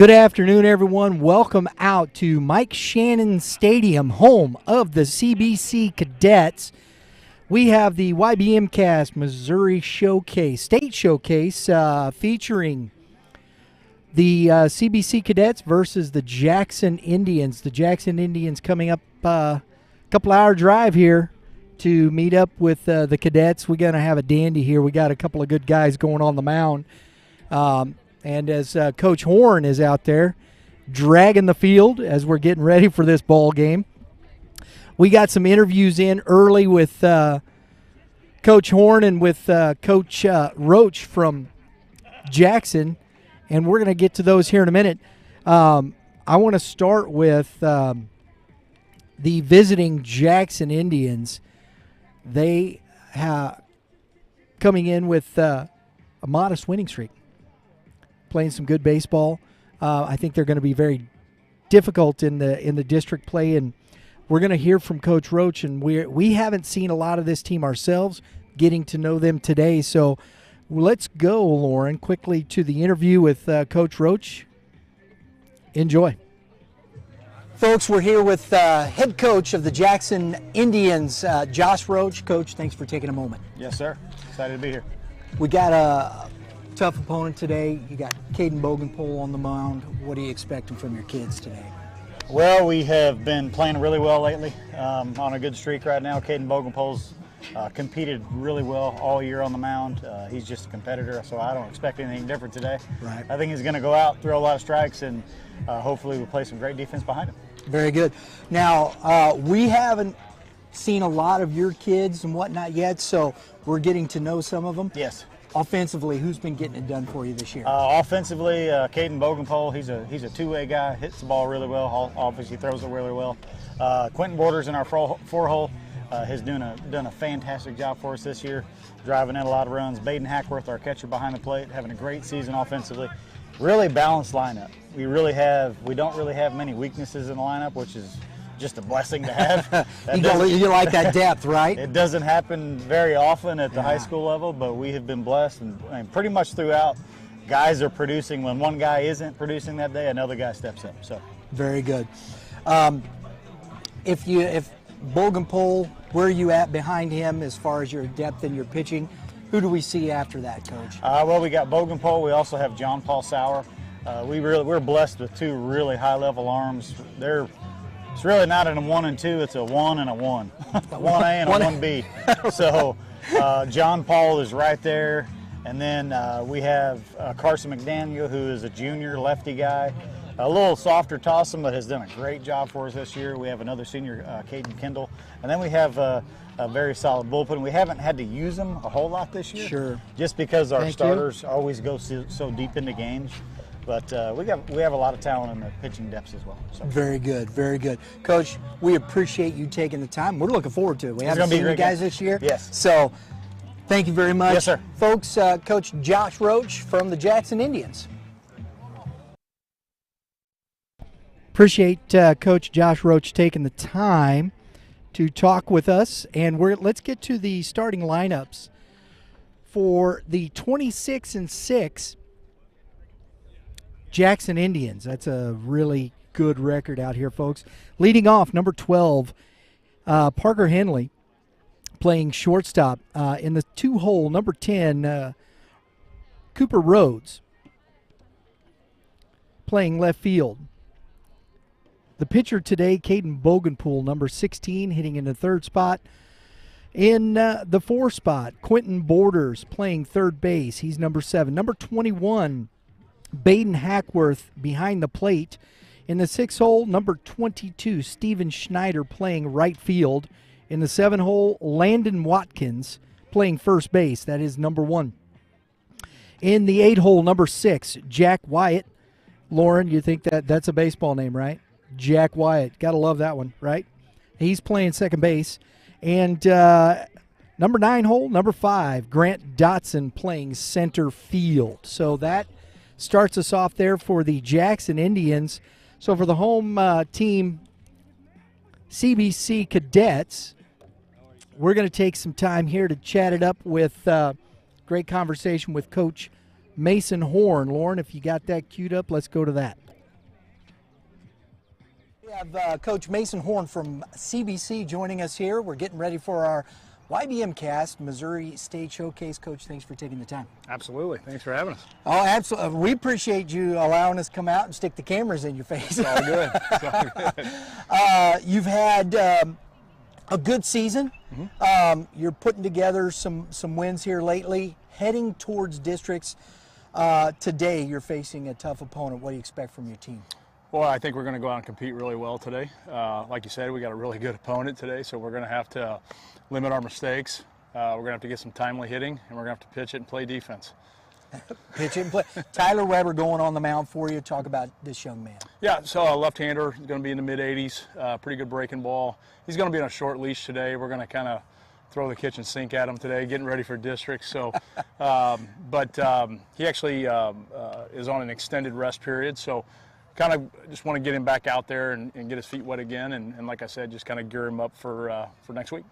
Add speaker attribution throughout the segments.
Speaker 1: Good afternoon, everyone. Welcome out to Mike Shannon Stadium, home of the CBC Cadets. We have the YBMcast Missouri Showcase, State Showcase, featuring the CBC Cadets versus the Jackson Indians. The Jackson Indians coming up a couple-hour drive here to meet up with the Cadets. We're going to have a dandy here. We got a couple of good guys going on the mound. And as Coach Horn is out there dragging the field as we're getting ready for this ball game, we got some interviews in early with Coach Horn and with Coach Roach from Jackson, and we're going to get to those here in a minute. I want to start with the visiting Jackson Indians. They coming in with a modest winning streak, playing some good baseball. I think they're going to be very difficult in the district play, and we're going to hear from Coach Roach. And we haven't seen a lot of this team ourselves, getting to know them today. So let's go, Lauren, quickly to the interview with Coach Roach. Enjoy. Folks, we're here with head coach of the Jackson Indians, Josh Roach. Coach, thanks for taking a moment.
Speaker 2: Yes, sir. Excited to be here.
Speaker 1: We got a tough opponent today. You got Caden Bogenpole on the mound. What are you expecting from your kids today?
Speaker 2: Well, we have been playing really well lately, on a good streak right now. Caden Bogenpole's competed really well all year on the mound. He's just a competitor, so I don't expect anything different today.
Speaker 1: Right.
Speaker 2: I think he's going to go out, throw a lot of strikes, and hopefully we'll play some great defense behind him.
Speaker 1: Very good. Now, we haven't seen a lot of your kids and whatnot yet, so we're getting to know some of them.
Speaker 2: Yes.
Speaker 1: Offensively, who's been getting it done for you this year?
Speaker 2: Offensively, Caden Bogenpole, he's a two-way guy, hits the ball really well, obviously throws it really well. Quentin Borders in our four-hole has done a fantastic job for us this year, driving in a lot of runs. Baden Hackworth, our catcher behind the plate, having a great season offensively. Really balanced lineup. We don't really have many weaknesses in the lineup, which is just a blessing to have.
Speaker 1: You like that depth, right?
Speaker 2: It doesn't happen very often at the high school level, but we have been blessed, and pretty much throughout, guys are producing. When one guy isn't producing that day, another guy steps up. So
Speaker 1: very good. If Bogenpole, where are you at behind him as far as your depth and your pitching? Who do we see after that, Coach?
Speaker 2: Well, we got Bogenpole. We also have John Paul Sauer. We're blessed with two really high-level arms. It's really not a 1 and 2, it's a 1 and a 1. 1A and a 1B. So John Paul is right there. And then we have Carson McDaniel, who is a junior lefty guy. A little softer tossing, but has done a great job for us this year. We have another senior, Caden Kendall. And then we have a very solid bullpen. We haven't had to use them a whole lot this year.
Speaker 1: Sure.
Speaker 2: Just because our starters always go so deep into games. But we have a lot of talent in the pitching depths as well. So.
Speaker 1: Very good, very good. Coach, we appreciate you taking the time. We're looking forward to it. We haven't seen you guys this year.
Speaker 2: Yes.
Speaker 1: So thank you very much.
Speaker 2: Yes, sir.
Speaker 1: Folks, Coach Josh Roach from the Jackson Indians. Appreciate Coach Josh Roach taking the time to talk with us. And let's get to the starting lineups for the 26-6 Jackson Indians. That's a really good record out here, folks. Leading off, number 12, Parker Henley, playing shortstop. In the two-hole, number 10, Cooper Rhodes, playing left field. The pitcher today, Caden Bogenpole, number 16, hitting in the third spot. In the 4 spot, Quentin Borders, playing third base. He's number 7. Number 21, Baden Hackworth behind the plate. In the 6 hole, number 22, Steven Schneider, playing right field. In the 7 hole, Landon Watkins, playing first base. That is number 1. In the 8 hole, number 6, Jack Wyatt. Lauren, you think that's a baseball name, right? Jack Wyatt. Got to love that one, right? He's playing second base. And number 9 hole, number 5, Grant Dotson, playing center field. So that starts us off there for the Jackson Indians. So for the home team, CBC Cadets, we're going to take some time here to chat it up with great conversation with Coach Mason Horn. Lauren, if you got that queued up, let's go to that. have Coach Mason Horn from CBC joining us here. We're getting ready for our YBMcast Missouri State Showcase. Coach, thanks for taking the time.
Speaker 3: Absolutely. Thanks for having us.
Speaker 1: Oh, absolutely. We appreciate you allowing us to come out and stick the cameras in your face.
Speaker 3: It's all good. It's all good.
Speaker 1: You've had a good season. Mm-hmm. You're putting together some wins here lately. Heading towards districts today, you're facing a tough opponent. What do you expect from your team?
Speaker 3: Well, I think we're going to go out and compete really well today. Like you said, we got a really good opponent today, so we're going to have to limit our mistakes. We're going to have to get some timely hitting, and we're going to have to pitch it and play defense.
Speaker 1: Pitch it and play. Tyler Weber going on the mound for you. Talk about this young man.
Speaker 3: Yeah, so a left-hander, he's going to be in the mid-80s, pretty good breaking ball. He's going to be on a short leash today. We're going to kind of throw the kitchen sink at him today, getting ready for districts. So, he actually is on an extended rest period, so kind of just want to get him back out there and get his feet wet again, and like I said, just kind of gear him up for next week.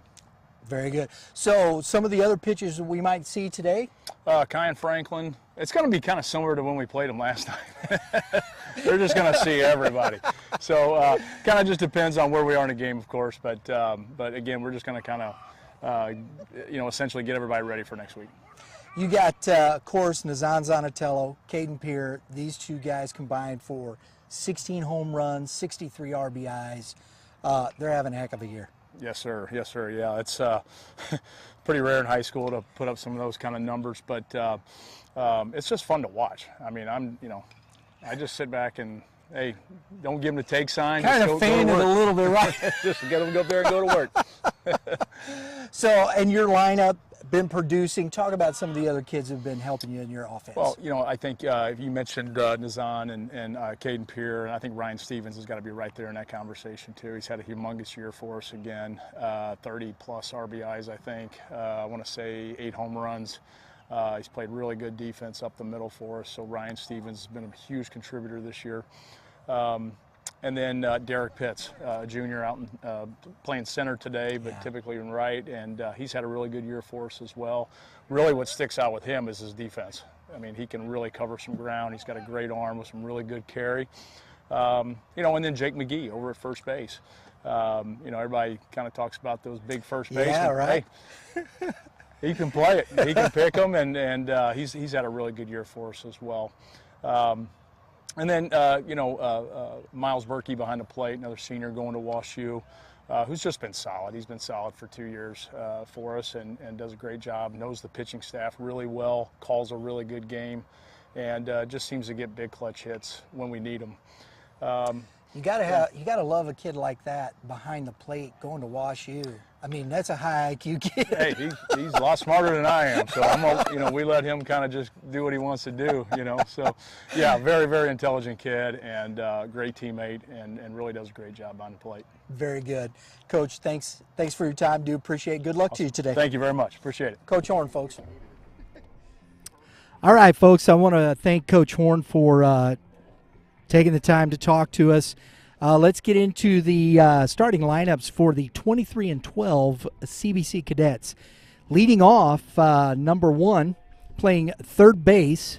Speaker 1: Very good. So some of the other pitches we might see today?
Speaker 3: Kyan Franklin. It's going to be kind of similar to when we played him last time. They're just going to see everybody. So kind of just depends on where we are in the game, of course. But again, we're just going to kind of, essentially get everybody ready for next week.
Speaker 1: You got, of course, Nazan Zanatello, Caden Peer. These two guys combined for 16 home runs, 63 RBIs. They're having a heck of a year.
Speaker 3: Yes, sir. Yes, sir. Yeah, it's pretty rare in high school to put up some of those kind of numbers, but it's just fun to watch. I mean, I just sit back and, hey, don't give them the take sign.
Speaker 1: Kind of fan it a little bit, right?
Speaker 3: Just get them to go up there and go to work.
Speaker 1: So, and your lineup been producing. Talk about some of the other kids who've been helping you in your offense.
Speaker 3: Well, I think you mentioned Nazan and Caden Peer, and I think Ryan Stevens has got to be right there in that conversation too. He's had a humongous year for us again, 30-plus RBIs, I think. I want to say 8 home runs. He's played really good defense up the middle for us, so Ryan Stevens has been a huge contributor this year. And then Derek Pitts, junior, out playing center today, but typically in right, and he's had a really good year for us as well. Really what sticks out with him is his defense. I mean, he can really cover some ground. He's got a great arm with some really good carry. And then Jake McGee over at first base. Everybody kind of talks about those big first basemen.
Speaker 1: Yeah, right.
Speaker 3: Hey, he can play it. He can pick them, and he's had a really good year for us as well. And then, Miles Berkey behind the plate, another senior going to WashU, who's just been solid. He's been solid for 2 years for us and does a great job, knows the pitching staff really well, calls a really good game, and just seems to get big clutch hits when we need them.
Speaker 1: You gotta love a kid like that behind the plate going to WashU. I mean, that's a high IQ kid.
Speaker 3: Hey, he's a lot smarter than I am, so we let him kind of just do what he wants to do, So, yeah, very, very intelligent kid and great teammate and really does a great job on the plate.
Speaker 1: Very good. Coach, thanks for your time. Do appreciate it. Good luck to you today.
Speaker 3: Thank you very much. Appreciate it.
Speaker 1: Coach Horn, folks. All right, folks, I want to thank Coach Horn for taking the time to talk to us. Let's get into the starting lineups for the 23-12 CBC Cadets. Leading off, number 1, playing third base.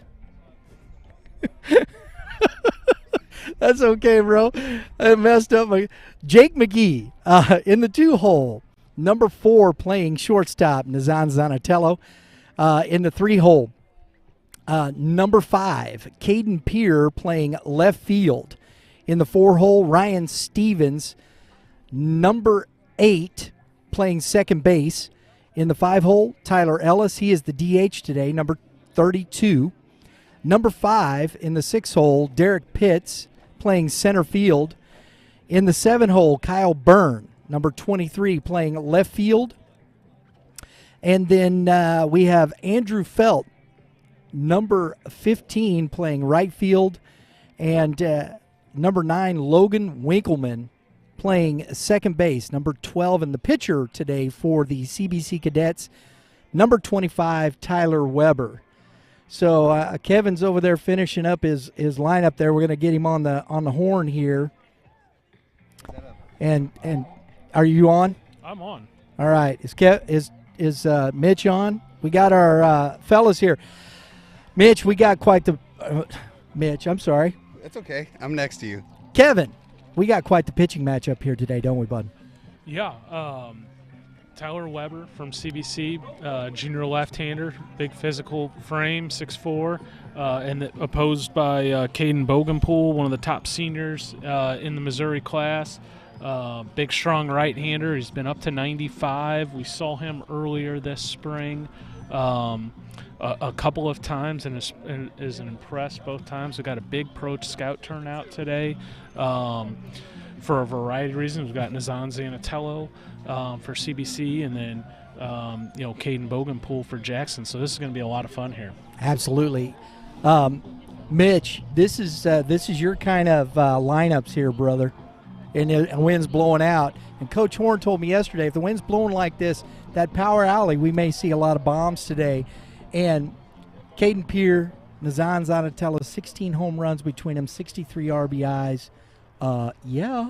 Speaker 1: That's okay, bro. I messed up. Jake McGee in the 2-hole. Number 4, playing shortstop, Nazan Zanatello. In the 3-hole. Number 5, Caden Peer playing left field. In the 4-hole, Ryan Stevens. Number 8, playing second base. In the 5-hole, Tyler Ellis. He is the DH today, number 32. Number 5, in the 6-hole, Derek Pitts, playing center field. In the 7-hole, Kyle Byrne, number 23, playing left field. And then we have Andrew Felt, number 15, playing right field. And number 9, Logan Winkleman, playing second base. Number 12 in the pitcher today for the CBC Cadets, number 25, Tyler Weber. So Kevin's over there finishing up his lineup there. We're going to get him on the horn here. And are you on?
Speaker 4: I'm on.
Speaker 1: All right. Is Mitch on? We got our fellas here. Mitch, we got quite the Mitch, I'm sorry.
Speaker 5: It's okay. I'm next to you.
Speaker 1: Kevin, We got quite the pitching matchup here today, don't we, bud?
Speaker 4: Yeah. Tyler Weber from CBC, junior left-hander, big physical frame, 6'4", and opposed by Caden Bogenpool, one of the top seniors in the Missouri class. Big, strong right-hander. He's been up to 95. We saw him earlier this spring a couple of times and is impressed both times. We got a big pro scout turnout today. For a variety of reasons. We've got Nazan Zanatello for CBC, and then Caden Bogenpool for Jackson. So this is going to be a lot of fun here.
Speaker 1: Absolutely. Mitch, this is your kind of lineups here, brother. And the wind's blowing out. And Coach Horn told me yesterday, if the wind's blowing like this, that power alley, we may see a lot of bombs today. And Caden Peer, Nazan Zanatello, 16 home runs between them, 63 RBIs. Yeah.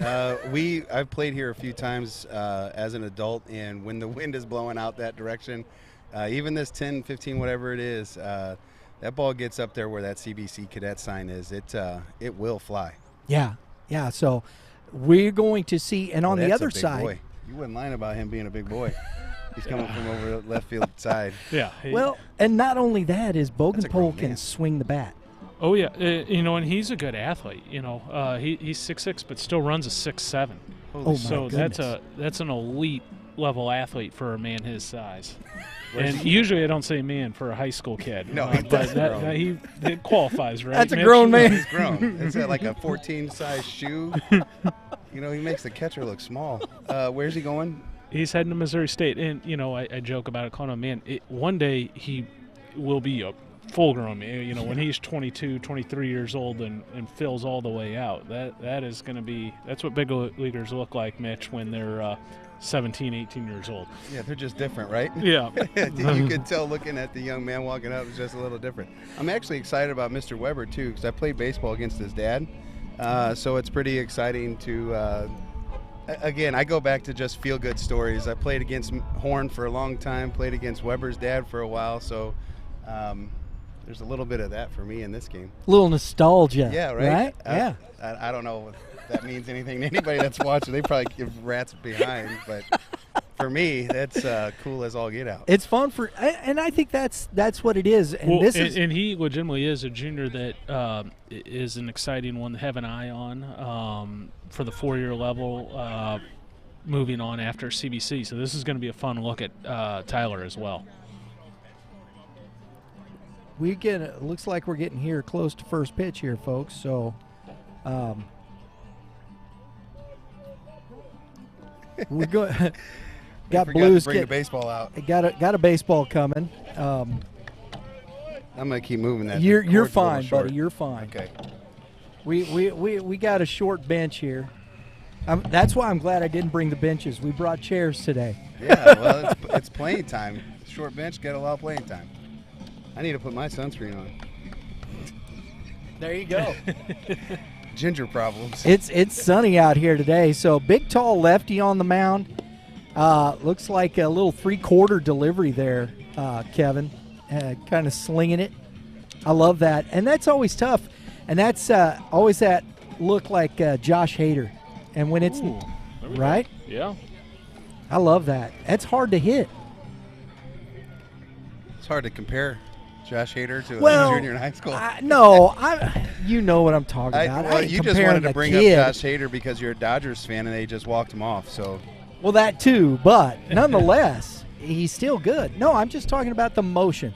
Speaker 5: I've played here a few times as an adult, and when the wind is blowing out that direction, even this 10, 15, whatever it is, that ball gets up there where that CBC Cadet sign is. It will fly.
Speaker 1: Yeah. So we're going to see, and on the other side,
Speaker 5: boy. You wouldn't lie about him being a big boy. He's coming from over the left field side.
Speaker 4: Yeah.
Speaker 1: Well, and not only that is Bogenpool can swing the bat.
Speaker 4: Oh, yeah. And he's a good athlete. He's 6'6", but still runs a 6'7".
Speaker 1: So
Speaker 4: that's an elite level athlete for a man his size. And usually I don't say man for a high school kid.
Speaker 5: No,
Speaker 4: but he qualifies, right?
Speaker 1: That's a grown man.
Speaker 5: He's grown. It's like a 14-size shoe. He makes the catcher look small. Where's he going?
Speaker 4: He's heading to Missouri State. And, I joke about it, calling him man. One day he will be a full-grown man. When he's 22, 23 years old and fills all the way out, that is going to be – that's what big leaguers look like, Mitch, when they're 17, 18 years old.
Speaker 5: Yeah, they're just different, right?
Speaker 4: Yeah.
Speaker 5: You could tell looking at the young man walking up, it's just a little different. I'm actually excited about Mr. Weber, too, because I played baseball against his dad. So it's pretty exciting to again, I go back to just feel-good stories. I played against Horn for a long time, played against Weber's dad for a while, so there's a little bit of that for me in this game.
Speaker 1: A little nostalgia.
Speaker 5: Yeah, right?
Speaker 1: Yeah.
Speaker 5: I don't know if that means anything to anybody that's watching. They probably give rats behind, but for me, that's cool as all get out.
Speaker 1: It's fun and I think that's what it is. And
Speaker 4: and he legitimately is a junior that is an exciting one to have an eye on for the 4-year level, moving on after CBC. So this is going to be a fun look at Tyler as well.
Speaker 1: It looks like we're getting here close to first pitch here, folks. So, we're going. Got Blues
Speaker 5: to bring the baseball out.
Speaker 1: Got a baseball coming.
Speaker 5: I'm gonna keep moving that.
Speaker 1: You're fine, buddy. You're fine.
Speaker 5: Okay.
Speaker 1: We got a short bench here. That's why I'm glad I didn't bring the benches. We brought chairs today.
Speaker 5: Yeah, well, it's playing time. Short bench, get a lot of playing time. I need to put my sunscreen on.
Speaker 1: There you go.
Speaker 5: Ginger problems.
Speaker 1: It's sunny out here today. So big, tall lefty on the mound. Looks like a little 3/4 delivery there, Kevin. Kind of slinging it. I love that. And that's always tough. And that's always that look like Josh Hader. And when it's right?
Speaker 4: Yeah.
Speaker 1: I love that. That's hard to hit.
Speaker 5: It's hard to compare Josh Hader to a junior in high school.
Speaker 1: You know what I'm talking about.
Speaker 5: Well, you just wanted to bring up Josh Hader because you're a Dodgers fan and they just walked him off. So,
Speaker 1: well, that too, but nonetheless, he's still good. No, I'm just talking about the motion.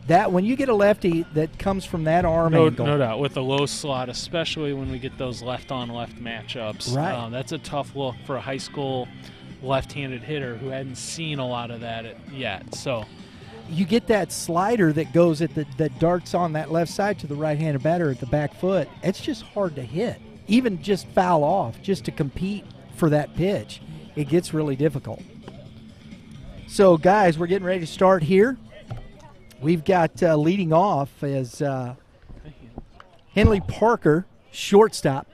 Speaker 1: That when you get a lefty that comes from that arm angle.
Speaker 4: No doubt, with the low slot, especially when we get those left-on-left matchups.
Speaker 1: Right.
Speaker 4: That's a tough look for a high school left-handed hitter who hadn't seen a lot of that yet. So
Speaker 1: you get that slider that goes that darts on that left side to the right-handed batter at the back foot. It's just hard to hit, even just foul off, just to compete for that pitch. It gets really difficult. So, guys, we're getting ready to start here. We've got leading off as Henley Parker, shortstop,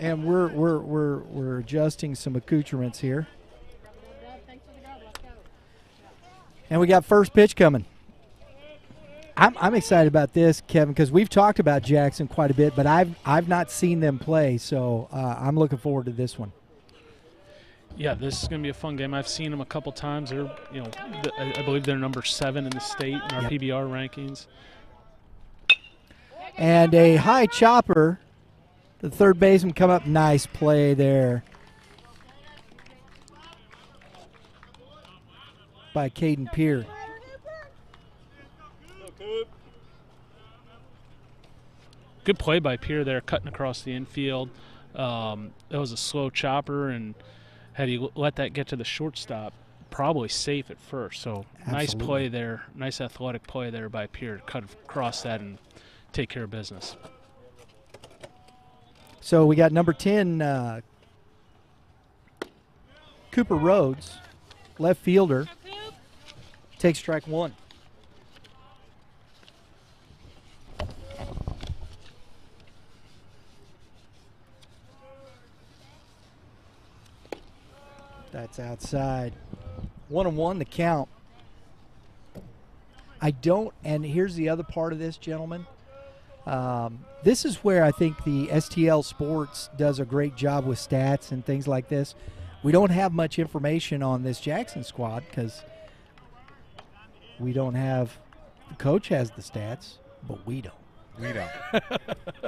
Speaker 1: and we're adjusting some accoutrements here. And we got first pitch coming. I'm excited about this, Kevin, because we've talked about Jackson quite a bit, but I've not seen them play, so I'm looking forward to this one.
Speaker 4: Yeah, this is going to be a fun game. I've seen them a couple times. They're, I believe they're number 7 in the state in our PBR rankings.
Speaker 1: And a high chopper. The third baseman come up. Nice play there by Caden Peer.
Speaker 4: Good play by Peer there, cutting across the infield. That was a slow chopper, and had he let that get to the shortstop, probably safe at first. So nice play there, nice athletic play there by Peer to cut across that and take care of business.
Speaker 1: So we got number 10, Cooper Rhodes, left fielder, takes strike 1. That's outside. 1-1 the count. And here's the other part of this, gentlemen. This is where I think the STL Sports does a great job with stats and things like this. We don't have much information on this Jackson squad because we don't have – the coach has the stats, but we don't.
Speaker 5: We don't.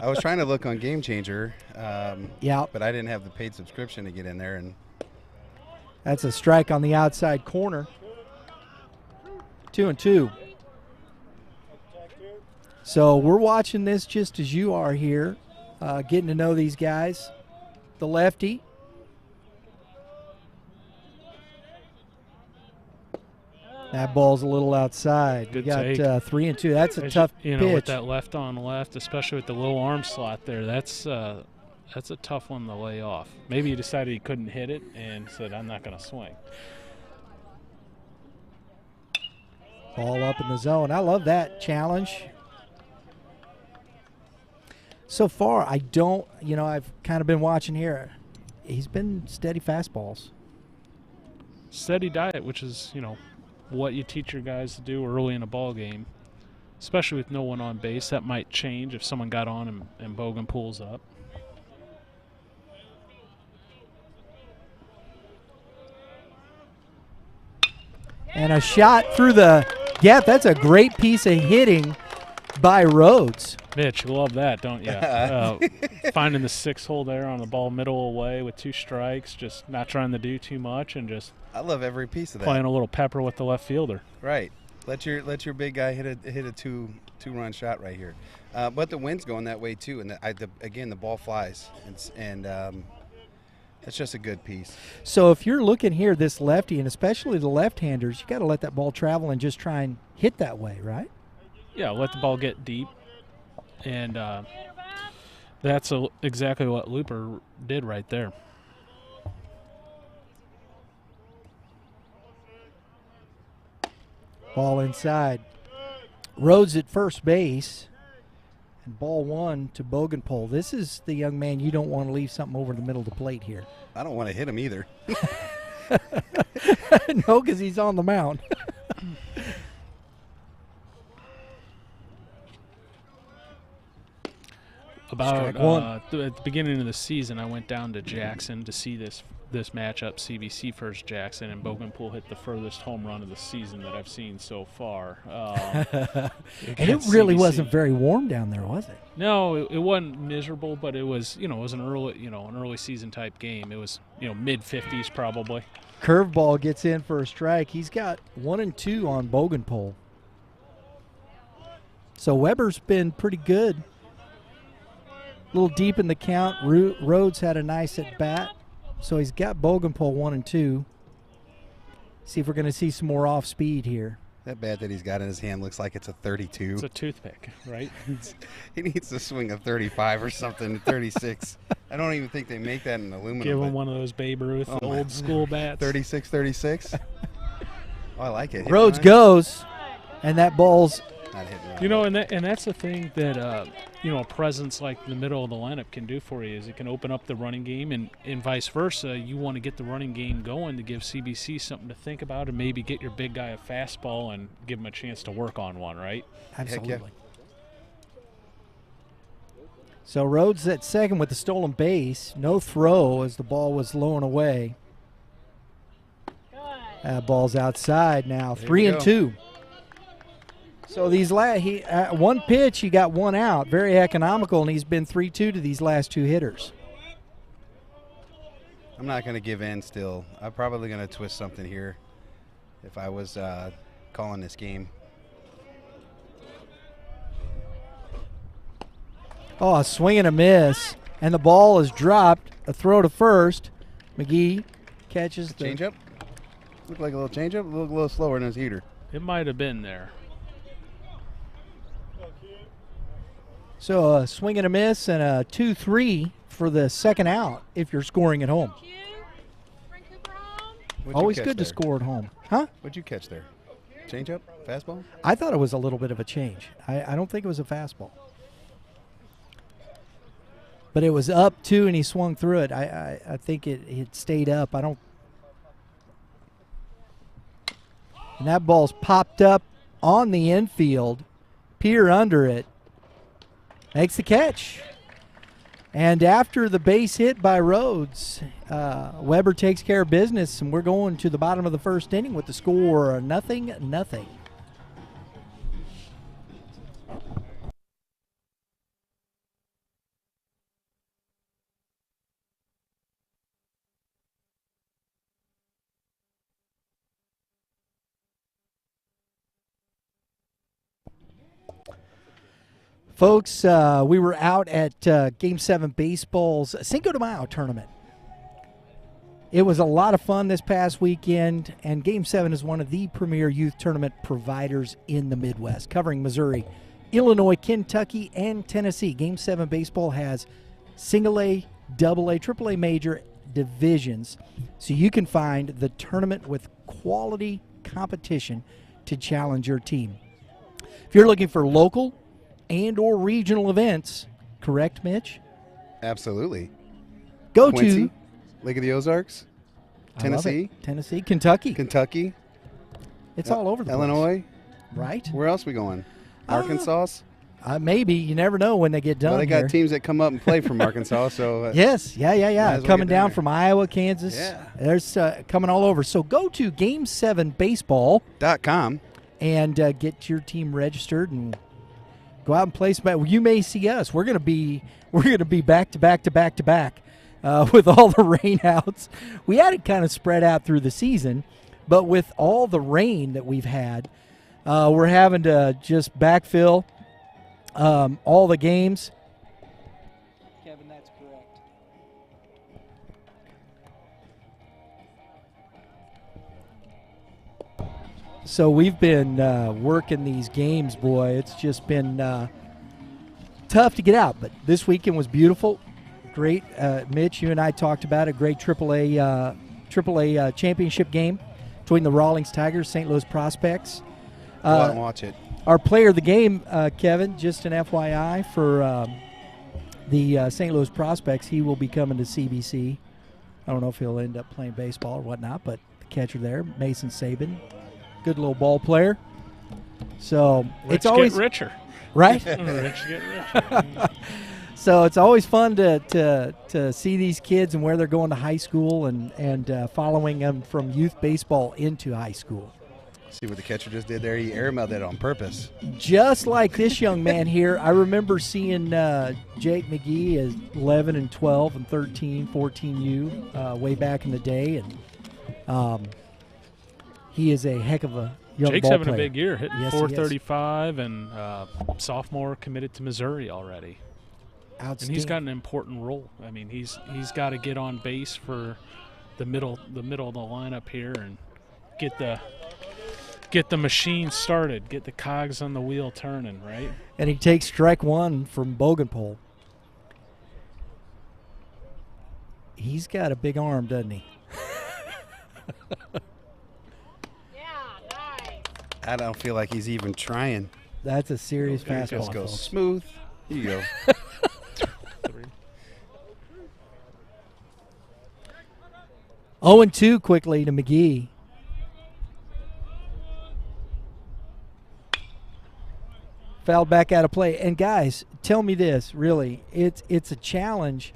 Speaker 5: I was trying to look on Game Changer, but I didn't have the paid subscription to get in there. And
Speaker 1: that's a strike on the outside corner. 2-2. So we're watching this just as you are here, getting to know these guys. The lefty. That ball's a little outside.
Speaker 4: Good
Speaker 1: we got
Speaker 4: take.
Speaker 1: 3-2. That's a tough pitch.
Speaker 4: With that left on left, especially with the low arm slot there, that's a tough one to lay off. Maybe he decided he couldn't hit it and said, I'm not going to swing.
Speaker 1: Ball up in the zone. I love that challenge. So far, I've kind of been watching here. He's been steady fastballs.
Speaker 4: Steady diet, which is, what you teach your guys to do early in a ball game, especially with no one on base. That might change if someone got on and Bogan pulls up.
Speaker 1: And a shot through the gap. That's a great piece of hitting by Rhodes.
Speaker 4: Mitch, you love that, don't you? Finding the 6-hole there on the ball middle away with 2 strikes, just not trying to do too much and just
Speaker 5: I love every piece of that.
Speaker 4: Playing a little pepper with the left fielder.
Speaker 5: Right. Let your big guy hit a two-run shot right here. But the wind's going that way too, and again the ball flies, and it's just a good piece.
Speaker 1: So if you're looking here, this lefty, and especially the left-handers, you got to let that ball travel and just try and hit that way, right?
Speaker 4: Yeah, let the ball get deep, and that's exactly what Looper did right there.
Speaker 1: Ball inside. Rhodes at first base. And ball 1 to Bogenpole. This is the young man you don't want to leave something over the middle of the plate here.
Speaker 5: I don't want to hit him either.
Speaker 1: No, because he's on the mound.
Speaker 4: At the beginning of the season, I went down to Jackson to see this matchup, CBC versus Jackson, and Bogenpool hit the furthest home run of the season that I've seen so far.
Speaker 1: And it really wasn't very warm down there, was it?
Speaker 4: No, it wasn't miserable, but it was, it was an early season type game. It was, mid 50s probably.
Speaker 1: Curveball gets in for a strike. He's got 1 and 2 on Bogenpole. So Weber's been pretty good. A little deep in the count. Rhodes had a nice at bat. So he's got Bogenpole 1 and 2. See if we're going to see some more off speed here.
Speaker 5: That bat that he's got in his hand looks like it's a 32.
Speaker 4: It's a toothpick, right?
Speaker 5: He needs to swing a 35 or something, 36. I don't even think they make that in aluminum.
Speaker 4: Give him one of those Babe Ruth old school bats.
Speaker 5: 36. Oh, I like it.
Speaker 1: Rhodes goes, and that ball's
Speaker 5: not hitting around.
Speaker 4: You know, and that's the thing that a presence like the middle of the lineup can do for you is it can open up the running game, and vice versa. You want to get the running game going to give CBC something to think about, and maybe get your big guy a fastball and give him a chance to work on one, right?
Speaker 1: Absolutely.
Speaker 5: Heck yeah.
Speaker 1: So Rhodes at second with the stolen base. No throw as the ball was low and away. That ball's outside now.
Speaker 5: There
Speaker 1: 3
Speaker 5: we
Speaker 1: and
Speaker 5: go.
Speaker 1: 2. So these one pitch, he got one out. Very economical, and he's been 3-2 to these last two hitters.
Speaker 5: I'm not going to give in still. I'm probably going to twist something here if I was calling this game.
Speaker 1: Oh, a swing and a miss, and the ball is dropped. A throw to first. McGee catches the
Speaker 5: Change up? Looked like a little change up, a little slower than his heater.
Speaker 4: It might have been there.
Speaker 1: So a swing and a miss and a 2-3 for the second out if you're scoring at home.
Speaker 5: What'd you
Speaker 1: Always
Speaker 5: catch
Speaker 1: good to
Speaker 5: there?
Speaker 1: score at home. Huh?
Speaker 5: What'd you catch there? Change up? Fastball?
Speaker 1: I thought it was a little bit of a change. I don't think it was a fastball. But it was up two, and he swung through it. I think it stayed up. And that ball's popped up on the infield. Peer under it. Makes the catch. And after the base hit by Rhodes, Weber takes care of business, and we're going to the bottom of the first inning with the score 0-0. Folks, we were out at Game 7 Baseball's Cinco de Mayo tournament. It was a lot of fun this past weekend, and Game 7 is one of the premier youth tournament providers in the Midwest, covering Missouri, Illinois, Kentucky, and Tennessee. Game 7 Baseball has single A, double A, triple A major divisions, so you can find the tournament with quality competition to challenge your team. If you're looking for local and or regional events, correct, Mitch?
Speaker 5: Absolutely.
Speaker 1: Go
Speaker 5: Quincy,
Speaker 1: to
Speaker 5: Lake of the Ozarks,
Speaker 1: I love
Speaker 5: Tennessee,
Speaker 1: it. Tennessee, Kentucky.
Speaker 5: Kentucky,
Speaker 1: It's all over the place.
Speaker 5: Illinois.
Speaker 1: Right?
Speaker 5: Where else we going? Arkansas.
Speaker 1: Maybe. You never know when they get done
Speaker 5: Well, they got
Speaker 1: here.
Speaker 5: teams that come up and play from Arkansas, so
Speaker 1: Yes, yeah.
Speaker 5: Might as well
Speaker 1: Coming
Speaker 5: get
Speaker 1: down
Speaker 5: there.
Speaker 1: from Iowa, Kansas.
Speaker 5: Yeah.
Speaker 1: There's coming all over. So go to Game 7 Baseball
Speaker 5: .com.
Speaker 1: and get your team registered and go out and play some. You may see us. We're gonna be back to back with all the rainouts. We had it kind of spread out through the season, but with all the rain that we've had, we're having to just backfill all the games. Kevin, that's correct. So we've been working these games, boy. It's just been tough to get out, but this weekend was beautiful. Great, Mitch. You and I talked about a great AAA championship game between the Rawlings Tigers, St. Louis Prospects.
Speaker 5: Go out and watch it.
Speaker 1: Our player of the game, Kevin, just an FYI for the St. Louis Prospects, he will be coming to CBC. I don't know if he'll end up playing baseball or whatnot, but the catcher there, Mason Sabin, good little ball player. So it's always
Speaker 4: get richer.
Speaker 1: right.
Speaker 4: Rich get richer.
Speaker 1: So it's always fun to see these kids and where they're going to high school and following them from youth baseball into high school.
Speaker 5: See what the catcher just did there? He airmailed that on purpose.
Speaker 1: Just like this young man here, I remember seeing Jake McGee as 11 and 12 and 13, 14U way back in the day, and he is a heck of a young
Speaker 4: Jake's
Speaker 1: ball
Speaker 4: having
Speaker 1: player.
Speaker 4: a big year, hitting
Speaker 1: Yes, he is.
Speaker 4: 435, and sophomore committed to Missouri already. And he's got an important role. I mean, he's got to get on base for the middle of the lineup here and get the machine started, get the cogs on the wheel turning, right?
Speaker 1: And he takes strike one from Bogenpole. He's got a big arm, doesn't he?
Speaker 5: I don't feel like he's even trying.
Speaker 1: That's a serious fastball.
Speaker 5: Just go
Speaker 1: folks.
Speaker 5: smooth. Here you go.
Speaker 1: 0-2 quickly to McGee. Fouled back out of play. And guys, tell me this, really, it's a challenge.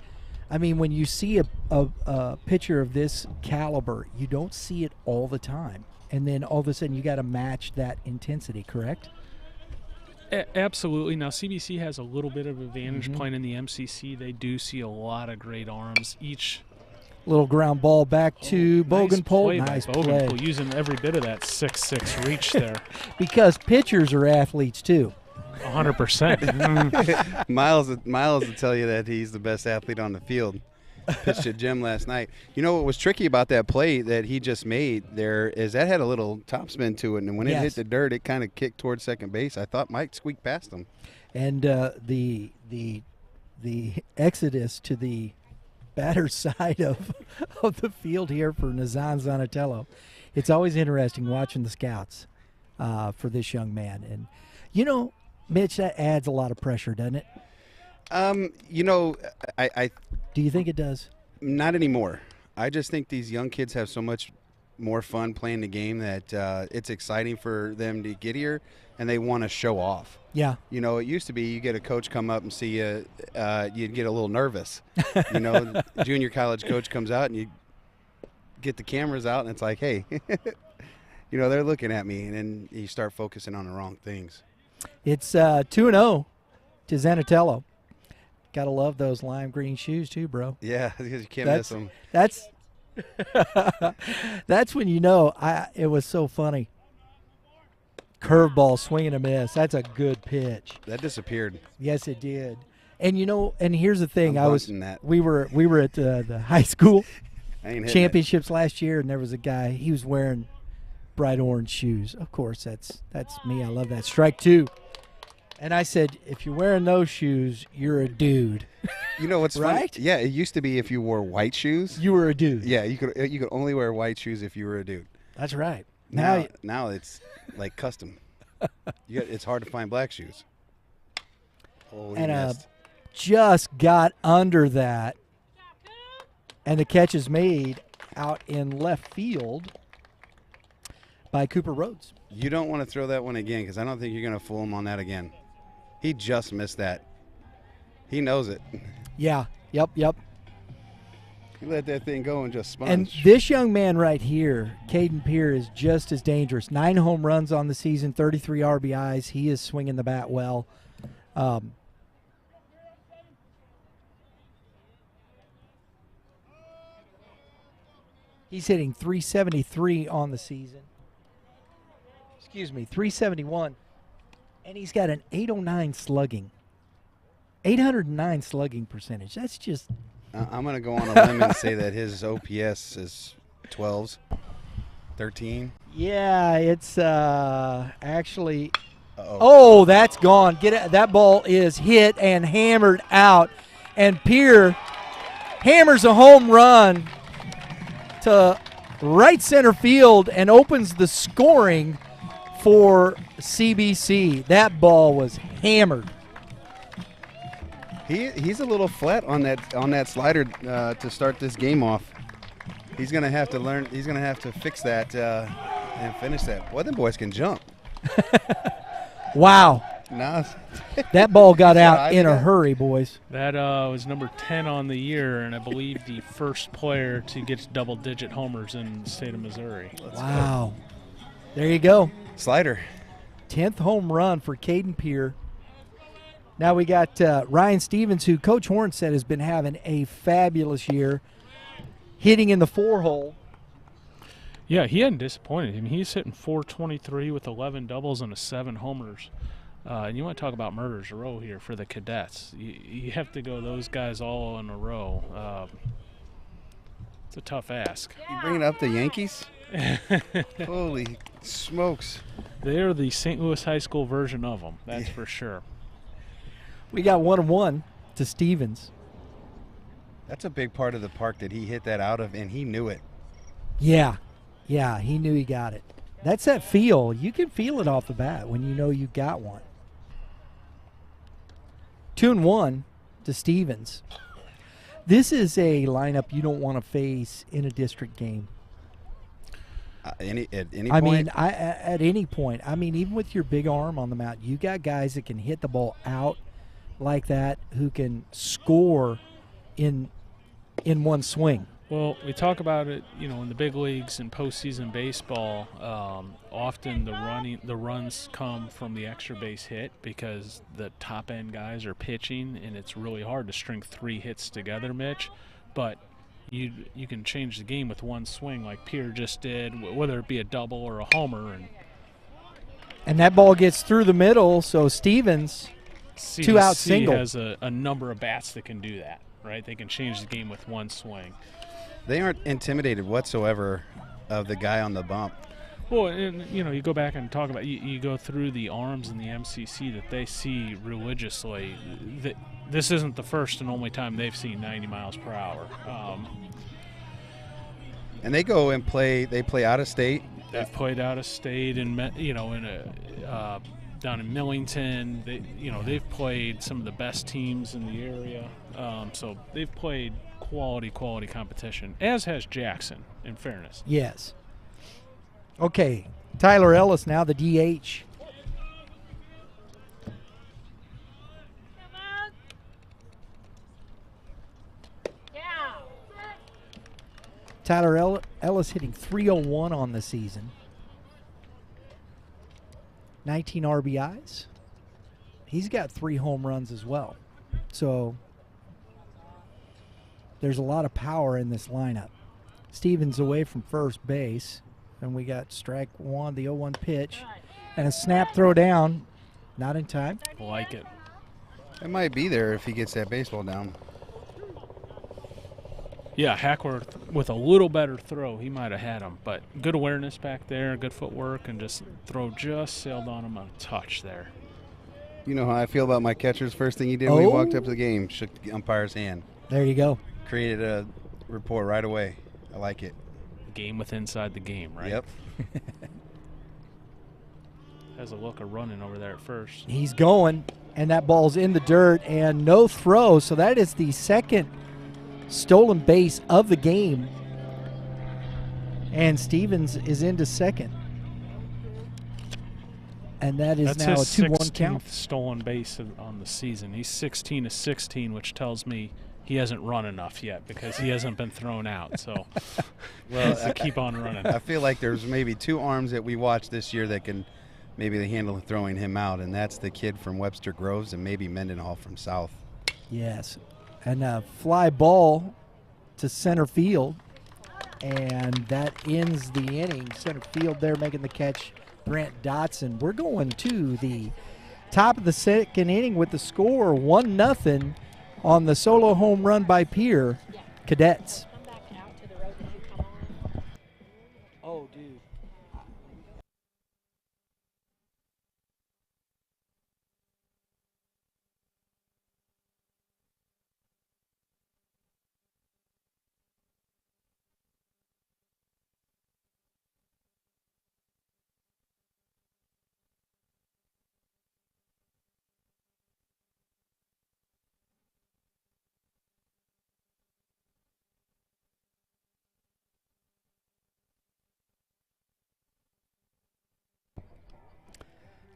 Speaker 1: I mean, when you see a pitcher of this caliber, you don't see it all the time. And then all of a sudden you got to match that intensity, correct?
Speaker 4: Absolutely. Now, CBC has a little bit of advantage playing in the MCC. They do see a lot of great arms. Each
Speaker 1: little ground ball back to Bogenpol. Nice play.
Speaker 4: Bogenpol, using every bit of that 6'6" reach there.
Speaker 1: Because pitchers are athletes too.
Speaker 4: 100%.
Speaker 5: Miles will tell you that he's the best athlete on the field. Pitched at Jim last night. You know what was tricky about that play that he just made there is that had a little topspin to it, and when it hit the dirt, it kind of kicked towards second base. I thought Mike squeaked past him.
Speaker 1: And the exodus to the batter side of the field here for Nazan Zanatello. It's always interesting watching the scouts for this young man. And, you know, Mitch, that adds a lot of pressure, doesn't it?
Speaker 5: You know, I
Speaker 1: do you think it does?
Speaker 5: Not anymore. I just think these young kids have so much more fun playing the game that it's exciting for them to get here, and they want to show off.
Speaker 1: Yeah.
Speaker 5: You know, it used to be you get a coach come up and see you, you'd get a little nervous. You know, junior college coach comes out and you get the cameras out, and it's like, hey, you know, they're looking at me, and then you start focusing on the wrong things.
Speaker 1: It's 2-0 to Zanatello. Gotta love those lime green shoes too, bro.
Speaker 5: Yeah, because you can't miss them.
Speaker 1: That's when you know. It was so funny. Curveball, swing and a miss. That's a good pitch.
Speaker 5: That disappeared.
Speaker 1: Yes, it did. And you know, and here's the thing.
Speaker 5: That.
Speaker 1: We were at the high school championships
Speaker 5: it.
Speaker 1: last year, and there was a guy. He was wearing bright orange shoes. Of course, that's me. I love that. Strike two. And I said, if you're wearing those shoes, you're a dude.
Speaker 5: You know what's
Speaker 1: right?
Speaker 5: funny? Yeah, it used to be if you wore white shoes,
Speaker 1: you were a dude.
Speaker 5: Yeah, you could only wear white shoes if you were a dude.
Speaker 1: That's right.
Speaker 5: Now it's like custom. It's hard to find black shoes. Oh,
Speaker 1: and just got under that, and the catch is made out in left field by Cooper Rhodes.
Speaker 5: You don't want to throw that one again because I don't think you're going to fool him on that again. He just missed that. He knows it.
Speaker 1: Yeah. Yep.
Speaker 5: He let that thing go and just sponge.
Speaker 1: And this young man right here, Caden Peer, is just as dangerous. 9 home runs on the season, 33 RBIs. He is swinging the bat well. He's hitting 373 on the season. 371. And he's got an 809 slugging. 809 slugging percentage. That's just...
Speaker 5: I'm going to go on a limb and say that his OPS is 12s, 13.
Speaker 1: Yeah, it's actually... Oh, that's gone. Get it. That ball is hit and hammered out. And Peer hammers a home run to right center field and opens the scoring for CBC. That ball was hammered.
Speaker 5: He's a little flat on that slider to start this game off. He's gonna have to learn. He's gonna have to fix that and finish that. Boy, them boys can jump.
Speaker 1: Wow.
Speaker 5: Nah.
Speaker 1: That ball got out in a hurry, boys.
Speaker 4: That was number 10 on the year, and I believe the first player to get double-digit homers in the state of Missouri.
Speaker 1: Wow. There you go.
Speaker 5: Slider.
Speaker 1: 10th home run for Caden Peer. Now we got Ryan Stevens, who Coach Horn said has been having a fabulous year, hitting in the 4-hole.
Speaker 4: Yeah, he hadn't disappointed him. He's hitting .423 with 11 doubles and 7 homers. And you want to talk about murders a row here for the Cadets. You have to go those guys all in a row. It's a tough ask.
Speaker 5: You bringing up the Yankees? Holy smokes.
Speaker 4: They are the St. Louis High School version of them, that's for sure.
Speaker 1: We got 1-1 to Stevens.
Speaker 5: That's a big part of the park that he hit that out of, and he knew it.
Speaker 1: Yeah, he knew he got it. That's that feel. You can feel it off the bat when you know you got one. 2-1 to Stevens. This is a lineup you don't want to face in a district game.
Speaker 5: At any
Speaker 1: I
Speaker 5: point?
Speaker 1: mean, at any point. I mean, even with your big arm on the mound, you got guys that can hit the ball out like that, who can score in one swing.
Speaker 4: Well, we talk about it, in the big leagues and postseason baseball. Often the runs come from the extra base hit because the top end guys are pitching, and it's really hard to string 3 hits together, Mitch. But you can change the game with one swing, like Pierre just did, whether it be a double or a homer,
Speaker 1: and that ball gets through the middle. So Stevens,
Speaker 4: CBC
Speaker 1: 2-out single,
Speaker 4: has a number of bats that can do that. Right, they can change the game with one swing.
Speaker 5: They aren't intimidated whatsoever of the guy on the bump.
Speaker 4: Well, and you go back and talk about you go through the arms in the MCC that they see religiously. This isn't the first and only time they've seen 90 miles per hour.
Speaker 5: And they go and play. They play out of state.
Speaker 4: They've played out of state, and down in Millington. They've played some of the best teams in the area. So they've played quality competition, as has Jackson, in fairness.
Speaker 1: Yes. Okay, Tyler Ellis now the DH. Tyler Ellis hitting .301 on the season. 19 RBIs. He's got 3 home runs as well. So there's a lot of power in this lineup. Stevens away from first base. And we got strike 1, the 0-1 pitch. And a snap throw down. Not in time.
Speaker 4: Like it.
Speaker 5: It might be there if he gets that baseball down.
Speaker 4: Yeah, Hackworth with a little better throw, he might have had him. But good awareness back there, good footwork, and throw just sailed on him on a touch there.
Speaker 5: You know how I feel about my catcher's first thing he did when he walked up to the game, shook the umpire's hand.
Speaker 1: There you go.
Speaker 5: Created a report right away. I like it.
Speaker 4: Game with inside the game, right?
Speaker 5: Yep.
Speaker 4: Has a look of running over there at first.
Speaker 1: He's going, and that ball's in the dirt, and no throw. So that is the second stolen base of the game. And Stevens is into second. And that is
Speaker 4: That's
Speaker 1: now a
Speaker 4: his
Speaker 1: 2-1 count.
Speaker 4: 16th stolen base on the season. He's 16 of 16, which tells me he hasn't run enough yet because he hasn't been thrown out. So
Speaker 5: Well,
Speaker 4: to keep on running.
Speaker 5: I feel like there's maybe 2 arms that we watched this year that can maybe handle throwing him out, and that's the kid from Webster Groves and maybe Mendenhall from South.
Speaker 1: Yes. And a fly ball to center field. And that ends the inning. Center field there making the catch, Brent Dotson. We're going to the top of the second inning with the score 1-0 on the solo home run by Pierre. Cadets. Oh, dude.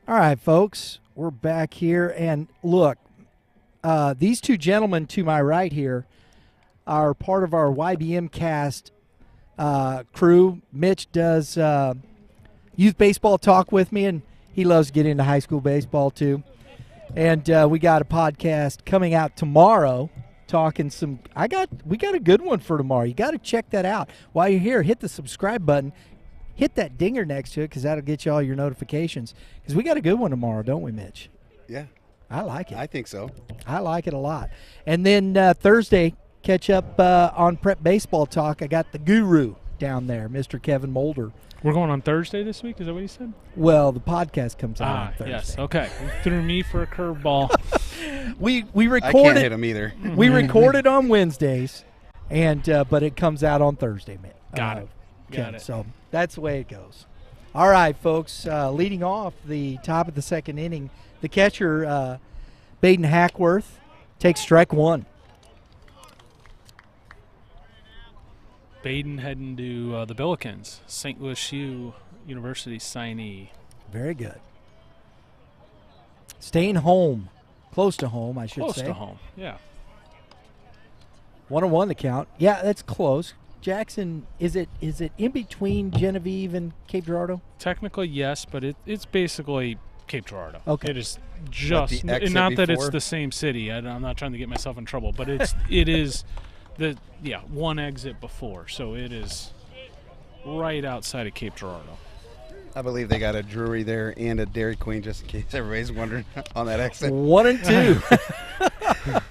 Speaker 1: All right, folks, we're back here. And look, these 2 gentlemen to my right here are part of our YBMcast crew. Mitch does youth baseball talk with me, and he loves to get into high school baseball too. And we got a podcast coming out tomorrow talking some – we got a good one for tomorrow. You got to check that out. While you're here, hit the subscribe button. Hit that dinger next to it because that'll get you all your notifications. Because we got a good one tomorrow, don't we, Mitch?
Speaker 5: Yeah.
Speaker 1: I like it.
Speaker 5: I think so.
Speaker 1: I like it a lot. And then Thursday, catch up on Prep Baseball Talk. I got the guru down there, Mr. Kevin Mulder.
Speaker 4: We're going on Thursday this week? Is that what you said?
Speaker 1: Well, the podcast comes out on Thursday.
Speaker 4: Yes. Okay. You threw me for a curveball.
Speaker 1: we
Speaker 5: I can't
Speaker 1: recorded.
Speaker 5: hit him either.
Speaker 1: We recorded on Wednesdays, and but it comes out on Thursday, man.
Speaker 4: Got it.
Speaker 1: Got it. So that's the way it goes. All right, folks. Leading off the top of the second inning, the catcher, Baden Hackworth takes strike one.
Speaker 4: Baden heading to the Billikens, St. Louis U University signee.
Speaker 1: Very good. Staying home. Close to home, I should say.
Speaker 4: Close to home, yeah.
Speaker 1: 1-1 the count. Yeah, that's close. Jackson, is it in between Genevieve and Cape Girardeau?
Speaker 4: Technically, yes, but it's basically Cape Girardeau.
Speaker 1: Okay.
Speaker 4: It is just,
Speaker 5: exit
Speaker 4: not that it's
Speaker 5: before?
Speaker 4: the same city. I'm not trying to get myself in trouble, but it is one exit before, so it is right outside of Cape Girardeau.
Speaker 5: I believe they got a Drury there and a Dairy Queen, just in case everybody's wondering on that exit.
Speaker 1: 1-2.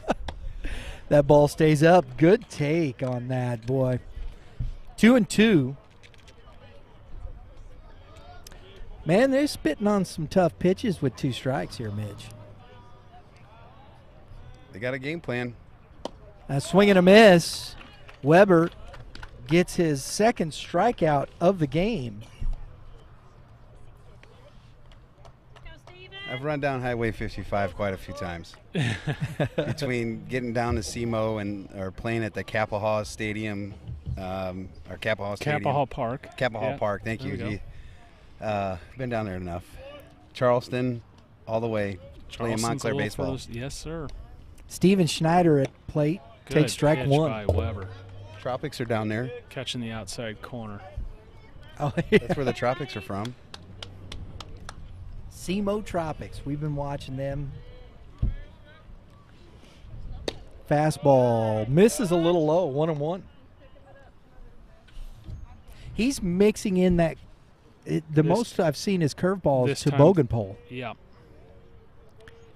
Speaker 1: That ball stays up. Good take on that, boy. 2-2. Man, they're spitting on some tough pitches with 2 strikes here, Mitch.
Speaker 5: They got a game plan.
Speaker 1: A swing and a miss. Weber gets his second strikeout of the game.
Speaker 5: I've run down Highway 55 quite a few times. Between getting down to SEMO or playing at the Kappahaw Stadium, or Kappahaw Stadium.
Speaker 4: Kappahaw Park.
Speaker 5: Kappahaw
Speaker 4: Yeah,
Speaker 5: Park, thank
Speaker 4: there
Speaker 5: you.
Speaker 4: we go.
Speaker 5: Been down there enough. Charleston, all the way, playing
Speaker 4: Charleston's
Speaker 5: Montclair
Speaker 4: a little
Speaker 5: baseball.
Speaker 4: further- Yes, sir.
Speaker 1: Steven Schneider at plate
Speaker 4: Good
Speaker 1: takes strike
Speaker 4: pitch
Speaker 1: one.
Speaker 4: by Weber,
Speaker 5: Tropics are down there.
Speaker 4: catching the outside corner.
Speaker 1: Oh, yeah.
Speaker 5: That's where the Tropics are from.
Speaker 1: SEMO Tropics. We've been watching them. Fastball misses a little low. 1-1. He's mixing in the most I've seen is curveballs
Speaker 4: this
Speaker 1: to
Speaker 4: time-
Speaker 1: Bogenpole.
Speaker 4: Yeah.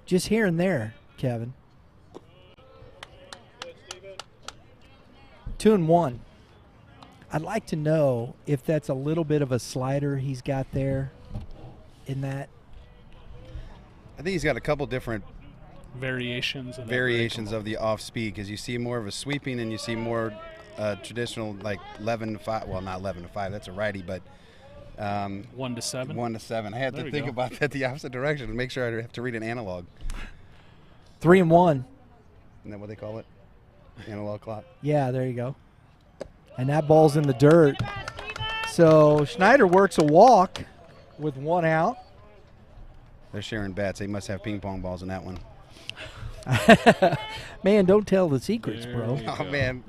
Speaker 1: Just here and there, Kevin. 2-1. I'd like to know if that's a little bit of a slider he's got there in that.
Speaker 5: I think he's got a couple different
Speaker 4: Variations of
Speaker 5: of the off speed, because you see more of a sweeping and you see more traditional, like 11 to 5. Well, not 11 to 5. That's a righty, but
Speaker 4: 1 to 7.
Speaker 5: 1 to 7. I had
Speaker 4: There
Speaker 5: to
Speaker 4: we
Speaker 5: think
Speaker 4: go.
Speaker 5: about that the opposite direction to make sure I have to read an analog.
Speaker 1: 3-1.
Speaker 5: Isn't that what they call it? Analog clock.
Speaker 1: Yeah, there you go. And that ball's in the dirt. So Schneider works a walk with 1 out.
Speaker 5: They're sharing bats. They must have ping pong balls in that one.
Speaker 1: Man, don't tell the secrets,
Speaker 4: There
Speaker 1: bro.
Speaker 4: you
Speaker 5: Oh
Speaker 4: go.
Speaker 5: man.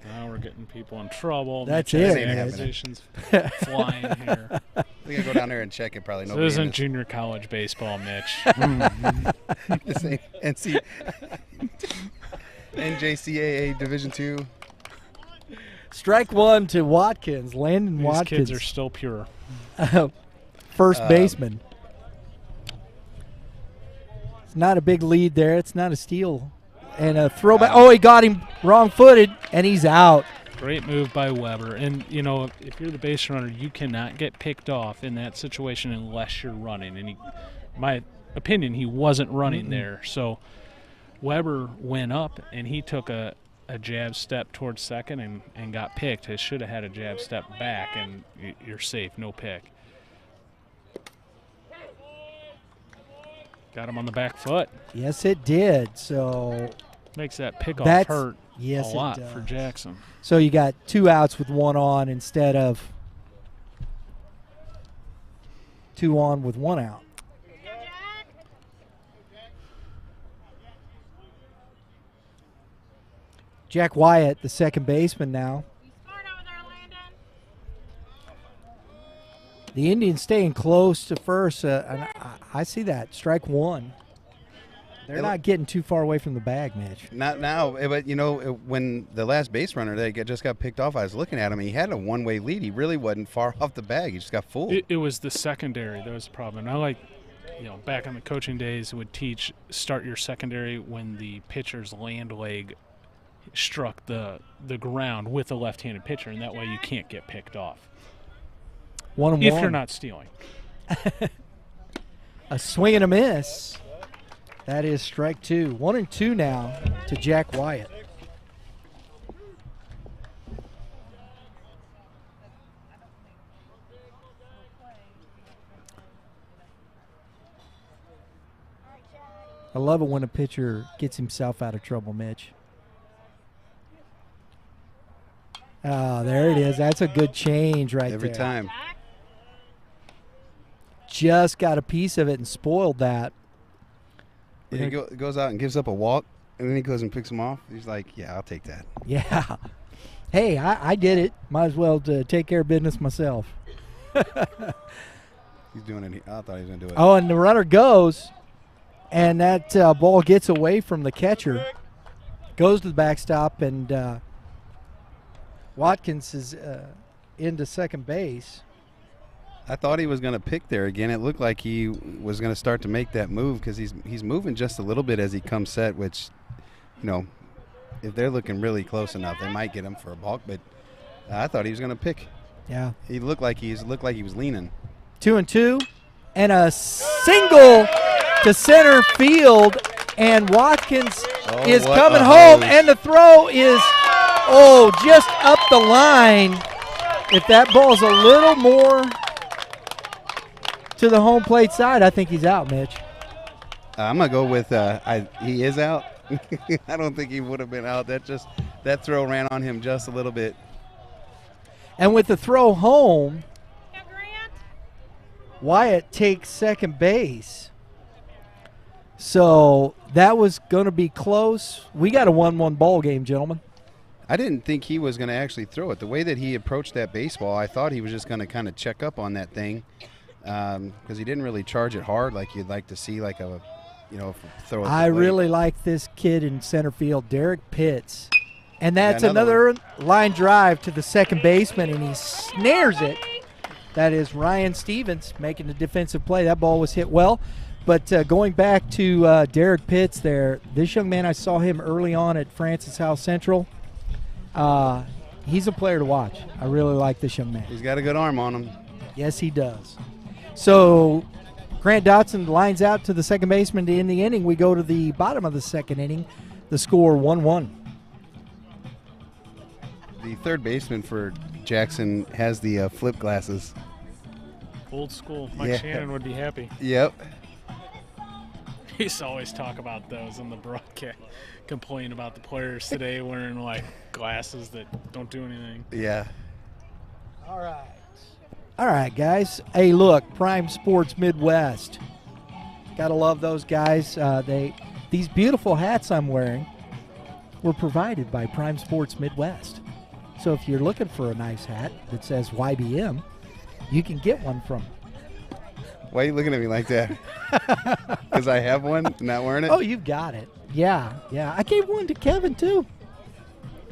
Speaker 4: Now we're getting people in trouble.
Speaker 1: That's
Speaker 4: Mitch
Speaker 1: it,
Speaker 4: has
Speaker 5: man.
Speaker 4: accusations flying here.
Speaker 5: We gotta go down there and check it. Probably
Speaker 4: So
Speaker 5: nobody.
Speaker 4: this
Speaker 5: in
Speaker 4: isn't junior college baseball, Mitch.
Speaker 5: this ain't NJCAA Division II.
Speaker 1: Strike 1 to Watkins. Landon
Speaker 4: These
Speaker 1: Watkins.
Speaker 4: kids are still pure.
Speaker 1: First baseman. It's not a big lead there. It's not a steal. And a throwback. Oh, he got him wrong-footed, and he's out.
Speaker 4: Great move by Weber. And, you know, if you're the base runner, you cannot get picked off in that situation unless you're running. And my opinion, he wasn't running there. So Weber went up, and he took a jab step towards second and got picked. He should have had a jab step back, and you're safe, no pick. Got him on the back foot.
Speaker 1: Yes, it did. So
Speaker 4: Makes that pickoff
Speaker 1: That's-
Speaker 4: hurt
Speaker 1: yes,
Speaker 4: a
Speaker 1: it
Speaker 4: lot
Speaker 1: does.
Speaker 4: for Jackson.
Speaker 1: So you got 2 outs with 1 on instead of 2 on with 1 out. Jack Wyatt, the second baseman now. The Indians staying close to first, and I see that. Strike 1. They're not getting too far away from the bag, Mitch.
Speaker 5: Not now, but you know, when the last base runner just got picked off, I was looking at him. He had a one-way lead. He really wasn't far off the bag. He just got fooled.
Speaker 4: It was the secondary that was the problem. I like, back in the coaching days, would teach start your secondary when the pitcher's land leg struck the ground with the left-handed pitcher, and that way you can't get picked off
Speaker 1: 1-1.
Speaker 4: if you're not stealing.
Speaker 1: A swing and a miss. That is strike 2. 1-2 now to Jack Wyatt. I love it when a pitcher gets himself out of trouble, Mitch. Oh, there it is. That's a good change right
Speaker 5: Every
Speaker 1: there.
Speaker 5: time.
Speaker 1: Just got a piece of it and spoiled that.
Speaker 5: He goes out and gives up a walk, and then he goes and picks him off. He's like, yeah, I'll take that.
Speaker 1: Yeah. Hey, I did it. Might as well take care of business myself.
Speaker 5: He's doing it. I thought he was going to do it.
Speaker 1: Oh, and the runner goes, and that ball gets away from the catcher, goes to the backstop, and Watkins is into second base.
Speaker 5: I thought he was going to pick there again. It looked like he was going to start to make that move because he's moving just a little bit as he comes set, which, if they're looking really close enough, they might get him for a balk. But I thought he was going to pick.
Speaker 1: Yeah.
Speaker 5: He looked like he was leaning.
Speaker 1: 2-2, and a single to center field, and Watkins is coming home, and the throw is, just up the line. If that ball's a little more to the home plate side, I think he's out, Mitch.
Speaker 5: I'm going to go with he is out. I don't think he would have been out. That throw ran on him just a little bit.
Speaker 1: And with the throw home, Wyatt takes second base. So that was going to be close. We got a 1-1 ball game, gentlemen.
Speaker 5: I didn't think he was going to actually throw it. The way that he approached that baseball, I thought he was just going to kind of check up on that thing because he didn't really charge it hard like you'd like to see, like a, throw it.
Speaker 1: I really like this kid in center field, Derek Pitts. And that's another line drive to the second baseman, and he snares it. That is Ryan Stevens making the defensive play. That ball was hit well. But going back to Derek Pitts there, this young man, I saw him early on at Francis House Central. He's a player to watch. I really like this young man.
Speaker 5: He's got a good arm on him.
Speaker 1: Yes, he does. So Grant Dotson lines out to the second baseman to end the inning. We go to the bottom of the second inning. The score 1-1.
Speaker 5: The third baseman for Jackson has the flip glasses.
Speaker 4: Old school. Mike Shannon would be happy.
Speaker 5: Yep.
Speaker 4: He used to always talk about those in the broadcast, complain about the players today wearing like glasses that don't do anything.
Speaker 5: Yeah.
Speaker 1: All right, guys. Hey, look, Prime Sports Midwest. Gotta love those guys. These beautiful hats I'm wearing were provided by Prime Sports Midwest. So if you're looking for a nice hat that says YBM, you can get one from them.
Speaker 5: Why are you looking at me like that? Because I have one, not wearing it?
Speaker 1: Oh, you've got it. Yeah. I gave one to Kevin, too.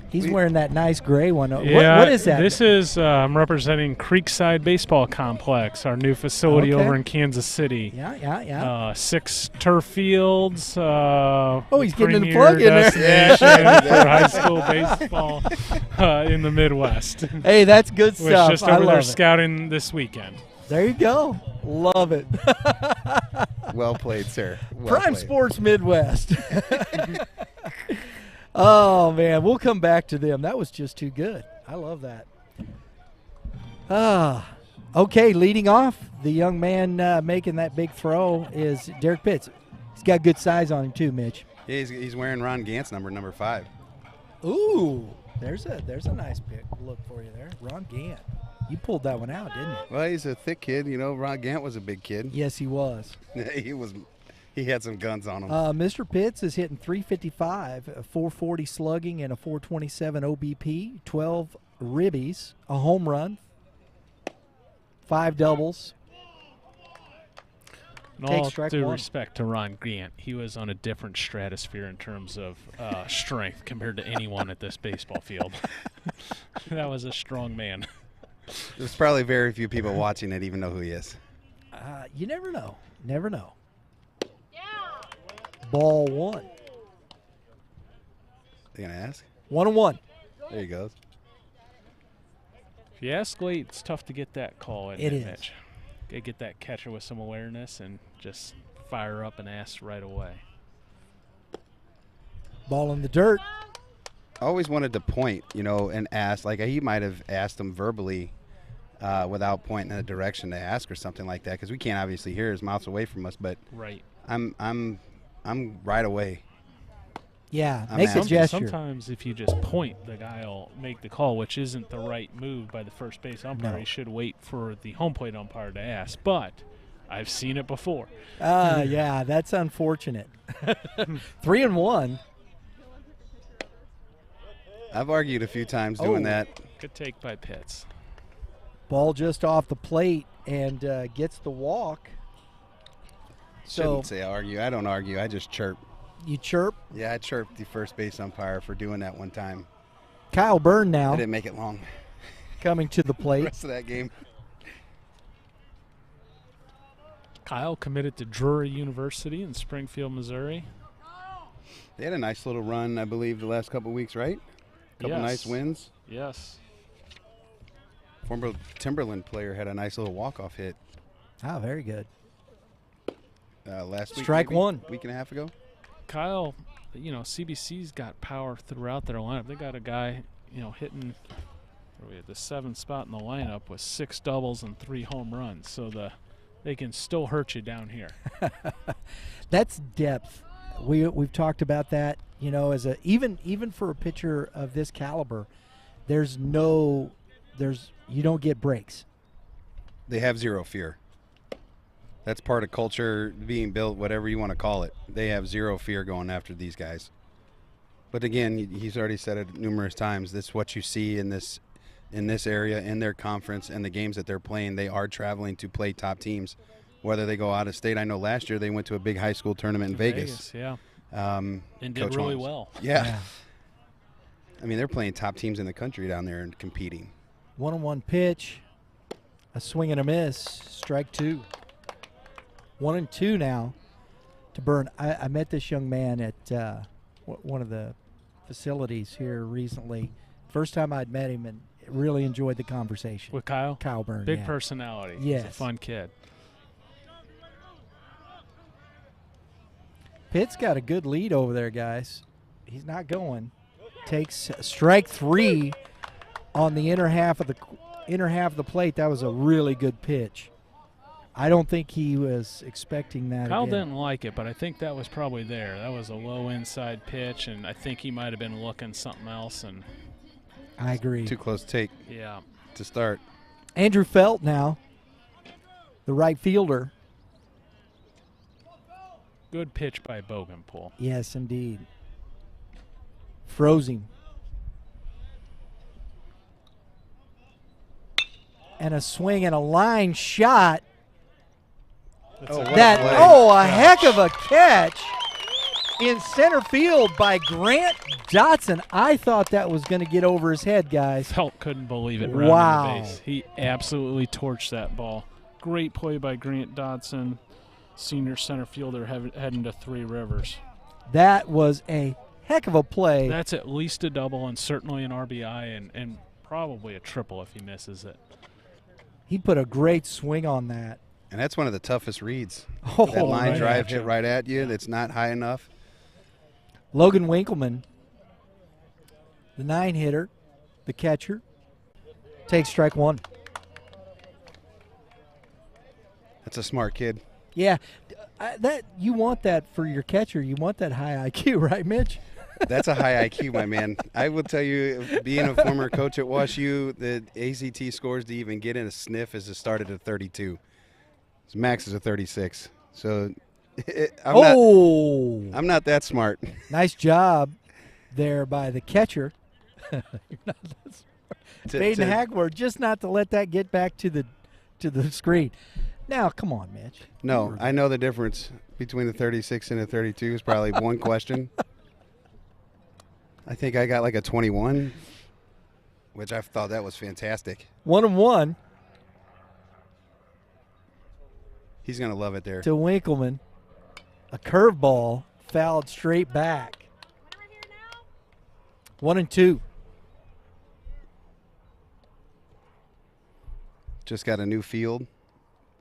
Speaker 1: He's wearing that nice gray one.
Speaker 4: Yeah,
Speaker 1: what is that?
Speaker 4: This is I'm representing Creekside Baseball Complex, our new facility over in Kansas City.
Speaker 1: Yeah.
Speaker 4: 6 turf fields.
Speaker 1: He's getting in the plug in there.
Speaker 4: Destination for high school baseball in the Midwest.
Speaker 1: Hey, that's good stuff.
Speaker 4: Was just over there scouting this weekend.
Speaker 1: There you go. Love it.
Speaker 5: Well played, sir.
Speaker 1: Prime Sports Midwest. Oh, man, we'll come back to them. That was just too good. I love that. Okay, leading off, the young man making that big throw is Derek Pitts. He's got good size on him too, Mitch.
Speaker 5: Yeah, he's wearing Ron Gant's number 5.
Speaker 1: Ooh, there's a nice pick look for you there. Ron Gant. You pulled that one out, didn't you?
Speaker 5: Well, he's a thick kid. Ron Gant was a big kid.
Speaker 1: Yes, he was.
Speaker 5: He had some guns on him.
Speaker 1: Mr. Pitts is hitting .355, a .440 slugging, and a .427 OBP, 12 ribbies, a home run, 5 doubles.
Speaker 4: In all due respect to Ron Grant, he was on a different stratosphere in terms of strength compared to anyone at this baseball field. That was a strong man.
Speaker 5: There's probably very few people watching that even know who he is.
Speaker 1: You never know. Never know. Ball 1.
Speaker 5: You gonna ask?
Speaker 1: 1-1.
Speaker 5: There he goes.
Speaker 4: If you ask late, it's tough to get that call in.
Speaker 1: It is.
Speaker 4: Mitch. Get that catcher with some awareness and just fire up and ask right away.
Speaker 1: Ball in the dirt.
Speaker 5: I always wanted to point, and ask. Like he might have asked him verbally without pointing in a direction to ask or something like that, because we can't obviously hear. His mouth's away from us. But
Speaker 4: right.
Speaker 5: I'm I'm right away.
Speaker 1: Yeah,
Speaker 5: I'm
Speaker 1: make a
Speaker 5: asking.
Speaker 1: gesture.
Speaker 4: Sometimes if you just point, the guy will make the call, which isn't the right move by the first base umpire.
Speaker 1: No.
Speaker 4: He should wait for the home plate umpire to ask. But I've seen it before.
Speaker 1: Yeah, that's unfortunate. 3-1.
Speaker 5: I've argued a few times doing that.
Speaker 4: Good take by Pitts.
Speaker 1: Ball just off the plate and gets the walk. So
Speaker 5: Shouldn't say argue. I don't argue. I just chirp.
Speaker 1: you chirp.
Speaker 5: Yeah, I chirped the first base umpire for doing that one time.
Speaker 1: Kyle Byrne
Speaker 5: I
Speaker 1: now
Speaker 5: didn't make it long.
Speaker 1: coming to the
Speaker 5: The
Speaker 1: plate.
Speaker 5: rest of that game.
Speaker 4: Kyle committed to Drury University in Springfield, Missouri.
Speaker 5: They had a nice little run, I believe, the last couple of weeks, right? Couple
Speaker 4: Yes.
Speaker 5: nice wins.
Speaker 4: Yes.
Speaker 5: Former Timberland player had a nice little walk-off hit
Speaker 1: Very good.
Speaker 5: last week.
Speaker 1: Strike
Speaker 5: maybe?
Speaker 1: one.
Speaker 5: Week and a half ago.
Speaker 4: Kyle, CBC's got power throughout their lineup. They got a guy, hitting the 7th spot in the lineup with 6 doubles and 3 home runs. So they can still hurt you down here.
Speaker 1: That's depth. We've talked about that. As even for a pitcher of this caliber, you don't get breaks.
Speaker 5: They have zero fear. That's part of culture being built, whatever you want to call it. They have zero fear going after these guys. But again, he's already said it numerous times. This is what you see in this area, in their conference, and the games that they're playing. They are traveling to play top teams, whether they go out of state. I know last year they went to a big high school tournament in Vegas.
Speaker 4: Yeah.
Speaker 5: And
Speaker 4: And did really well.
Speaker 5: Yeah. I mean, they're playing top teams in the country down there and competing. 1-1
Speaker 1: pitch, a swing and a miss, strike 2. 1-2 now to Byrne. I met this young man at one of the facilities here recently. First time I'd met him and really enjoyed the conversation.
Speaker 4: With Kyle?
Speaker 1: Kyle Byrne,
Speaker 4: Big
Speaker 1: yeah.
Speaker 4: personality.
Speaker 1: Yes.
Speaker 4: He's a fun kid.
Speaker 1: Pitt's got a good lead over there, guys. He's not going. Takes strike 3 on the inner half of the plate. That was a really good pitch. I don't think he was expecting that.
Speaker 4: Kyle
Speaker 1: again.
Speaker 4: didn't like it, but I think that was probably there. That was a low inside pitch, and I think he might have been looking something else. And
Speaker 1: I agree.
Speaker 5: Too close to take
Speaker 4: yeah,
Speaker 5: to start.
Speaker 1: Andrew Felt now, the right fielder.
Speaker 4: good pitch by Bogenpool.
Speaker 1: Yes, indeed. Froze him. And a swing and a line shot.
Speaker 5: Oh, what
Speaker 1: That
Speaker 5: a play.
Speaker 1: a heck of a catch in center field by Grant Dotson. I thought that was going to get over his head, guys.
Speaker 4: Felt couldn't believe it. Rounding
Speaker 1: Wow.
Speaker 4: the base. He absolutely torched that ball. Great play by Grant Dotson, senior center fielder heading to Three Rivers.
Speaker 1: That was a heck of a play.
Speaker 4: That's at least a double and certainly an RBI and probably a triple if he misses it.
Speaker 1: He put a great swing on that.
Speaker 5: And that's one of the toughest reads.
Speaker 1: Oh,
Speaker 5: That line
Speaker 4: right
Speaker 5: drive
Speaker 4: at you.
Speaker 5: hit right at you that's not high enough.
Speaker 1: Logan Winkleman, the 9-hitter, the catcher, takes strike one.
Speaker 5: That's a smart kid.
Speaker 1: Yeah, that you want that for your catcher. You want that high IQ, right, Mitch?
Speaker 5: That's a high IQ, my man. I will tell you, being a former coach at WashU, the ACT scores to even get in a sniff is to start at a 32. His max is a 36. So I'm not that smart.
Speaker 1: Nice job there by the catcher. You're not that smart. Baden Hagler, just not to let that get back to the screen. Now, come on, Mitch.
Speaker 5: No, I know the difference between a 36 and a 32 is probably one question. I think I got like a 21, which I thought that was fantastic.
Speaker 1: 1-1
Speaker 5: He's going to love it there.
Speaker 1: to Winkleman. A curveball fouled straight back. 1-2.
Speaker 5: Just got a new field.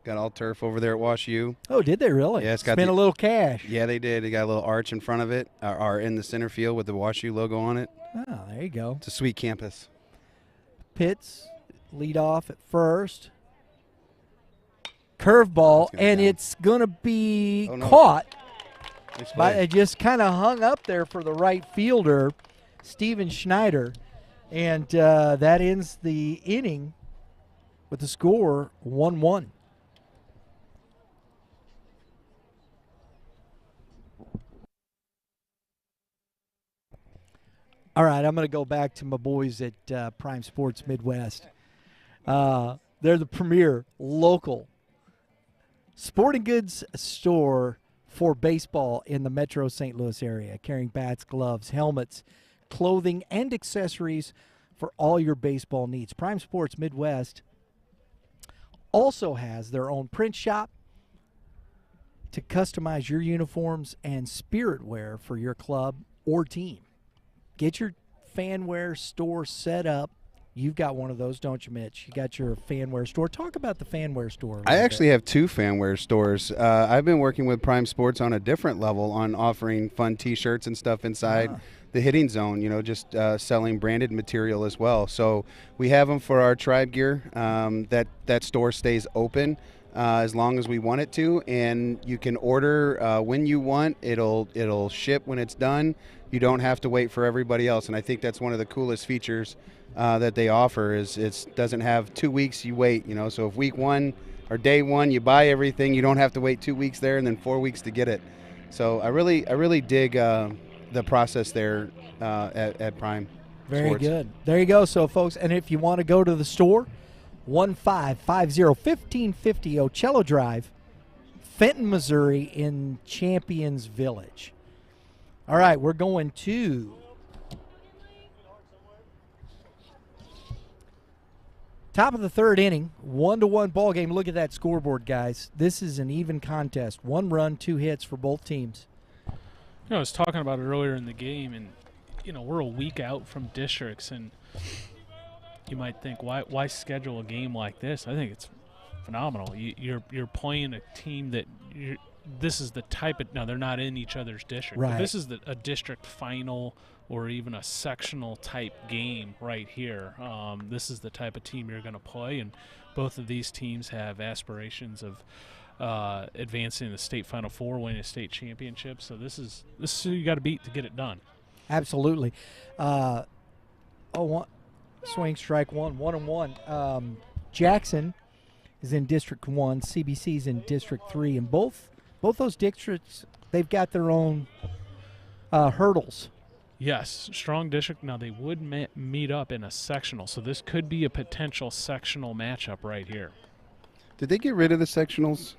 Speaker 5: Got all turf over there at WashU.
Speaker 1: Oh, did they really?
Speaker 5: Yeah, it's got
Speaker 1: Spent a little cash.
Speaker 5: Yeah, they did. They got a little arch in front of it, or in the center field with the WashU logo on it.
Speaker 1: Oh, there you go.
Speaker 5: It's a sweet campus.
Speaker 1: Pitts lead off at first. Curveball,
Speaker 5: It's gonna
Speaker 1: and
Speaker 5: down.
Speaker 1: it's going to be
Speaker 5: Oh, no.
Speaker 1: caught.
Speaker 5: Nice
Speaker 1: But
Speaker 5: play.
Speaker 1: it just kind of hung up there for the right fielder, Steven Schneider. And that ends the inning with the score 1-1. All right, I'm going to go back to my boys at Prime Sports Midwest. They're the premier local sporting goods store for baseball in the metro St. Louis area, carrying bats, gloves, helmets, clothing, and accessories for all your baseball needs. Prime Sports Midwest also has their own print shop to customize your uniforms and spirit wear for your club or team. Get your fanwear store set up. You've got one of those, don't you, Mitch? You got your fanwear store. Talk about the fanwear store.
Speaker 5: I actually have 2 fanwear stores. I've been working with Prime Sports on a different level on offering fun T-shirts and stuff inside the hitting zone, just selling branded material as well. So we have them for our tribe gear. That store stays open as long as we want it to, and you can order when you want. It'll ship when it's done. You don't have to wait for everybody else, and I think that's one of the coolest features that they offer is it doesn't have 2 weeks you wait, so if week 1 or day 1 you buy everything, you don't have to wait 2 weeks there and then 4 weeks to get it. So I really dig the process there at Prime
Speaker 1: Very
Speaker 5: Sports.
Speaker 1: good. There you go. So, folks, and if you want to go to the store, 1550 Ocello Drive, Fenton, Missouri, in Champions Village. All right, we're going to top of the third inning, 1-1 ball game. Look at that scoreboard, guys. This is an even contest. 1 run, 2 hits for both teams.
Speaker 4: I was talking about it earlier in the game, and we're a week out from districts, and you might think, why schedule a game like this? I think it's phenomenal. You're playing a team that this is the type of, now they're not in each other's district,
Speaker 1: right,
Speaker 4: but this is a district final or even a sectional type game right here. This is the type of team you're going to play, and both of these teams have aspirations of advancing the state Final Four, winning a state championship. So this is who you got to beat to get it done.
Speaker 1: Absolutely. Swing strike 1-1. Jackson is in District 1. CBC's in District 3. And both those districts, they've got their own hurdles.
Speaker 4: Yes, strong district. Now, they would meet up in a sectional, so this could be a potential sectional matchup right here.
Speaker 5: Did they get rid of the sectionals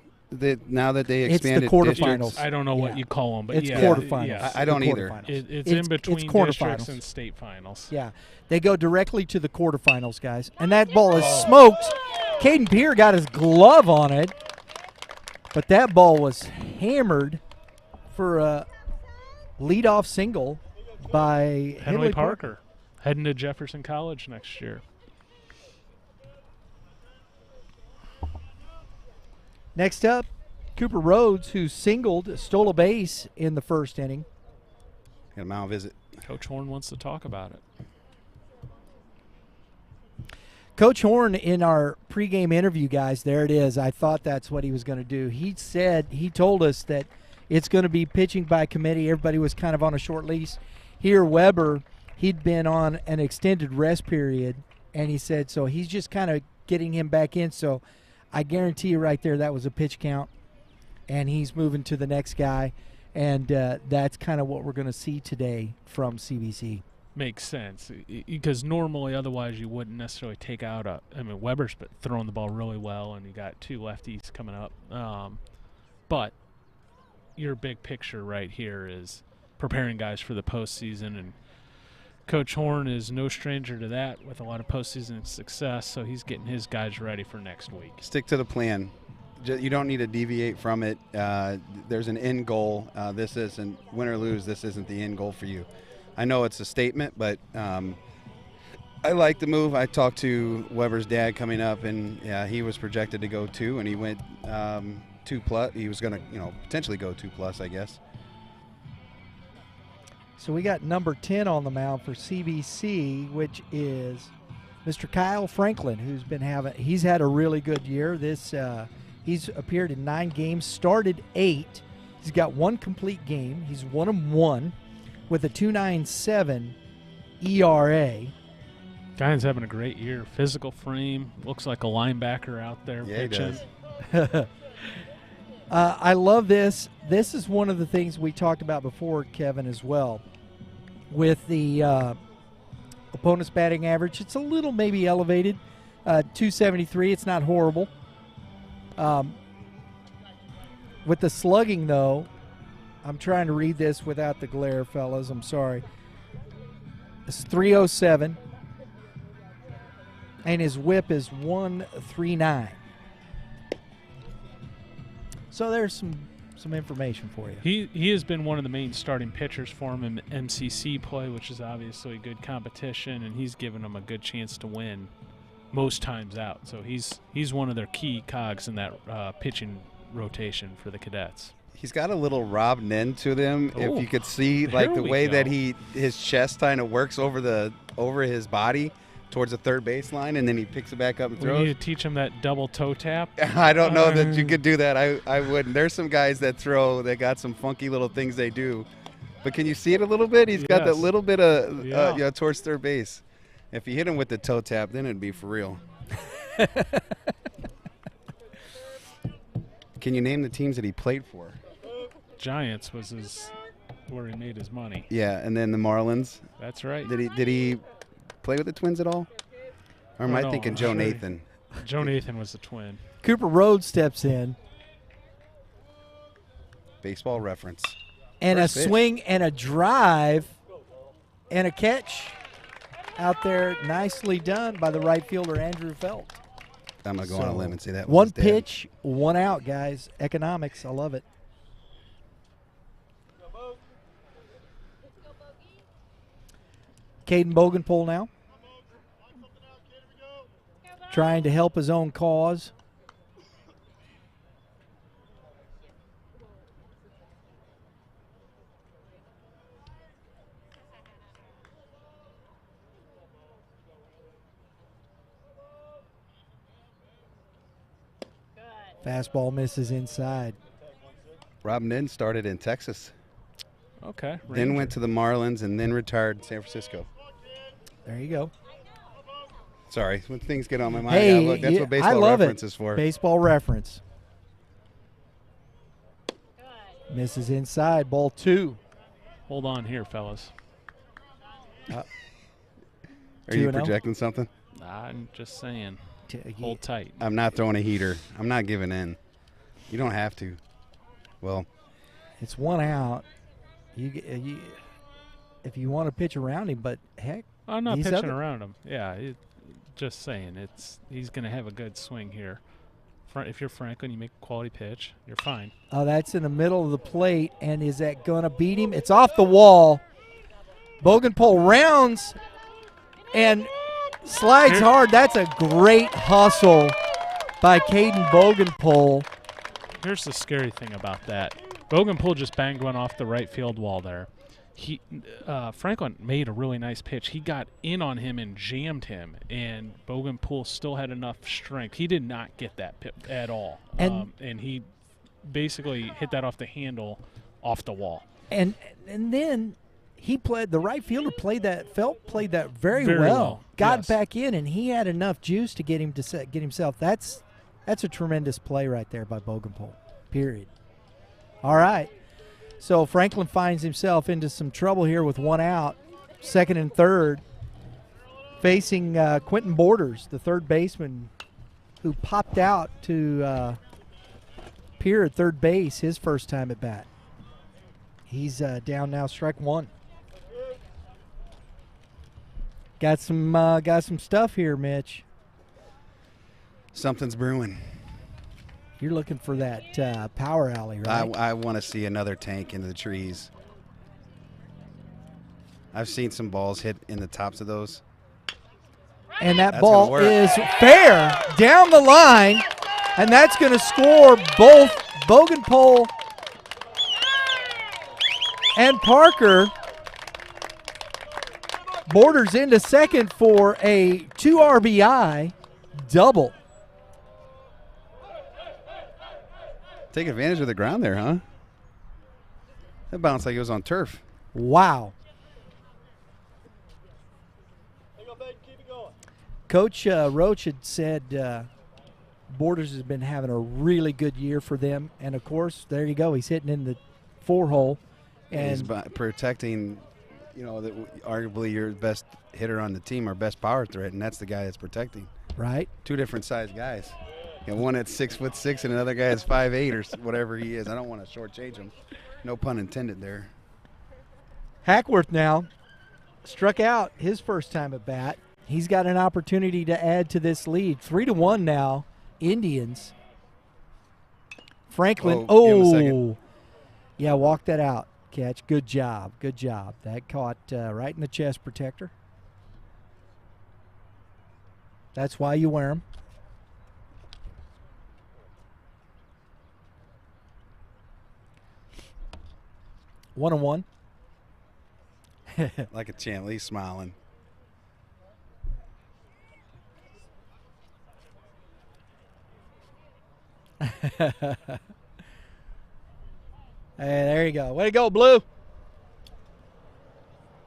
Speaker 5: now that they expanded
Speaker 1: it's the quarterfinals.
Speaker 5: districts?
Speaker 4: I don't know what you call them, but
Speaker 1: it's
Speaker 4: yeah.
Speaker 1: quarterfinals.
Speaker 4: Yeah.
Speaker 5: I don't either.
Speaker 4: It's in between districts and state finals.
Speaker 1: Yeah, they go directly to the quarterfinals, guys. And that ball is smoked. Caden Peer got his glove on it, but that ball was hammered for a leadoff single by
Speaker 4: Henley Parker, heading to Jefferson College next year.
Speaker 1: Next up, Cooper Rhodes, who stole a base in the first inning.
Speaker 5: Got a mound visit.
Speaker 4: Coach Horn wants to talk about it.
Speaker 1: Coach Horn, in our pregame interview, guys, there it is. I thought that's what he was going to do. He told us that it's going to be pitching by committee. Everybody was kind of on a short lease. Here, Weber, he'd been on an extended rest period, and he said so he's just kind of getting him back in. So I guarantee you right there that was a pitch count, and he's moving to the next guy, and that's kind of what we're going to see today from CBC.
Speaker 4: Makes sense, because normally otherwise you wouldn't necessarily take out Weber's throwing the ball really well, and you got 2 lefties coming up. But your big picture right here is preparing guys for the postseason, and Coach Horn is no stranger to that with a lot of postseason success, so he's getting his guys ready for next week.
Speaker 5: Stick to the plan. You don't need to deviate from it. There's an end goal. This isn't win or lose. This isn't the end goal for you. I know it's a statement, but I like the move. I talked to Weber's dad coming up, and he was projected to go 2, and he went 2+. He was going to, potentially go 2+, I guess.
Speaker 1: So we got number 10 on the mound for CBC, which is Mr. Kyle Franklin, he's had a really good year. He's appeared in 9 games, started 8, He's got one complete game. He's 1-1 with a 2.97 ERA.
Speaker 4: Guy's having a great year. Physical frame. Looks like a linebacker out there pitching.
Speaker 5: He does.
Speaker 1: I love this. This is one of the things we talked about before, Kevin, as well. With the opponent's batting average, it's a little maybe elevated. 273, it's not horrible. With the slugging, though, I'm trying to read this without the glare, fellas. I'm sorry. It's 307, and his whip is 139. So there's some information for you.
Speaker 4: He has been one of the main starting pitchers for him in MCC play, which is obviously good competition, and he's given them a good chance to win most times out. So he's one of their key cogs in that pitching rotation for the Cadets.
Speaker 5: He's got a little Rob Nen to them.
Speaker 4: Oh,
Speaker 5: if you could see, like the way
Speaker 4: go.
Speaker 5: that his chest kind of works over his body towards the third baseline, and then he picks it back up and
Speaker 4: We
Speaker 5: throws.
Speaker 4: need to teach him that double toe tap.
Speaker 5: I don't know that you could do that. I wouldn't. There's some guys that throw that got some funky little things they do. But can you see it a little bit? He's got that
Speaker 4: Yes.
Speaker 5: little bit of
Speaker 4: Yeah.
Speaker 5: towards third base. If you hit him with the toe tap, then it'd be for real. Can you name the teams that he played for?
Speaker 4: Giants was where he made his money.
Speaker 5: Yeah, and then the Marlins.
Speaker 4: That's right.
Speaker 5: Did he play with the Twins at all? Or am I
Speaker 4: No,
Speaker 5: thinking
Speaker 4: I'm
Speaker 5: Joe
Speaker 4: sure.
Speaker 5: Nathan?
Speaker 4: Joe Nathan was the twin.
Speaker 1: Cooper Rhodes steps in,
Speaker 5: Baseball reference.
Speaker 1: and
Speaker 5: First
Speaker 1: a
Speaker 5: pitch.
Speaker 1: swing and a drive and a catch out there, nicely done by the right fielder, Andrew Felt.
Speaker 5: I'm going to go on a
Speaker 1: So,
Speaker 5: limb and say that was
Speaker 1: one
Speaker 5: his dad.
Speaker 1: pitch, one out, guys. Economics, I love it. Caden Bogenpool now, trying to help his own cause. Fastball misses inside.
Speaker 5: Rob Nen started in Texas,
Speaker 4: Okay.
Speaker 5: then
Speaker 4: Ranger.
Speaker 5: went to the Marlins, and then retired in San Francisco.
Speaker 1: There you go.
Speaker 5: Sorry, when things get on my mind,
Speaker 1: Hey,
Speaker 5: I look. That's
Speaker 1: yeah,
Speaker 5: what
Speaker 1: I
Speaker 5: baseball
Speaker 1: love
Speaker 5: reference
Speaker 1: it.
Speaker 5: is for.
Speaker 1: Baseball reference. Misses inside, ball 2.
Speaker 4: Hold on here, fellas.
Speaker 5: Are you
Speaker 1: 2-0?
Speaker 5: projecting something?
Speaker 4: I'm just saying. Hold tight.
Speaker 5: I'm not throwing a heater. I'm not giving in. You don't have to. Well,
Speaker 1: It's one out. You if you want to pitch around him, but heck,
Speaker 4: I'm not
Speaker 1: he's
Speaker 4: pitching
Speaker 1: up-
Speaker 4: around him. Yeah, just saying. He's going to have a good swing here. If you're Franklin, you make a quality pitch. You're fine.
Speaker 1: Oh, that's in the middle of the plate, and is that going to beat him? It's off the wall. Bogenpool rounds and slides
Speaker 4: Here-
Speaker 1: hard. That's a great hustle by Caden Bogenpool.
Speaker 4: Here's the scary thing about that. Bogenpool just banged one off the right field wall there. Franklin made a really nice pitch. He got in on him and jammed him, and Bogenpool still had enough strength. He did not get that at all,
Speaker 1: And-
Speaker 4: and he basically hit that off the handle, off the wall.
Speaker 1: And then he played, the right fielder played that very
Speaker 4: Very
Speaker 1: well.
Speaker 4: well,
Speaker 1: Got
Speaker 4: yes.
Speaker 1: back in, and he had enough juice to get himself. That's a tremendous play right there by Bogenpool. Period. All right. So Franklin finds himself into some trouble here with one out, second and third, facing Quentin Borders, the third baseman, who popped out to appear at third base his first time at bat. He's down now, strike one. Got some stuff here, Mitch.
Speaker 5: something's brewing.
Speaker 1: You're looking for that power alley, right?
Speaker 5: I want to see another tank into the trees. I've seen some balls hit in the tops of those.
Speaker 1: And that
Speaker 5: That's
Speaker 1: ball
Speaker 5: gonna work.
Speaker 1: is fair down the line, and that's going to score both Bogenpool and Parker. Borders into second for a 2 RBI double.
Speaker 5: Take advantage of the ground there, huh? That bounced like it was on turf.
Speaker 1: Wow. Coach Roach had said Borders has been having a really good year for them. And, of course, there you go. He's hitting in the 4-hole.
Speaker 5: And he's protecting, arguably your best hitter on the team, our best power threat, and that's the guy that's protecting.
Speaker 1: Right.
Speaker 5: Two different size guys. One that's 6'6" and another guy that's 5'8" or whatever he is. I don't want to shortchange him. No pun intended there.
Speaker 1: Hackworth now struck out his first time at bat. He's got an opportunity to add to this lead. 3-1 now, Indians. Franklin,
Speaker 5: give him a second.
Speaker 1: Yeah, walk that out. Catch. Good job. Good job. That caught right in the chest protector. That's why you wear them. One on one.
Speaker 5: Like a champ. He's smiling.
Speaker 1: Hey, there you go. Way to go, Blue.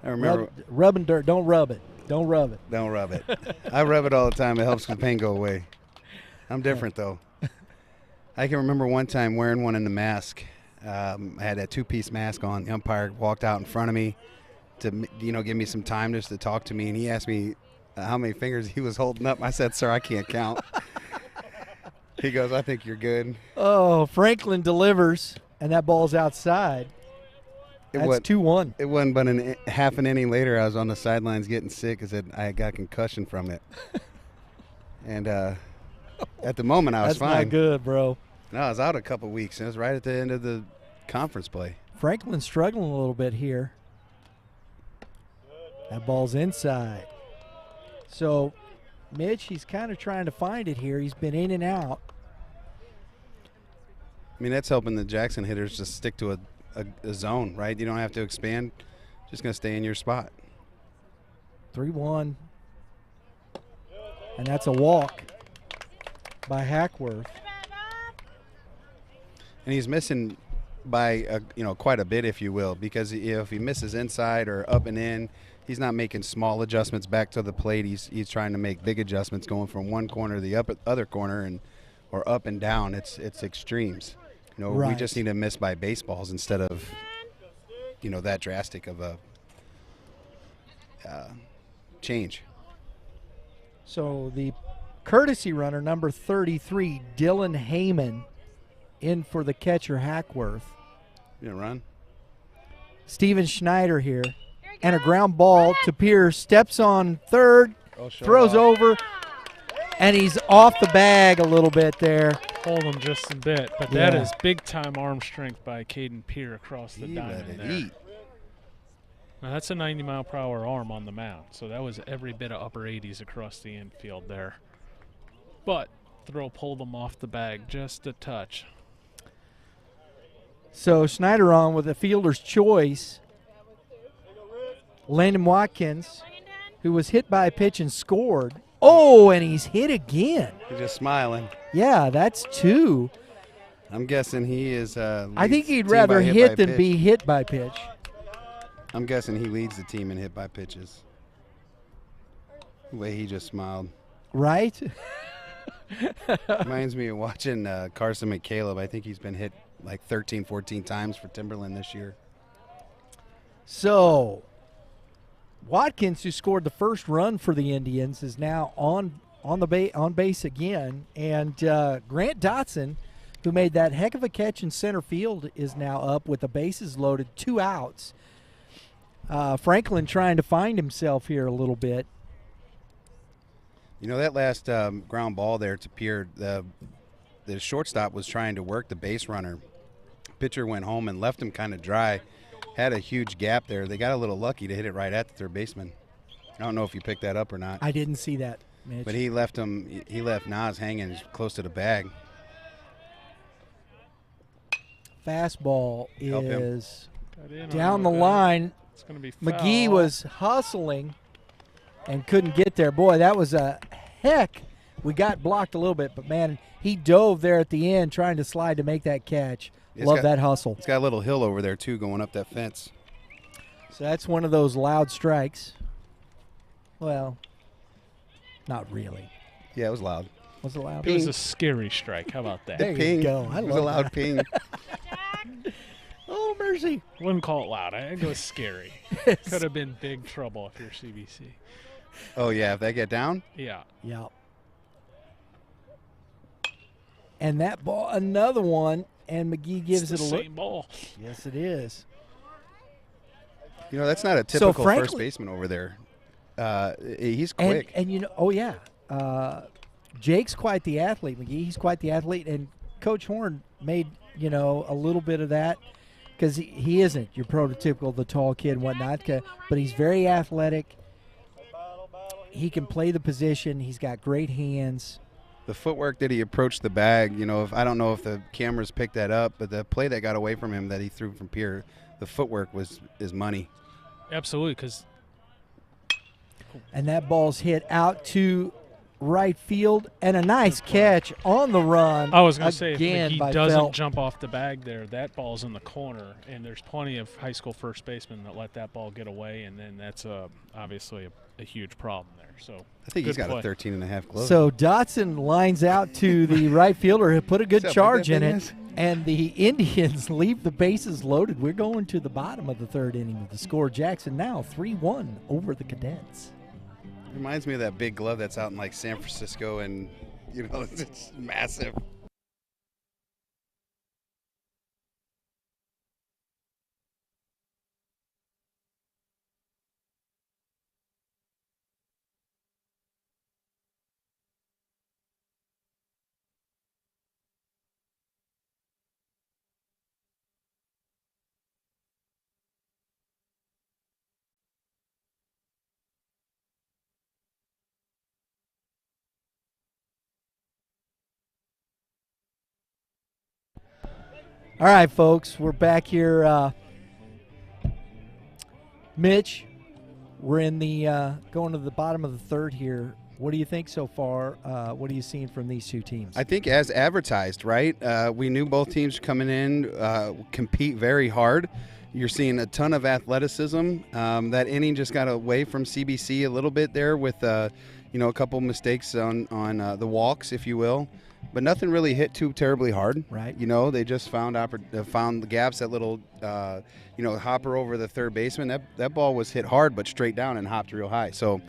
Speaker 5: I remember
Speaker 1: rubbing dirt. Don't rub it. Don't rub it.
Speaker 5: Don't rub it. I rub it all the time. It helps the pain go away. I'm different, though. I can remember one time wearing one in the mask. I had that two-piece mask on. The umpire walked out in front of me to, give me some time just to talk to me, and he asked me how many fingers he was holding up. I said, "Sir, I can't count." He goes, "I think you're good."
Speaker 1: Oh, Franklin delivers, and that ball's outside. That's 2-1.
Speaker 5: It wasn't but half an inning later, I was on the sidelines getting sick because I got concussion from it. And at the moment, I was fine.
Speaker 1: That's not good, bro.
Speaker 5: No, I was out a couple weeks, and it was right at the end of the conference play.
Speaker 1: Franklin's struggling a little bit here. That ball's inside. So, Mitch, he's kind of trying to find it here. He's been in and out.
Speaker 5: I mean, that's helping the Jackson hitters just stick to a zone, right? You don't have to expand. Just going to stay in your spot.
Speaker 1: 3-1. And that's a walk by Hackworth.
Speaker 5: And he's missing by quite a bit, if you will, because if he misses inside or up and in, he's not making small adjustments back to the plate. He's trying to make big adjustments, going from one corner to the other corner or up and down. It's extremes.
Speaker 1: Right.
Speaker 5: We just need to miss by baseballs instead of that drastic of a change.
Speaker 1: So the courtesy runner, number 33, Dylan Heyman, in for the catcher Hackworth.
Speaker 5: You gonna run?
Speaker 1: Steven Schneider here. And a ground ball to Pierce. Steps on third. Throws over. And he's off the bag a little bit there.
Speaker 4: Hold him just a bit. But that is big-time arm strength by Caden Pierre across the diamond there. Now, that's a 90-mile-per-hour arm on the mound. So that was every bit of upper 80s across the infield there. But throw pulled him off the bag just a touch.
Speaker 1: So Schneider on with a fielder's choice. Landon Watkins, who was hit by a pitch and scored. Oh, and he's hit again.
Speaker 5: He's just smiling.
Speaker 1: Yeah, that's 2.
Speaker 5: I'm guessing he is.
Speaker 1: I think he'd rather hit than be hit by pitch.
Speaker 5: I'm guessing he leads the team in hit by pitches. The way he just smiled.
Speaker 1: Right?
Speaker 5: Reminds me of watching Carson McCaleb. I think he's been hit like 13, 14 times for Timberland this year.
Speaker 1: So Watkins, who scored the first run for the Indians, is now on base again. And Grant Dotson, who made that heck of a catch in center field, is now up with the bases loaded, 2 outs. Franklin trying to find himself here a little bit.
Speaker 5: That last ground ball there to Pierre, the shortstop was trying to work the base runner. Pitcher went home and left him kind of dry. Had a huge gap there. They got a little lucky to hit it right at the third baseman. I don't know if you picked that up or not.
Speaker 1: I didn't see that, Mitch.
Speaker 5: But he left Nas hanging close to the bag.
Speaker 1: Fastball is
Speaker 4: Down
Speaker 1: down the line.
Speaker 4: It's going to be foul.
Speaker 1: McGee was hustling and couldn't get there. Boy, that was a heck. We got blocked a little bit, but, man, he dove there at the end trying to slide to make that catch. Love that hustle.
Speaker 5: It's got a little hill over there, too, going up that fence.
Speaker 1: So that's one of those loud strikes. Well, not really.
Speaker 5: Yeah, it was loud.
Speaker 1: Was it loud?
Speaker 4: It was a scary strike. How about that?
Speaker 1: There you
Speaker 5: Ping.
Speaker 1: go. I
Speaker 5: It was a
Speaker 1: love
Speaker 5: loud
Speaker 1: that.
Speaker 5: ping.
Speaker 1: Oh, mercy.
Speaker 4: Wouldn't call it loud. I think it was scary. Could have been big trouble if you're CBC.
Speaker 5: Oh, yeah, if they get down?
Speaker 4: Yeah.
Speaker 1: Yep. And that ball, another one, and McGee gives
Speaker 4: It's
Speaker 1: it
Speaker 4: the
Speaker 1: a look.
Speaker 4: same ball.
Speaker 1: Yes, it is.
Speaker 5: You know, that's not a typical first
Speaker 1: frankly-
Speaker 5: baseman over there. He's quick.
Speaker 1: And you know, oh yeah, Jake's quite the athlete, McGee. He's quite the athlete, and Coach Horn made a little bit of that because he isn't your prototypical the tall kid and whatnot, but he's very athletic. He can play the position. He's got great hands.
Speaker 5: The footwork that he approached the bag, if I don't know if the cameras picked that up, but the play that got away from him that he threw from Pierre, the footwork is money.
Speaker 4: Absolutely, because
Speaker 1: And that ball's hit out to right field, and a nice catch on the run.
Speaker 4: I was going to say, if
Speaker 1: again
Speaker 4: McGee
Speaker 1: by
Speaker 4: doesn't
Speaker 1: Felt.
Speaker 4: jump off the bag there, that ball's in the corner, and there's plenty of high school first basemen that let that ball get away, and then that's obviously a huge problem there. So
Speaker 5: I think he's
Speaker 4: good
Speaker 5: got
Speaker 4: play.
Speaker 5: a 13.5 glove.
Speaker 1: So Dotson lines out to the right fielder who put a good
Speaker 5: See how big
Speaker 1: charge
Speaker 5: that
Speaker 1: in
Speaker 5: thing
Speaker 1: it,
Speaker 5: is?
Speaker 1: and the Indians leave the bases loaded. We're going to the bottom of the third inning with the score. Jackson now 3-1 over the Cadets.
Speaker 5: Reminds me of that big glove that's out in like San Francisco, and it's massive.
Speaker 1: All right, folks, we're back here. Mitch, we're in the going to the bottom of the third here. What do you think so far? What are you seeing from these two teams?
Speaker 5: I think as advertised, right? We knew both teams coming in compete very hard. You're seeing a ton of athleticism. That inning just got away from CBC a little bit there with a couple mistakes on the walks, if you will. But nothing really hit too terribly hard.
Speaker 1: Right.
Speaker 5: They just found the gaps, that little, hopper over the third baseman. That ball was hit hard but straight down and hopped real high. So,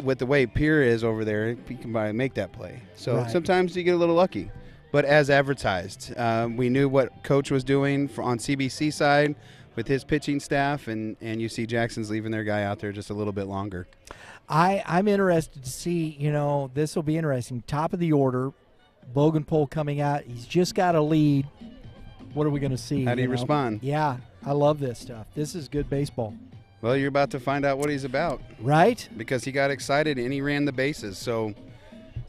Speaker 5: with the way Pierre is over there, he can probably make that play. So
Speaker 1: Right.
Speaker 5: sometimes you get a little lucky. But as advertised, we knew what Coach was doing on CBC side with his pitching staff, and you see Jackson's leaving their guy out there just a little bit longer.
Speaker 1: I'm interested to see, this will be interesting. Top of the order, Bogenpole coming out. He's just got a lead. What are we going to see?
Speaker 5: How do you respond?
Speaker 1: Yeah, I love this stuff. This is good baseball.
Speaker 5: Well, you're about to find out what he's about,
Speaker 1: Right?
Speaker 5: because he got excited and he ran the bases. So,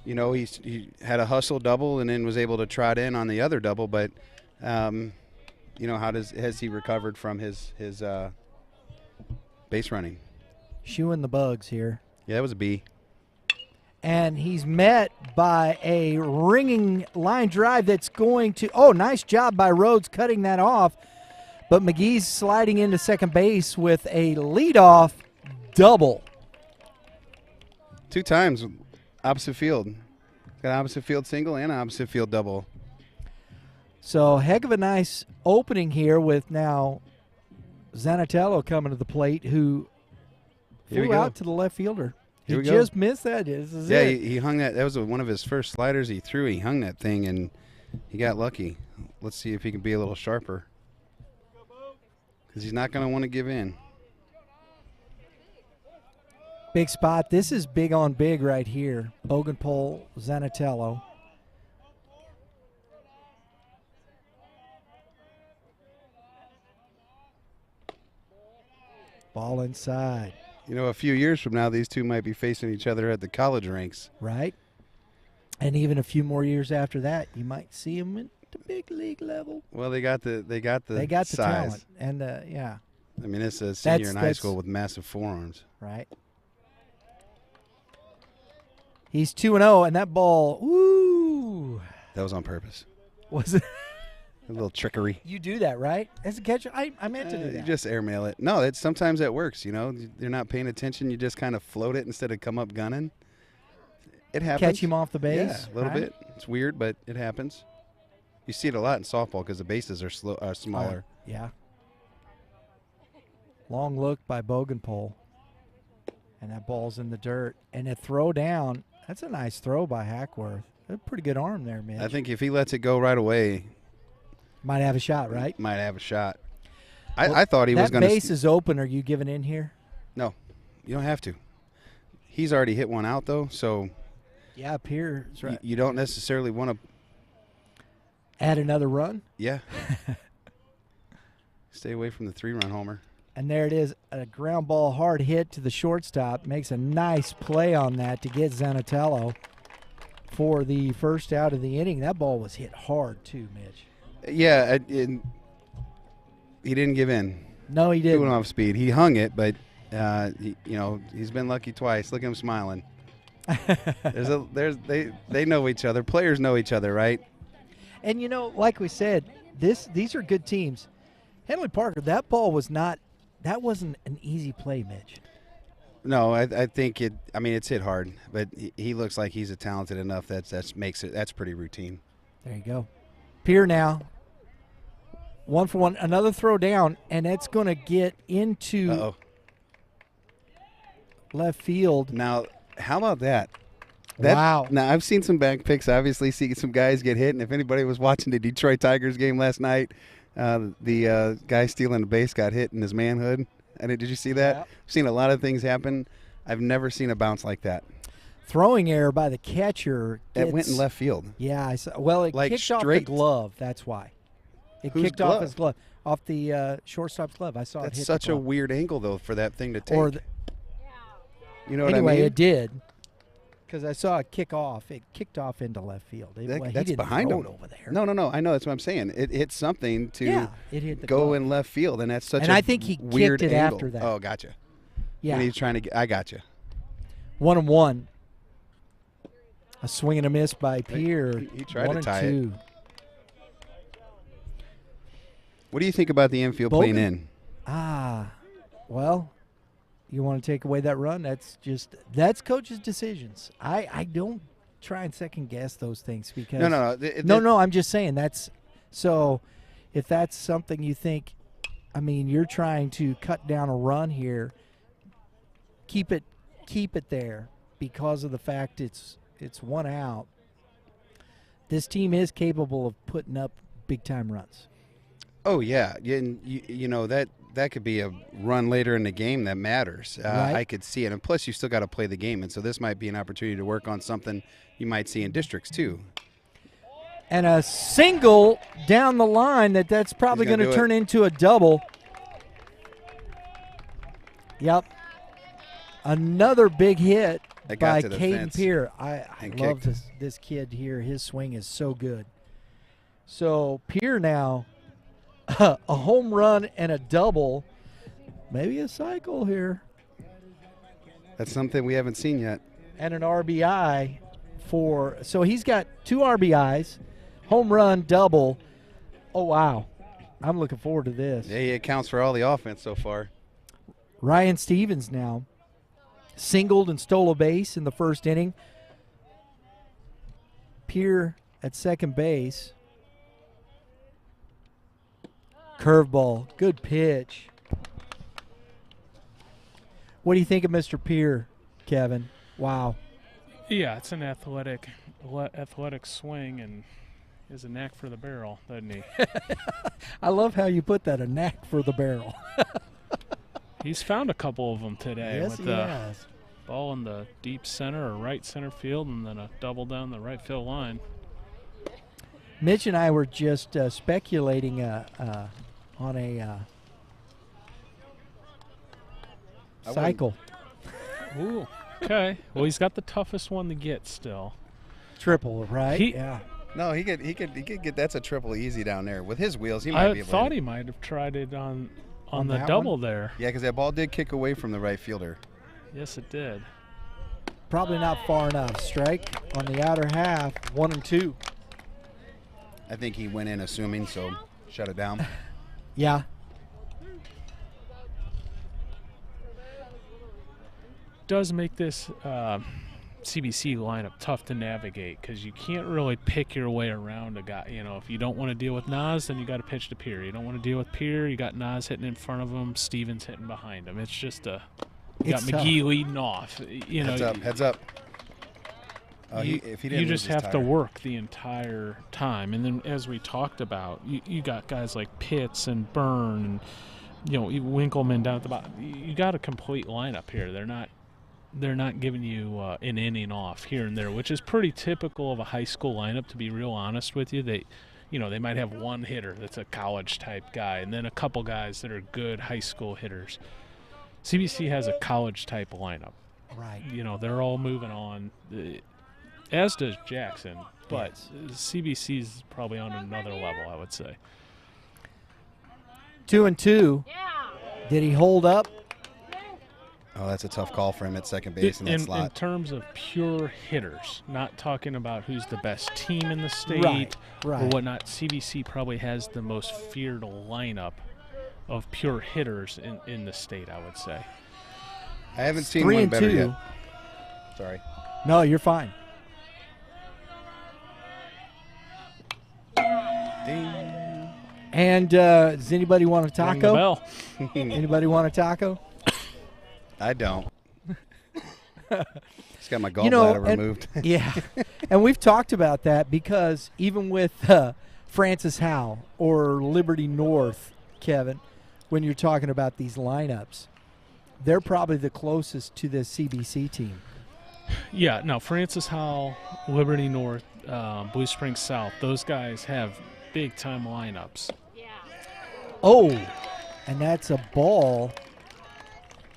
Speaker 5: he had a hustle double and then was able to trot in on the other double. But, has he recovered from his base running?
Speaker 1: Shooing the bugs here.
Speaker 5: Yeah, that was a B.
Speaker 1: And he's met by a ringing line drive that's going to – oh, nice job by Rhodes cutting that off. But McGee's sliding into second base with a leadoff double.
Speaker 5: 2 times opposite field. Got an opposite field single and an opposite field double.
Speaker 1: So heck of a nice opening here with now Zanatello coming to the plate, who
Speaker 5: Here we
Speaker 1: flew
Speaker 5: go.
Speaker 1: out to the left fielder.
Speaker 5: Here
Speaker 1: He
Speaker 5: we go.
Speaker 1: just missed that. This is
Speaker 5: Yeah,
Speaker 1: it.
Speaker 5: he hung that. That was one of his first sliders he threw. He hung that thing, and he got lucky. Let's see if he can be a little sharper, because he's not going to want to give in.
Speaker 1: Big spot. This is big on big right here. Bogenpole, Zanatello. Ball inside,
Speaker 5: A few years from now, these two might be facing each other at the college ranks.
Speaker 1: right? And even a few more years after that, you might see them at the big league level.
Speaker 5: Well, they got the
Speaker 1: They got the
Speaker 5: size.
Speaker 1: talent. And, yeah,
Speaker 5: I mean, it's a senior in high
Speaker 1: that's-
Speaker 5: school with massive forearms.
Speaker 1: right? He's 2-0, and that ball, ooh,
Speaker 5: That was on purpose.
Speaker 1: was it?
Speaker 5: A little trickery.
Speaker 1: You do that, right? As a catcher, I meant to do
Speaker 5: You
Speaker 1: that.
Speaker 5: just airmail it. No, sometimes that works. You're not paying attention. You just kind of float it instead of come up gunning. It happens.
Speaker 1: Catch him off the base.
Speaker 5: Yeah, a little bit. It's weird, but it happens. You see it a lot in softball because the bases are smaller.
Speaker 1: Yeah. Long look by Bogenpole. And that ball's in the dirt. And a throw down. That's a nice throw by Hackworth. A pretty good arm there, Mitch.
Speaker 5: I think if he lets it go right away,
Speaker 1: might have a shot, right?
Speaker 5: Might have a shot. I thought he was going to.
Speaker 1: That base is open. Are you giving in here?
Speaker 5: No, you don't have to. He's already hit one out, though, so.
Speaker 1: Yeah, Pierre's right.
Speaker 5: You don't necessarily want to.
Speaker 1: Add another run?
Speaker 5: Yeah. Stay away from the 3-run homer.
Speaker 1: And there it is, a ground ball hard hit to the shortstop. Makes a nice play on that to get Zanatello for the first out of the inning. That ball was hit hard too, Mitch.
Speaker 5: Yeah, he didn't give in.
Speaker 1: No, he didn't.
Speaker 5: Doing off speed. He hung it, but he's been lucky twice. Look at him smiling. They know each other. Players know each other, right?
Speaker 1: And like we said, these are good teams. Henley Parker, that ball wasn't an easy play, Mitch.
Speaker 5: No, I think it. I mean, it's hit hard, but he looks like he's talented enough that's pretty routine.
Speaker 1: There you go. Pierre now, 1 for 1, another throw down, and it's going to get into left field.
Speaker 5: Now, how about that?
Speaker 1: Wow.
Speaker 5: Now, I've seen some back picks, obviously, see some guys get hit, and if anybody was watching the Detroit Tigers game last night, the guy stealing the base got hit in his manhood. Did you see that?
Speaker 1: Yep.
Speaker 5: I've seen a lot of things happen. I've never seen a bounce like that.
Speaker 1: Throwing error by the catcher.
Speaker 5: It went in left field.
Speaker 1: Yeah, I saw. Well, it kicked off the glove. That's why. It kicked off his glove, off the shortstop's glove. I saw it hit.
Speaker 5: That's such a weird angle, though, for that thing to take. You know
Speaker 1: what I mean?
Speaker 5: Anyway,
Speaker 1: it did. Because I saw it kick off. It kicked off into left field.
Speaker 5: That's behind him
Speaker 1: over there.
Speaker 5: No. I know. That's what I'm saying. It hit something to
Speaker 1: it hit the
Speaker 5: go
Speaker 1: glove.
Speaker 5: in left field, and that's such
Speaker 1: and
Speaker 5: a
Speaker 1: I think he
Speaker 5: weird
Speaker 1: kicked it
Speaker 5: angle.
Speaker 1: after that.
Speaker 5: Oh, gotcha.
Speaker 1: Yeah.
Speaker 5: And he's trying to get – I gotcha.
Speaker 1: 1-1. A swing and a miss by Pierre.
Speaker 5: He tried to tie
Speaker 1: 1-2.
Speaker 5: it. What do you think about the infield playing in?
Speaker 1: Well, you want to take away that run? That's coach's decisions. I don't try and second guess those things because no. I'm just saying so. If that's something you think, you're trying to cut down a run here. Keep it there because of the fact it's 1 out. This team is capable of putting up big time runs.
Speaker 5: Oh yeah, that could be a run later in the game that matters.
Speaker 1: Right.
Speaker 5: I could see it, and plus you still got to play the game, and so this might be an opportunity to work on something you might see in districts too.
Speaker 1: And a single down the line that's probably going to turn into a double. Yep. Another big hit by Caden Pierre. I love this kid here. His swing is so good. So Pierre now, a home run and a double. Maybe a cycle here.
Speaker 5: That's something we haven't seen yet.
Speaker 1: And an RBI so he's got 2 RBIs, home run, double. Oh, wow. I'm looking forward to this.
Speaker 5: Yeah, it counts for all the offense so far.
Speaker 1: Ryan Stevens now singled and stole a base in the first inning. Pierre at second base. Curveball, good pitch. What do you think of Mr. Pierre, Kevin? Wow.
Speaker 4: Yeah, it's an athletic swing, and he has a knack for the barrel, doesn't he?
Speaker 1: I love how you put that, a knack for the barrel.
Speaker 4: He's found a couple of them today.
Speaker 1: Yes,
Speaker 4: with
Speaker 1: he has.
Speaker 4: Ball in the deep center or right center field, and then a double down the right field line.
Speaker 1: Mitch and I were just speculating on a cycle.
Speaker 4: Ooh, okay. Well, he's got the toughest one to get still.
Speaker 1: Triple, right?
Speaker 5: Yeah. No, he could get. That's a triple easy down there with his wheels. He might be able.
Speaker 4: I thought he might have tried it on the double there.
Speaker 5: Yeah, because that ball did kick away from the right fielder.
Speaker 4: Yes, it did.
Speaker 1: Probably not far enough. Strike on the outer half. 1-2.
Speaker 5: I think he went in assuming, so shut it down.
Speaker 1: Yeah.
Speaker 4: Does make this CBC lineup tough to navigate because you can't really pick your way around a guy. You know, if you don't want to deal with Nas, then you got to pitch to Pierre. You don't want to deal with Pierre, you got Nas hitting in front of him, Stevens hitting behind him. It's just you got McGee leading off. You know,
Speaker 5: Heads up.
Speaker 4: You just have to work the entire time. And then as we talked about, you got guys like Pitts and Byrne and, you know, Winkleman down at the bottom. You got a complete lineup here. They're not giving you an inning off here and there, which is pretty typical of a high school lineup, to be real honest with you. They might have one hitter that's a college type guy and then a couple guys that are good high school hitters. CBC has a college type lineup.
Speaker 1: Right.
Speaker 4: You know, they're all moving on. As does Jackson, but CBC's probably on another level, I would say.
Speaker 1: 2-2. Did he hold up?
Speaker 5: Oh, that's a tough call for him at second base in that slot.
Speaker 4: In terms of pure hitters, not talking about who's the best team in the state
Speaker 1: right.
Speaker 4: or whatnot, CBC probably has the most feared lineup of pure hitters in the state, I would say.
Speaker 5: I haven't seen one better
Speaker 1: 3-2.
Speaker 5: yet. Sorry.
Speaker 1: No, you're fine.
Speaker 5: Ding.
Speaker 1: And does anybody want a taco?
Speaker 4: Ring the bell.
Speaker 1: Anybody want a taco?
Speaker 5: I don't. Just got my gallbladder removed.
Speaker 1: Yeah. And we've talked about that because even with Francis Howe or Liberty North, Kevin, when you're talking about these lineups, they're probably the closest to the CBC team.
Speaker 4: Yeah, no, Francis Howell, Liberty North, Blue Springs South, those guys have big-time lineups.
Speaker 1: Oh, and that's a ball.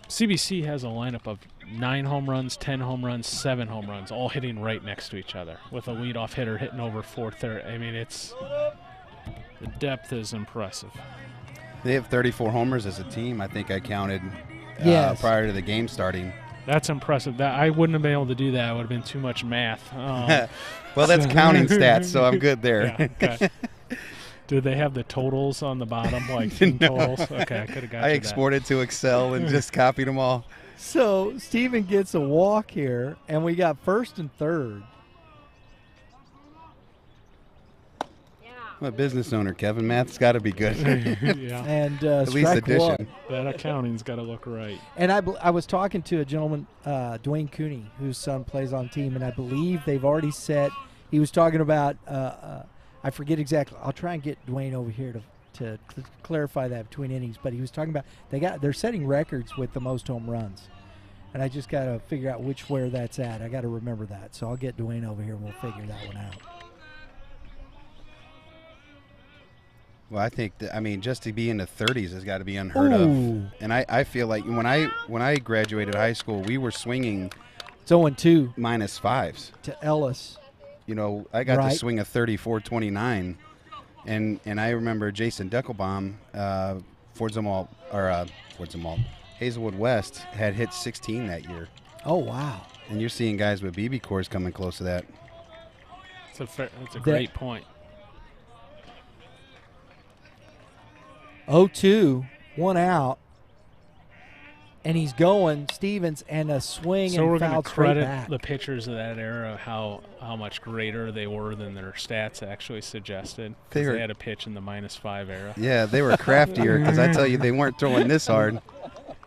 Speaker 4: CBC has a lineup of 9 home runs, 10 home runs, 7 home runs, all hitting right next to each other with a leadoff hitter hitting over 430. I mean, the depth is impressive.
Speaker 5: They have 34 homers as a team. I think I counted
Speaker 1: Yes.
Speaker 5: prior to the game starting.
Speaker 4: That's impressive. I wouldn't have been able to do that. It would have been too much math.
Speaker 5: Well, that's counting stats, so I'm good there.
Speaker 4: Yeah, okay. Do they have the totals on the bottom, like team totals? Okay, I could have got
Speaker 5: I
Speaker 4: you
Speaker 5: exported to Excel and just copied them all.
Speaker 1: So Steven gets a walk here, and we got first and third.
Speaker 5: I'm a business owner, Kevin. Math's got to be good.
Speaker 4: Yeah,
Speaker 1: And
Speaker 5: At least
Speaker 1: strike
Speaker 5: addition.
Speaker 1: one.
Speaker 4: that accounting's got to look right.
Speaker 1: And I was talking to a gentleman, Dwayne Cooney, whose son plays on team, and I believe they've already set. He was talking about. I forget exactly. I'll try and get Dwayne over here to clarify that between innings. But he was talking about they're setting records with the most home runs, and I just got to figure out where that's at. I got to remember that. So I'll get Dwayne over here and we'll figure that one out.
Speaker 5: Well, I think just to be in the 30s has got to be unheard of. And I feel like when I graduated high school, we were swinging
Speaker 1: It's 0-2
Speaker 5: -5s.
Speaker 1: to Ellis.
Speaker 5: You know, I got
Speaker 1: Right.
Speaker 5: to swing a 34-29, and I remember Jason Deckelbaum, Hazelwood West had hit 16 that year.
Speaker 1: Oh wow!
Speaker 5: And you're seeing guys with BB cores coming close to that.
Speaker 4: That's a great point.
Speaker 1: 0-2, one out, and he's going Stevens and a swing
Speaker 4: So
Speaker 1: and
Speaker 4: we're going to
Speaker 1: fouled straight
Speaker 4: credit
Speaker 1: back.
Speaker 4: the pitchers of that era how much greater they were than their stats actually suggested. Because they had a pitch in the -5 era.
Speaker 5: Yeah, they were craftier because I tell you, they weren't throwing this hard.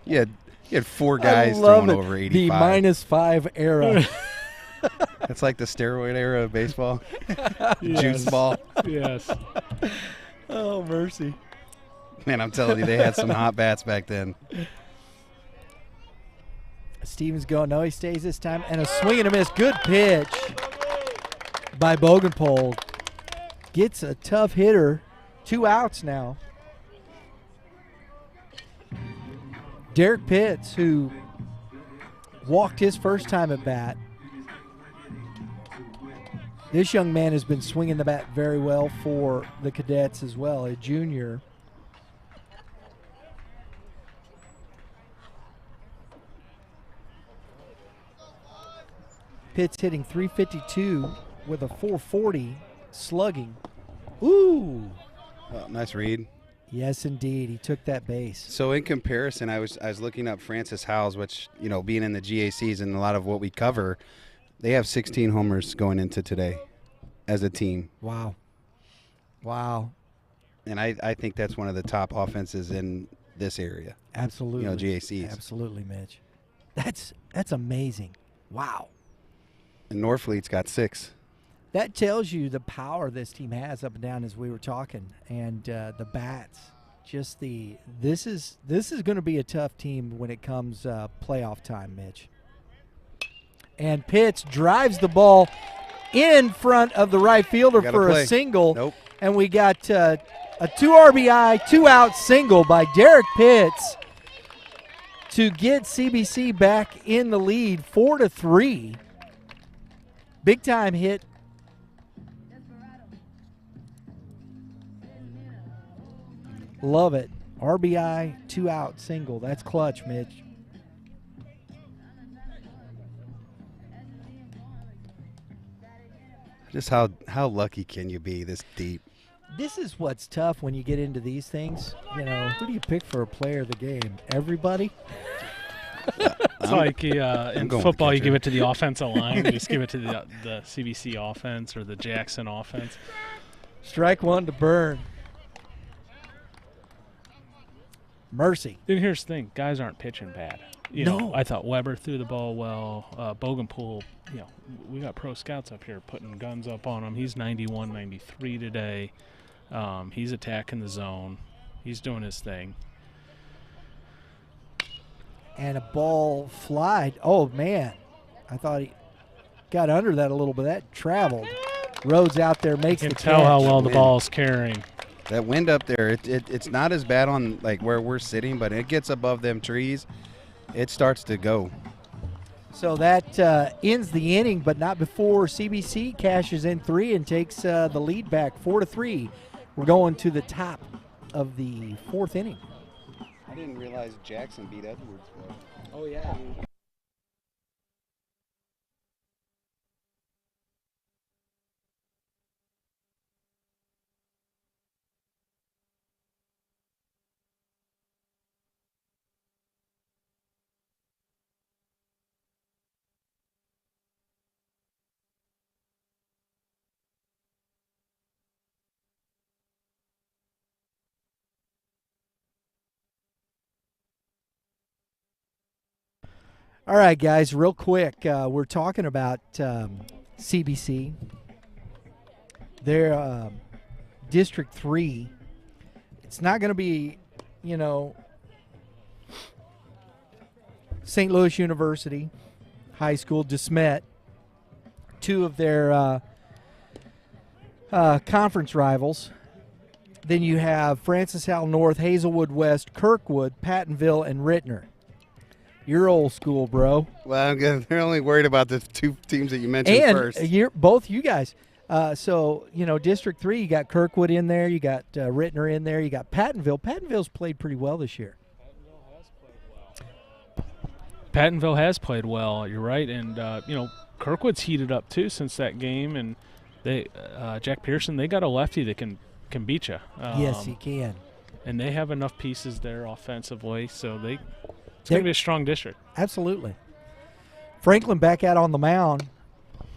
Speaker 5: You had 4 guys throwing over 85.
Speaker 1: The -5 era.
Speaker 5: It's like the steroid era of baseball.
Speaker 4: Yes.
Speaker 5: Juice ball.
Speaker 4: Yes.
Speaker 1: Oh mercy!
Speaker 5: Man, I'm telling you, they had some hot bats back then.
Speaker 1: Stevens going. No, he stays this time, and a swing and a miss. Good pitch by Bogenpole. Gets a tough hitter. 2 outs now. Derek Pitts, who walked his first time at bat. This young man has been swinging the bat very well for the Cadets as well, a junior. Pitts hitting .352 with a .440 slugging. Ooh.
Speaker 5: Oh, nice read.
Speaker 1: Yes, indeed. He took that base.
Speaker 5: So in comparison, I was looking up Francis Howes, which, being in the GACs and a lot of what we cover, they have 16 homers going into today as a team.
Speaker 1: Wow. Wow.
Speaker 5: And I think that's one of the top offenses in this area.
Speaker 1: Absolutely.
Speaker 5: GACs.
Speaker 1: Absolutely, Mitch. That's amazing. Wow.
Speaker 5: And Norfleet's got 6.
Speaker 1: That tells you the power this team has up and down, as we were talking, and the bats. Just this is going to be a tough team when it comes playoff time, Mitch. And Pitts drives the ball in front of the right fielder for a single.
Speaker 5: Nope.
Speaker 1: And we got a 2 RBI, 2-out single by Derek Pitts to get CBC back in the lead, 4-3. Big time hit. Love it. RBI, 2-out single. That's clutch, Mitch.
Speaker 5: Just how lucky can you be this deep?
Speaker 1: This is what's tough when you get into these things. Who do you pick for a player of the game? Everybody?
Speaker 4: It's like in football, you give it to the offensive line. You just give it to the CBC offense or the Jackson offense.
Speaker 1: Strike one to Burn. Mercy.
Speaker 4: And here's the thing. Guys aren't pitching bad.
Speaker 1: No.
Speaker 4: I thought Weber threw the ball well. Bogenpool, we got pro scouts up here putting guns up on him. He's 91, 93 today. He's attacking the zone. He's doing his thing.
Speaker 1: And a ball flied. Oh, man. I thought he got under that a little bit. That traveled. Rhodes out there makes the catch.
Speaker 4: You can tell how well the ball's carrying.
Speaker 5: That wind up there, it's not as bad on like where we're sitting, but it gets above them trees. It starts to go.
Speaker 1: So that ends the inning, but not before CBC cashes in 3 and takes the lead back 4-3. We're going to the top of the 4th inning.
Speaker 5: I didn't realize Jackson beat Edwards.
Speaker 1: Oh, yeah. All right, guys, real quick, we're talking about CBC. They're District 3. It's not going to be, St. Louis University High School, DeSmet, 2 of their conference rivals. Then you have Francis Howell North, Hazelwood West, Kirkwood, Pattonville, and Rittner. You're old school, bro.
Speaker 5: Well, they're only worried about the 2 teams that you mentioned first.
Speaker 1: And both you guys. So, District 3, you got Kirkwood in there. You got Rittner in there. You got Pattonville. Pattonville's played pretty well this year.
Speaker 4: Pattonville has played well. You're right. And, Kirkwood's heated up, too, since that game. And they, Jack Pearson, they got a lefty that can beat you.
Speaker 1: Yes, he can.
Speaker 4: And they have enough pieces there offensively, so it's going to be a strong district.
Speaker 1: Absolutely. Franklin back out on the mound.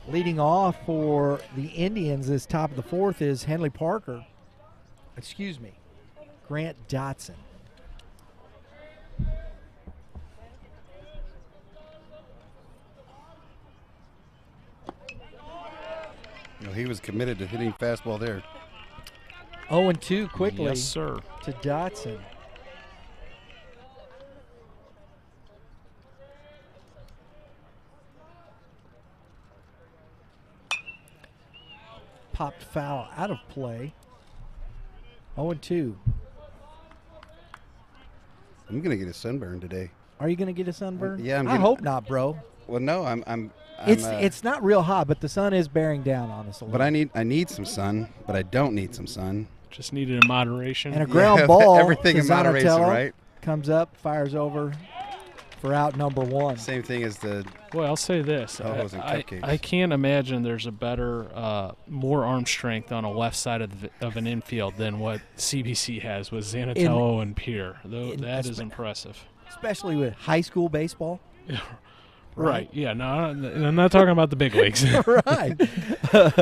Speaker 1: Leading off for the Indians this top of the 4th is Henley Parker. Grant Dotson.
Speaker 5: He was committed to hitting fastball there.
Speaker 1: 0-2 quickly.
Speaker 4: Yes, sir.
Speaker 1: To Dotson. Popped foul out of play. 0-2.
Speaker 5: I'm going to get a sunburn today.
Speaker 1: Are you going to get a sunburn?
Speaker 5: Yeah,
Speaker 1: I hope not, bro.
Speaker 5: Well, no,
Speaker 1: It's not real hot, but the sun is bearing down on us a little.
Speaker 5: But I need some sun, but I don't need some sun.
Speaker 4: Just need it in moderation.
Speaker 1: And a ground ball.
Speaker 5: Everything in
Speaker 1: Zanatello
Speaker 5: moderation, right?
Speaker 1: Comes up, fires over for out number one.
Speaker 5: Same thing as the
Speaker 4: Well, I'll say this.
Speaker 5: Ho-Hos and
Speaker 4: I
Speaker 5: Cupcakes.
Speaker 4: can't imagine there's a better, more arm strength on a left side of an infield than what CBC has with Zanatello and Pierre. That is impressive.
Speaker 1: Especially with high school baseball.
Speaker 4: Right. Yeah. No, I'm not talking about the big leagues.
Speaker 1: Right.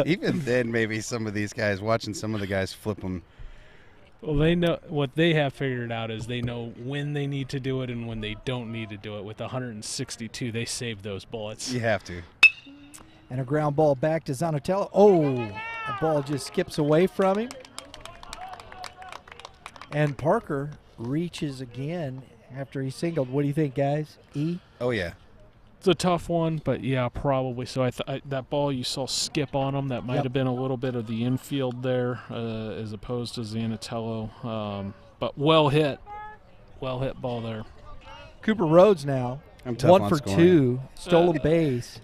Speaker 5: even then, maybe some of these guys, watching some of the guys flip them.
Speaker 4: Well, they know what they have figured out is they know when they need to do it and when they don't need to do it. With 162, they save those bullets.
Speaker 5: You have to.
Speaker 1: And a ground ball back to Zanatello. Oh, the ball just skips away from him. And Parker reaches again after he singled. What do you think, guys? E?
Speaker 5: Oh, yeah.
Speaker 4: It's a tough one, but yeah, probably. So that ball you saw skip on him, that might have been a little bit of the infield there as opposed to Zanatello. But well hit ball there.
Speaker 1: Cooper Rhodes now.
Speaker 5: I'm tough
Speaker 1: 1
Speaker 5: on
Speaker 1: for
Speaker 5: scoring.
Speaker 1: 2. Stolen base.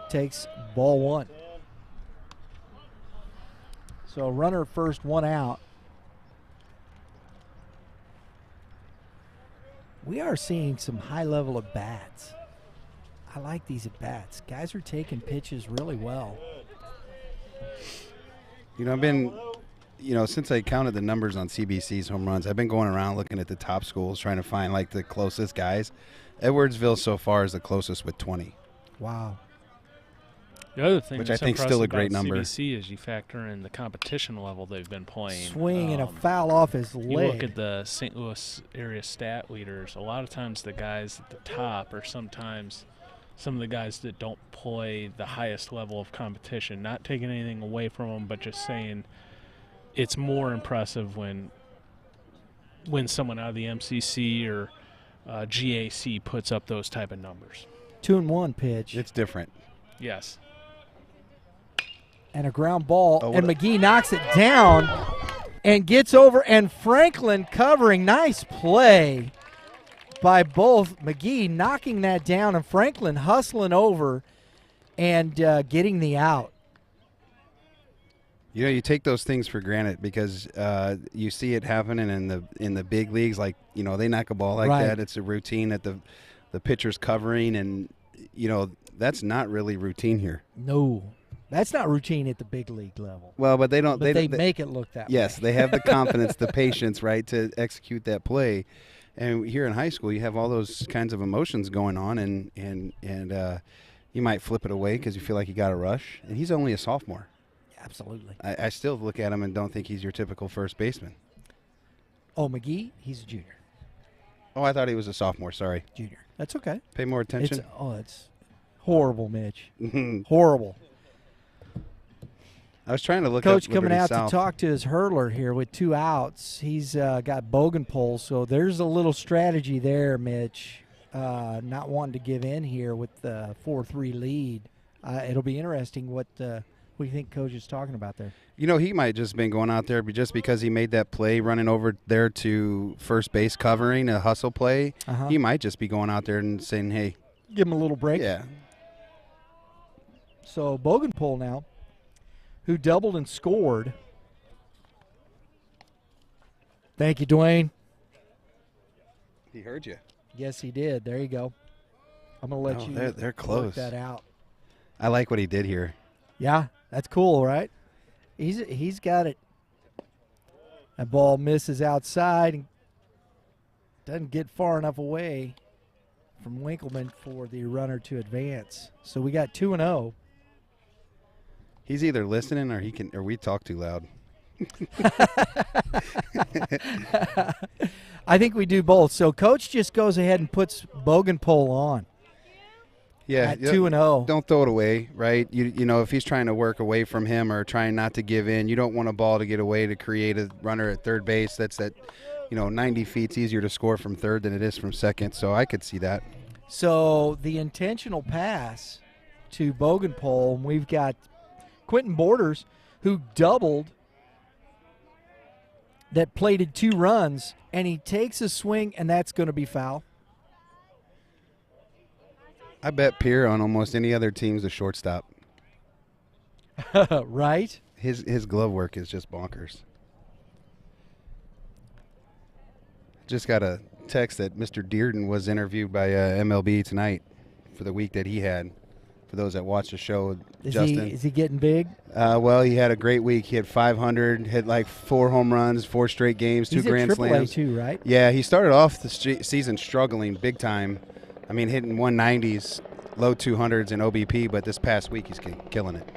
Speaker 1: Takes ball 1. So runner at first, 1 out. We are seeing some high level at bats. I like these at bats. Guys are taking pitches really well.
Speaker 5: You know, I've been, since I counted the numbers on CBC's home runs, I've been going around looking at the top schools trying to find, like, the closest guys. Edwardsville so far is the closest with 20.
Speaker 1: Wow.
Speaker 4: The other thing
Speaker 5: Which
Speaker 4: that's
Speaker 5: I think is still a
Speaker 4: impressive
Speaker 5: great
Speaker 4: about
Speaker 5: number.
Speaker 4: CBC is you factor in the competition level they've been playing.
Speaker 1: Swing and a foul off his leg.
Speaker 4: You look at the St. Louis area stat leaders, a lot of times the guys at the top are sometimes some of the guys that don't play the highest level of competition. Not taking anything away from them, but just saying it's more impressive when someone out of the MCC or GAC puts up those type of numbers.
Speaker 1: 2-1 pitch.
Speaker 5: It's different.
Speaker 4: Yes.
Speaker 1: And a ground ball,
Speaker 5: Oh,
Speaker 1: and McGee knocks it down and gets over, and Franklin covering. Nice play by both. McGee knocking that down, and Franklin hustling over and getting the out.
Speaker 5: You take those things for granted because you see it happening in the big leagues. Like, they knock a ball like
Speaker 1: Right.
Speaker 5: that. It's a routine that the pitcher's covering, and, that's not really routine here.
Speaker 1: No, that's not routine at the big league level.
Speaker 5: Well, but they don't.
Speaker 1: But they make it look that way.
Speaker 5: Yes, they have the confidence, the patience, right, to execute that play. And here in high school, you have all those kinds of emotions going on, and you might flip it away because you feel like you got a rush. And he's only a sophomore.
Speaker 1: Absolutely.
Speaker 5: I still look at him and don't think he's your typical first baseman.
Speaker 1: Oh, McGee, he's a junior.
Speaker 5: Oh, I thought he was a sophomore. Sorry.
Speaker 1: Junior. That's okay.
Speaker 5: Pay more attention.
Speaker 1: It's horrible, Mitch. Horrible.
Speaker 5: I was trying to look
Speaker 1: Coach
Speaker 5: up
Speaker 1: coming
Speaker 5: Liberty
Speaker 1: out
Speaker 5: South.
Speaker 1: to talk to his hurler here with 2 outs. He's got Bogenpole, so there's a little strategy there, Mitch. Not wanting to give in here with the 4-3 lead. It'll be interesting what do you think Coach is talking about there?
Speaker 5: He might just been going out there just because he made that play running over there to first base covering a hustle play. He might just be going out there and saying, hey.
Speaker 1: Give him a little break.
Speaker 5: Yeah.
Speaker 1: So Bogenpole now, who doubled and scored. Thank you, Dwayne.
Speaker 5: He heard you.
Speaker 1: Yes, he did. There you go. I'm going to let you
Speaker 5: they're
Speaker 1: work
Speaker 5: close.
Speaker 1: that out.
Speaker 5: I like what he did here.
Speaker 1: Yeah, that's cool, right? He's got it. That ball misses outside and doesn't get far enough away from Winkleman for the runner to advance. So we got 2-0.
Speaker 5: He's either listening or we talk too loud.
Speaker 1: I think we do both. So Coach just goes ahead and puts Bogenpole on.
Speaker 5: Yeah,
Speaker 1: At 2-0.
Speaker 5: Don't throw it away, right? You know, if he's trying to work away from him or trying not to give in, you don't want a ball to get away to create a runner at third base. That's 90 feet. It's easier to score from third than it is from second, so I could see that.
Speaker 1: So the intentional pass to Bogenpole, and we've got Quentin Borders, who doubled, that plated 2 runs, and he takes a swing, and that's going to be foul.
Speaker 5: I bet Pierre on almost any other team's a shortstop.
Speaker 1: Right?
Speaker 5: His glove work is just bonkers. Just got to text that Mr. Dearden was interviewed by MLB tonight for the week that he had. For those that watched the show, Justin.
Speaker 1: Is he getting big?
Speaker 5: Well, he had a great week. He had 500, hit like 4 home runs, 4 straight games, 2 grand slams.
Speaker 1: He's at AAA too, right?
Speaker 5: Yeah, he started off the season struggling big time. I mean, hitting 190s, low 200s in OBP, but this past week he's killing it.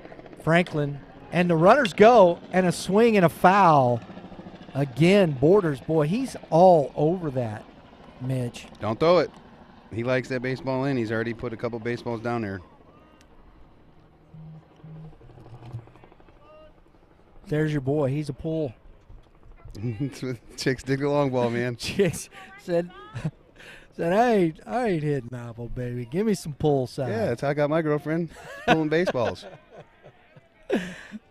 Speaker 1: Franklin, and the runners go, and a swing and a foul. Again, Borders, boy, he's all over that, Mitch.
Speaker 5: Don't throw it. He likes that baseball in. He's already put a couple baseballs down there.
Speaker 1: There's your boy. He's a pull.
Speaker 5: Chicks dig the long ball, man.
Speaker 1: Chicks said I ain't hitting apple, baby. Give me some pull side.
Speaker 5: Yeah, that's how I got my girlfriend, pulling baseballs.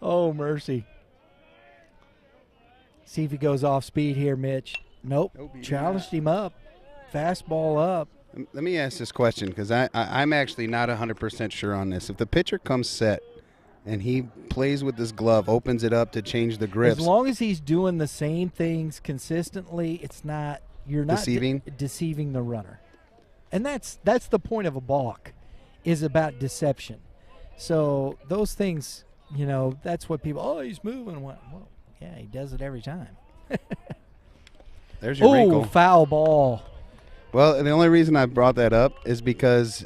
Speaker 1: Oh, mercy. See if he goes off speed here, Mitch. Nope. Challenged him up. Fastball up.
Speaker 5: Let me ask this question because I'm actually not 100% sure on this. If the pitcher comes set and he plays with this glove, opens it up to change the grips.
Speaker 1: As long as he's doing the same things consistently, you're not deceiving the runner. And that's the point of a balk, is about deception. So those things, that's what people, he's moving. Well, yeah, he does it every time.
Speaker 5: There's your wrinkle.
Speaker 1: Foul ball.
Speaker 5: Well, the only reason I brought that up is because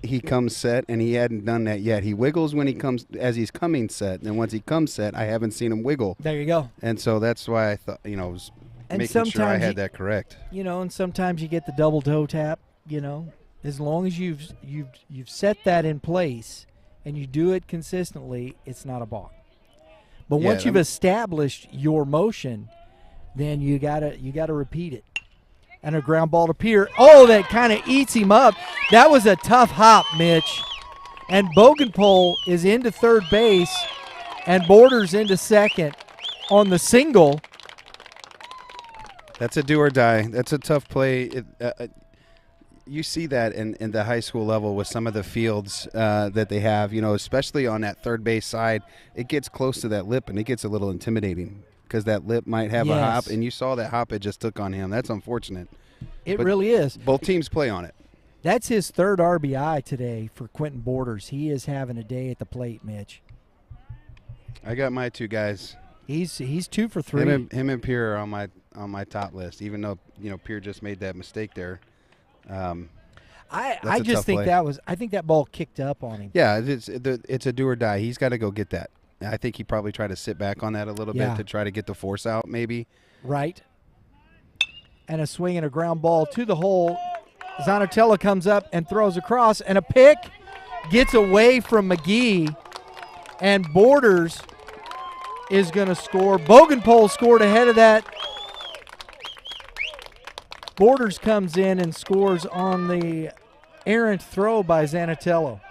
Speaker 5: he comes set, and he hadn't done that yet. He wiggles when he comes as he's coming set, and once he comes set, I haven't seen him wiggle.
Speaker 1: There you go.
Speaker 5: And so that's why I thought, was making sure I had that correct.
Speaker 1: And sometimes you get the double toe tap. As long as you've set that in place and you do it consistently, it's not a balk. But once you've established your motion, then you gotta repeat it. And a ground ball to Pierre. Oh, that kind of eats him up. That was a tough hop, Mitch. And Bogenpole is into third base, and Borders into second on the single.
Speaker 5: That's a do or die. That's a tough play. You see that in the high school level with some of the fields that they have, especially on that third base side. It gets close to that lip, and it gets a little intimidating because that lip might have a hop, and you saw that hop it just took on him. That's unfortunate.
Speaker 1: It really is.
Speaker 5: Both teams play on it.
Speaker 1: That's his third RBI today for Quentin Borders. He is having a day at the plate, Mitch.
Speaker 5: I got my 2 guys.
Speaker 1: He's 2 for 3.
Speaker 5: Him and Pierre are on my top list, even though Pierre just made that mistake there.
Speaker 1: I just think I think that ball kicked up on him.
Speaker 5: Yeah, it's a do or die. He's got to go get that. I think he probably tried to sit back on that a little bit to try to get the force out, maybe.
Speaker 1: Right. And a swing and a ground ball to the hole. Zanatella comes up and throws across, and a pick gets away from McGee, and Borders is going to score. Bogenpole scored ahead of that. Borders comes in and scores on the errant throw by Zanatello.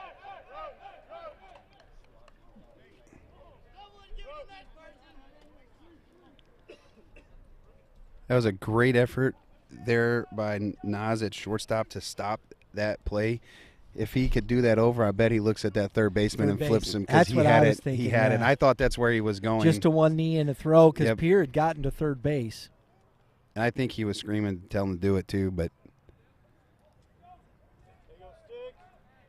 Speaker 5: That was a great effort there by Nas at shortstop to stop that play. If he could do that over, I bet he looks at that third baseman and flips him because he had it. He had it. I thought that's where he was going.
Speaker 1: Just to one knee and a throw because Pierre had gotten to third base.
Speaker 5: And I think he was screaming, telling him to do it too, but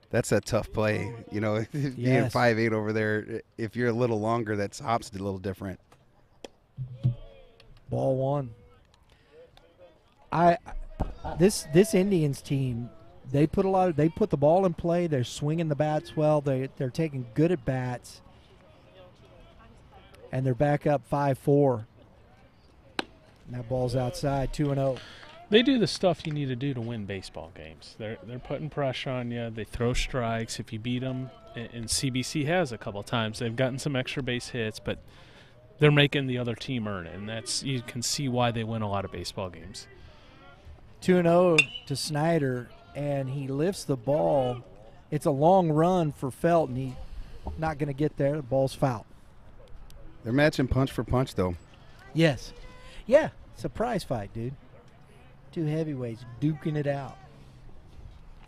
Speaker 5: that's a tough play. Being 5'8" over there, if you're a little longer, that hop's a little different.
Speaker 1: Ball 1. This Indians team, they put the ball in play. They're swinging the bats well. They're taking good at bats, and they're back up 5-4. And that ball's outside, 2-0.
Speaker 4: They do the stuff you need to do to win baseball games. They're putting pressure on you. They throw strikes if you beat them. And CBC has a couple of times. They've gotten some extra base hits, but they're making the other team earn it, and you can see why they win a lot of baseball games.
Speaker 1: 2-0 to Snyder, and he lifts the ball. It's a long run for Felt, and he's not going to get there. The ball's foul.
Speaker 5: They're matching punch for punch, though.
Speaker 1: Yes. Yeah, it's a prize fight, dude. 2 heavyweights duking it out.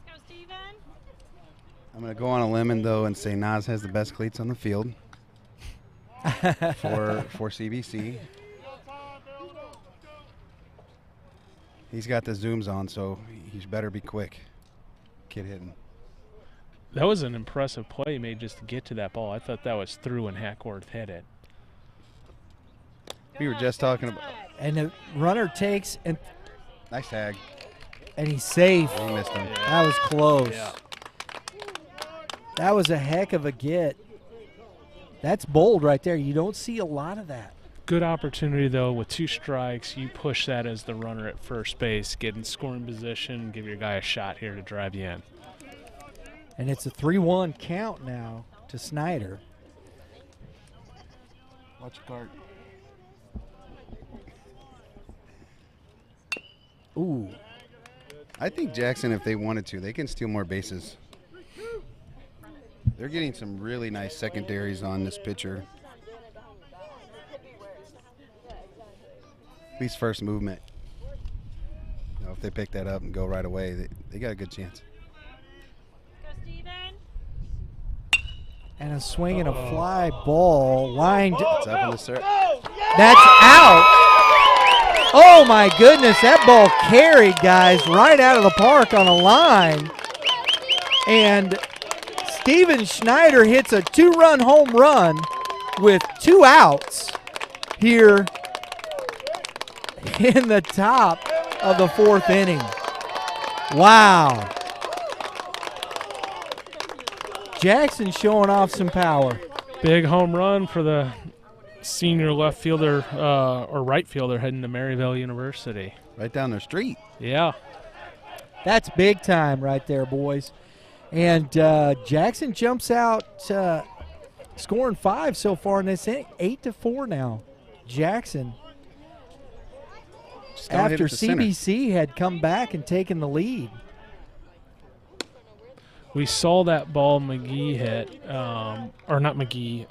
Speaker 6: Let's go, Steven.
Speaker 5: I'm going to go on a limb, though, and say Nas has the best cleats on the field for CBC. He's got the zooms on, so he better be quick. Kid hitting.
Speaker 4: That was an impressive play he made just to get to that ball. I thought that was through when Hackworth hit it.
Speaker 5: We were just talking about.
Speaker 1: And the runner takes and
Speaker 5: Nice tag.
Speaker 1: he's safe.
Speaker 5: He missed him.
Speaker 1: That was close.
Speaker 4: Yeah.
Speaker 1: That was a heck of a get. That's bold right there. You don't see a lot of that.
Speaker 4: Good opportunity, though, with 2 strikes. You push that as the runner at first base, get in scoring position, give your guy a shot here to drive you in.
Speaker 1: And it's a 3-1 count now to Snyder.
Speaker 5: Watch your card.
Speaker 1: Ooh.
Speaker 5: I think Jackson, if they wanted to, they can steal more bases. They're getting some really nice secondaries on this pitcher. At least first movement. You know, if they pick that up and go right away, they got a good chance.
Speaker 6: Go, Steven.
Speaker 1: And a swing and a fly ball lined.
Speaker 5: It's up in the circle.
Speaker 1: That's out. Oh, my goodness. That ball carried, guys, right out of the park on a line. And Steven Schneider hits a 2-run home run with 2 outs here in the top of the 4th inning. Wow. Jackson showing off some power.
Speaker 4: Big home run for the senior left fielder or right fielder heading to Maryville University.
Speaker 5: Right down their street.
Speaker 4: Yeah.
Speaker 1: That's big time right there, boys. And Jackson jumps out scoring 5 so far in this inning. 8-4 now. Jackson,
Speaker 5: Just don't hit
Speaker 1: after
Speaker 5: it to center.
Speaker 1: CBC had come back and taken the lead.
Speaker 4: We saw that ball McGee hit, or not McGee,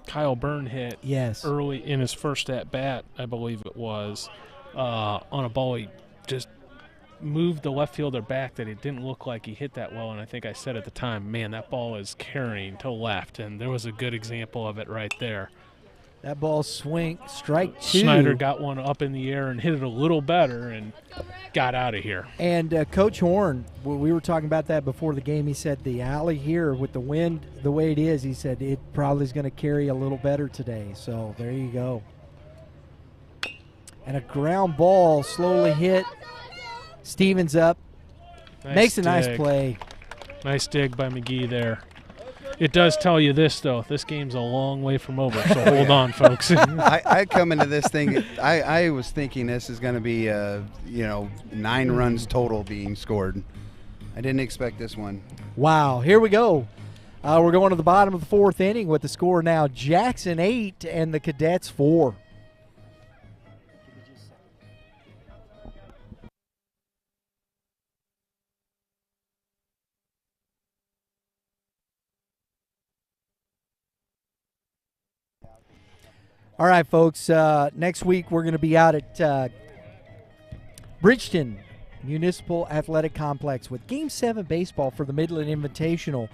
Speaker 4: Kyle Byrne hit
Speaker 1: Yes.
Speaker 4: early in his first at-bat, I believe it was, on a ball he just moved the left fielder back that it didn't look like he hit that well, and I think I said at the time, man, that ball is carrying to left, and there was a good example of it right there.
Speaker 1: That ball swing, strike 2.
Speaker 4: Snyder got one up in the air and hit it a little better and got out of here.
Speaker 1: And Coach Horn, we were talking about that before the game. He said the alley here with the wind the way it is, he said it probably is going to carry a little better today. So there you go. And a ground ball slowly hit. Stevens up. Makes a nice
Speaker 4: dig.
Speaker 1: play.
Speaker 4: Nice dig by McGee there. It does tell you this, though. This game's a long way from over, so hold on, folks.
Speaker 5: I come into this thing, I was thinking this is going to be, 9 runs total being scored. I didn't expect this one.
Speaker 1: Wow, here we go. We're going to the bottom of the 4th inning with the score now. Jackson 8 and the Cadets 4. All right, folks, next week we're going to be out at Bridgeton Municipal Athletic Complex with Game 7 baseball for the Midland Invitational,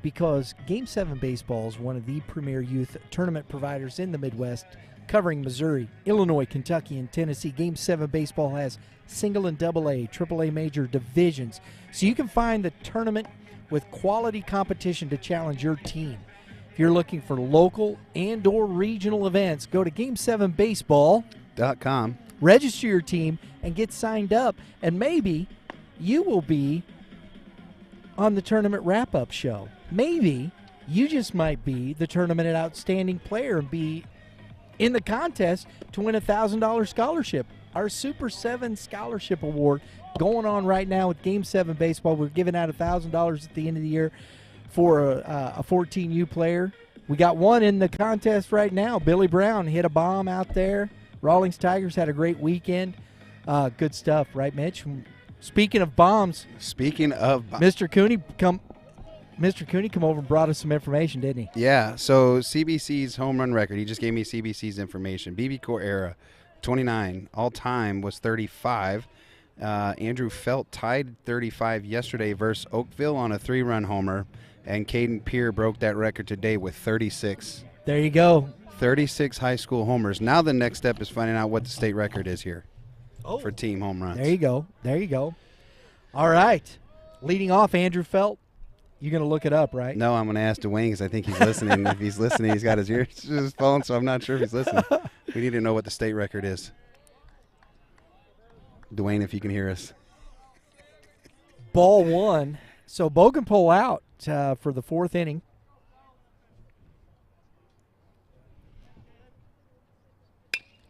Speaker 1: because Game 7 baseball is one of the premier youth tournament providers in the Midwest, covering Missouri, Illinois, Kentucky, and Tennessee. Game 7 baseball has single and double A, triple A major divisions, so you can find the tournament with quality competition to challenge your team. If you're looking for local and or regional events, go to Game7Baseball.com, register your team, and get signed up. And maybe you will be on the tournament wrap-up show. Maybe you just might be the tournament outstanding player and be in the contest to win a $1,000 scholarship. Our Super 7 Scholarship Award going on right now with Game 7 Baseball. We're giving out $1,000 at the end of the year for a 14U player. We got one in the contest right now. Billy Brown hit a bomb out there. Rawlings Tigers had a great weekend. Good stuff, right, Mitch? Speaking of bombs, Mr. Cooney come over and brought us some information, didn't he?
Speaker 5: Yeah, so CBC's home run record, he just gave me CBC's information. BB Core era, 29. All-time was 35. Andrew Felt tied 35 yesterday versus Oakville on a 3-run homer, and Caden Peer broke that record today with 36.
Speaker 1: There you go.
Speaker 5: 36 high school homers. Now the next step is finding out what the state record is here. for team home runs.
Speaker 1: There you go. There you go. All right. Leading off, Andrew Felt. You're going to look it up, right?
Speaker 5: No, I'm going to ask Dwayne because I think he's listening. If he's listening, he's got his ears to his phone, so I'm not sure if he's listening. We need to know what the state record is. Dwayne, if you can hear us.
Speaker 1: Ball one. So Bogenpole out for the fourth inning.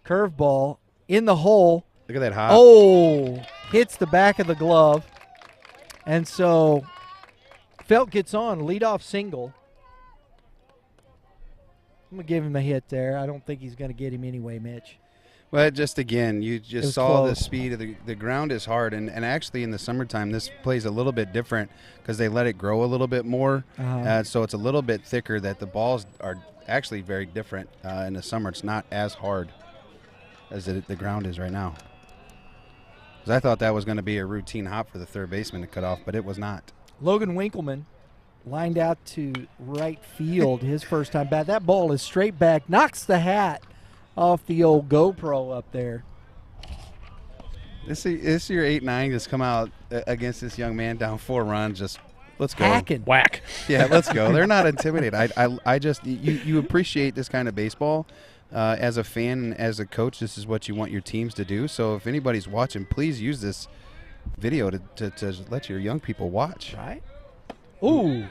Speaker 1: Curveball in the hole.
Speaker 5: Look at that hop.
Speaker 1: Oh, hits the back of the glove. And so Felt gets on, leadoff single. I'm going to give him a hit there. I don't think he's going to get him anyway, Mitch.
Speaker 5: Well, just again, you just saw
Speaker 1: close.
Speaker 5: the speed of the ground is hard, and actually in the summertime this plays a little bit different because they let it grow a little bit more, so it's a little bit thicker. That the balls are actually very different in the summer. It's not as hard as the ground is right now. Because I thought that was going to be a routine hop for the third baseman to cut off, but it was not.
Speaker 1: Logan Winkleman lined out to right field his first time bat. That ball is straight back, knocks the hat off the old GoPro up there.
Speaker 5: This year 8-9 just come out against this young man down 4 runs. Just let's go.
Speaker 1: Hacking.
Speaker 3: Whack.
Speaker 5: Yeah, let's go. They're not intimidated. I just you appreciate this kind of baseball. As a fan and as a coach, this is what you want your teams to do. So if anybody's watching, please use this video to let your young people watch.
Speaker 1: Right. Ooh,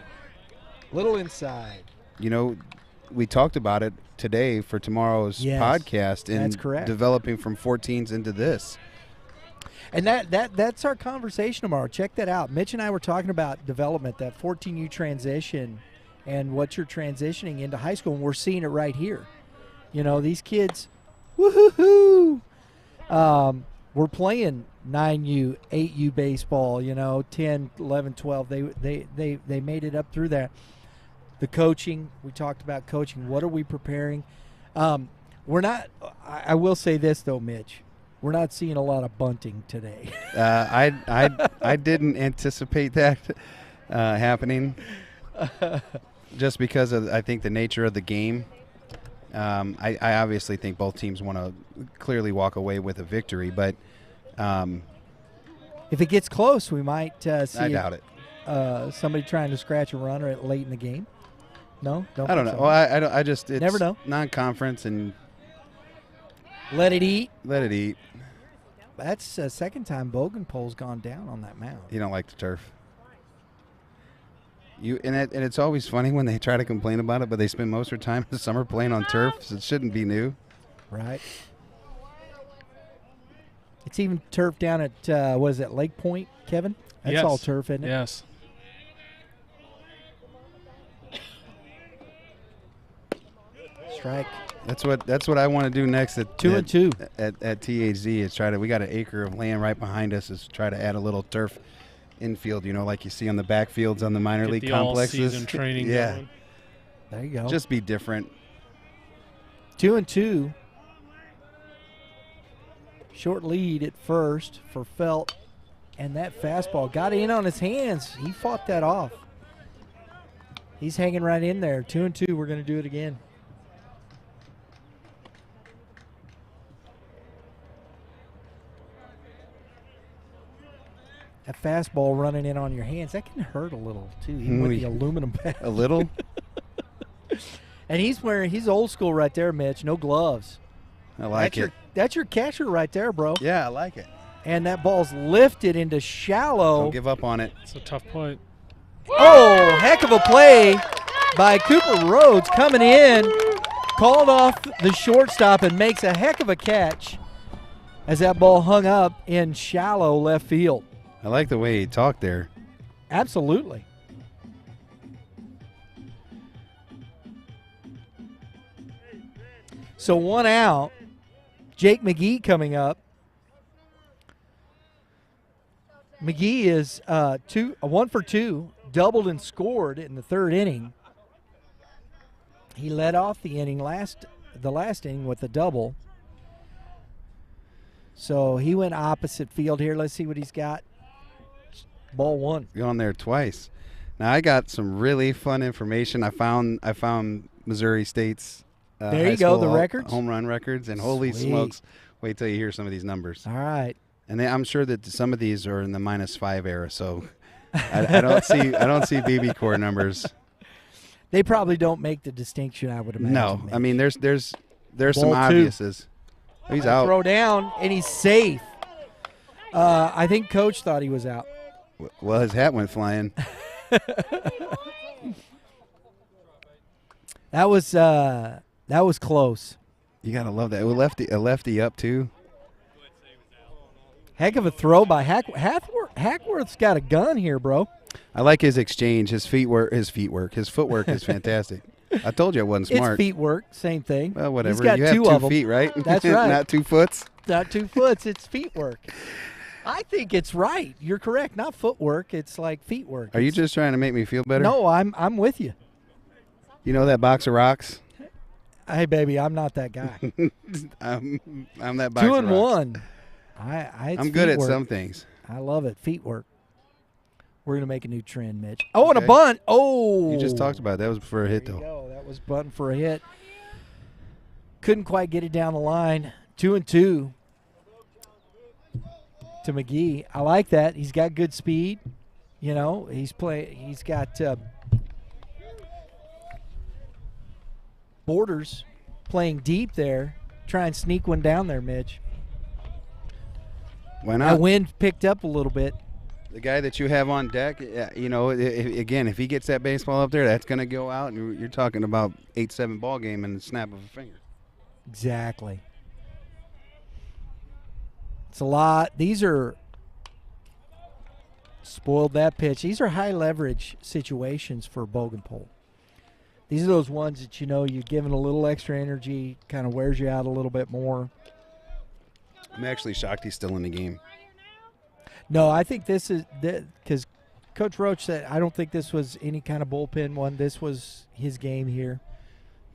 Speaker 1: little inside.
Speaker 5: You know, we talked about it today for tomorrow's podcast and
Speaker 1: that's correct.
Speaker 5: Developing from 14s into this.
Speaker 1: And that's our conversation tomorrow. Check that out. Mitch and I were talking about development, that 14U transition and what you're transitioning into high school, and we're seeing it right here. You know, these kids, woo-hoo-hoo. We're playing 9U, 8U baseball, 10, 11, 12. They made it up through that. The coaching, we talked about coaching. What are we preparing? We're not – I will say this, though, Mitch. We're not seeing a lot of bunting today.
Speaker 5: I didn't anticipate that happening just because of, I think, the nature of the game. I obviously think both teams want to clearly walk away with a victory, but
Speaker 1: if it gets close, we might see
Speaker 5: I doubt it.
Speaker 1: Somebody trying to scratch a runner at late in the game. No,
Speaker 5: I don't know. Well, I just it's
Speaker 1: never know.
Speaker 5: Non-conference and
Speaker 1: let it eat.
Speaker 5: Let it eat.
Speaker 1: That's the second time Bogenpole's gone down on that mound.
Speaker 5: You don't like the turf. And it's always funny when they try to complain about it, but they spend most of their time in the summer playing on turf, so it shouldn't be new.
Speaker 1: Right. It's even turf down at, Lake Point, Kevin? That's
Speaker 4: Yes.
Speaker 1: all turf, isn't it?
Speaker 4: Yes.
Speaker 1: Strike.
Speaker 5: That's what I want to do next at
Speaker 1: 2-2
Speaker 5: at THZ is we got an acre of land right behind us, is try to add a little turf infield, like you see on the backfields on the minor league complexes.
Speaker 4: All-season training
Speaker 5: yeah.
Speaker 4: going.
Speaker 1: There you go.
Speaker 5: Just be different.
Speaker 1: 2-2. Short lead at first for Felt, and that fastball got in on his hands. He fought that off. He's hanging right in there. 2-2. We're going to do it again. That fastball running in on your hands, that can hurt a little, too, even with the aluminum bat.
Speaker 5: A little?
Speaker 1: And he's old school right there, Mitch. No gloves.
Speaker 5: I like it.
Speaker 1: That's your catcher right there, bro.
Speaker 5: Yeah, I like it.
Speaker 1: And that ball's lifted into shallow.
Speaker 5: Don't give up on it.
Speaker 4: It's a tough point.
Speaker 1: Oh, heck of a play by Cooper Rhodes coming in. Called off the shortstop and makes a heck of a catch as that ball hung up in shallow left field.
Speaker 5: I like the way he talked there.
Speaker 1: Absolutely. So 1 out. Jake McGee coming up. McGee is 1 for 2, doubled and scored in the third inning. He led off the last inning with a double. So he went opposite field here. Let's see what he's got. Ball 1.
Speaker 5: Gone there twice. Now I got some really fun information. I found Missouri State's
Speaker 1: there you go, the records,
Speaker 5: home run records, and holy
Speaker 1: Sweet.
Speaker 5: smokes, Wait till you hear some of these numbers.
Speaker 1: All right.
Speaker 5: And I'm sure that some of these are in the -5 era, so I don't see BB core numbers.
Speaker 1: They probably don't make the distinction, I would imagine.
Speaker 5: No,
Speaker 1: Mitch.
Speaker 5: I mean there's some
Speaker 1: Ball 2.
Speaker 5: obviouses. He's out.
Speaker 1: Throw down, and he's safe. I think Coach thought he was out.
Speaker 5: Well, his hat went flying.
Speaker 1: That was close.
Speaker 5: You gotta love that. A lefty up too.
Speaker 1: Heck of a throw by Hackworth's got a gun here, bro.
Speaker 5: I like his exchange. His footwork is fantastic. I told you I wasn't smart.
Speaker 1: It's feet work, same thing.
Speaker 5: Well, whatever.
Speaker 1: He's got
Speaker 5: you have
Speaker 1: 2
Speaker 5: 2
Speaker 1: of them.
Speaker 5: feet, right?
Speaker 1: That's right.
Speaker 5: Not 2 foots.
Speaker 1: Not 2 foots. It's feet work. I think it's right. You're correct. Not footwork. It's like feet work.
Speaker 5: Are you just trying to make me feel better?
Speaker 1: No, I'm with you.
Speaker 5: You know that box of rocks?
Speaker 1: Hey, baby, I'm not that guy.
Speaker 5: I'm that box
Speaker 1: 2
Speaker 5: of
Speaker 1: and
Speaker 5: rocks.
Speaker 1: 1. It's
Speaker 5: I'm good
Speaker 1: feet
Speaker 5: at
Speaker 1: work.
Speaker 5: some things.
Speaker 1: I love it. Feet work. We're going to make a new trend, Mitch. Oh, and a
Speaker 5: Okay.
Speaker 1: bunt. Oh.
Speaker 5: You just talked about it. That was for a hit,
Speaker 1: There you
Speaker 5: though.
Speaker 1: go. That was bunting for a hit. Couldn't quite get it down the line. 2 and 2 to McGee. I like that. He's got good speed. You know, he's got Borders playing deep there. Try and sneak one down there, Mitch.
Speaker 5: Why
Speaker 1: That
Speaker 5: not?
Speaker 1: wind picked up a little bit.
Speaker 5: The guy that you have on deck, you know, again, if he gets that baseball up there, that's going to go out, and you're talking about 8-7 ball game in the snap of a finger.
Speaker 1: Exactly. It's a lot. These are spoiled that pitch. These are high leverage situations for Bogenpole. These are those ones that, you know, you're giving a little extra energy, kind of wears you out a little bit more.
Speaker 5: I'm actually shocked he's still in the game.
Speaker 1: No, I think this is because Coach Roach said I don't think this was any kind of bullpen one. This was his game here.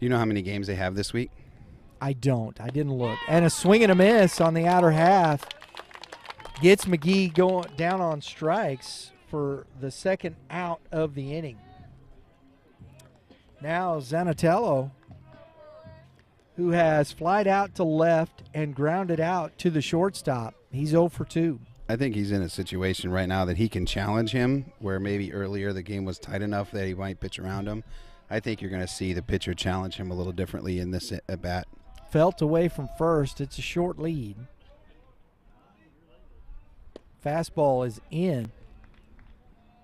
Speaker 5: Do you know how many games they have this week?
Speaker 1: I don't. I didn't look. And a swing and a miss on the outer half gets McGee going down on strikes for the second out of the inning. Now Zanatello, who has flied out to left and grounded out to the shortstop. He's 0 for 2.
Speaker 5: I think he's in a situation right now that he can challenge him, where maybe earlier the game was tight enough that he might pitch around him. I think you're going to see the pitcher challenge him a little differently in this at-bat.
Speaker 1: Felt away from first. It's a short lead. Fastball is in.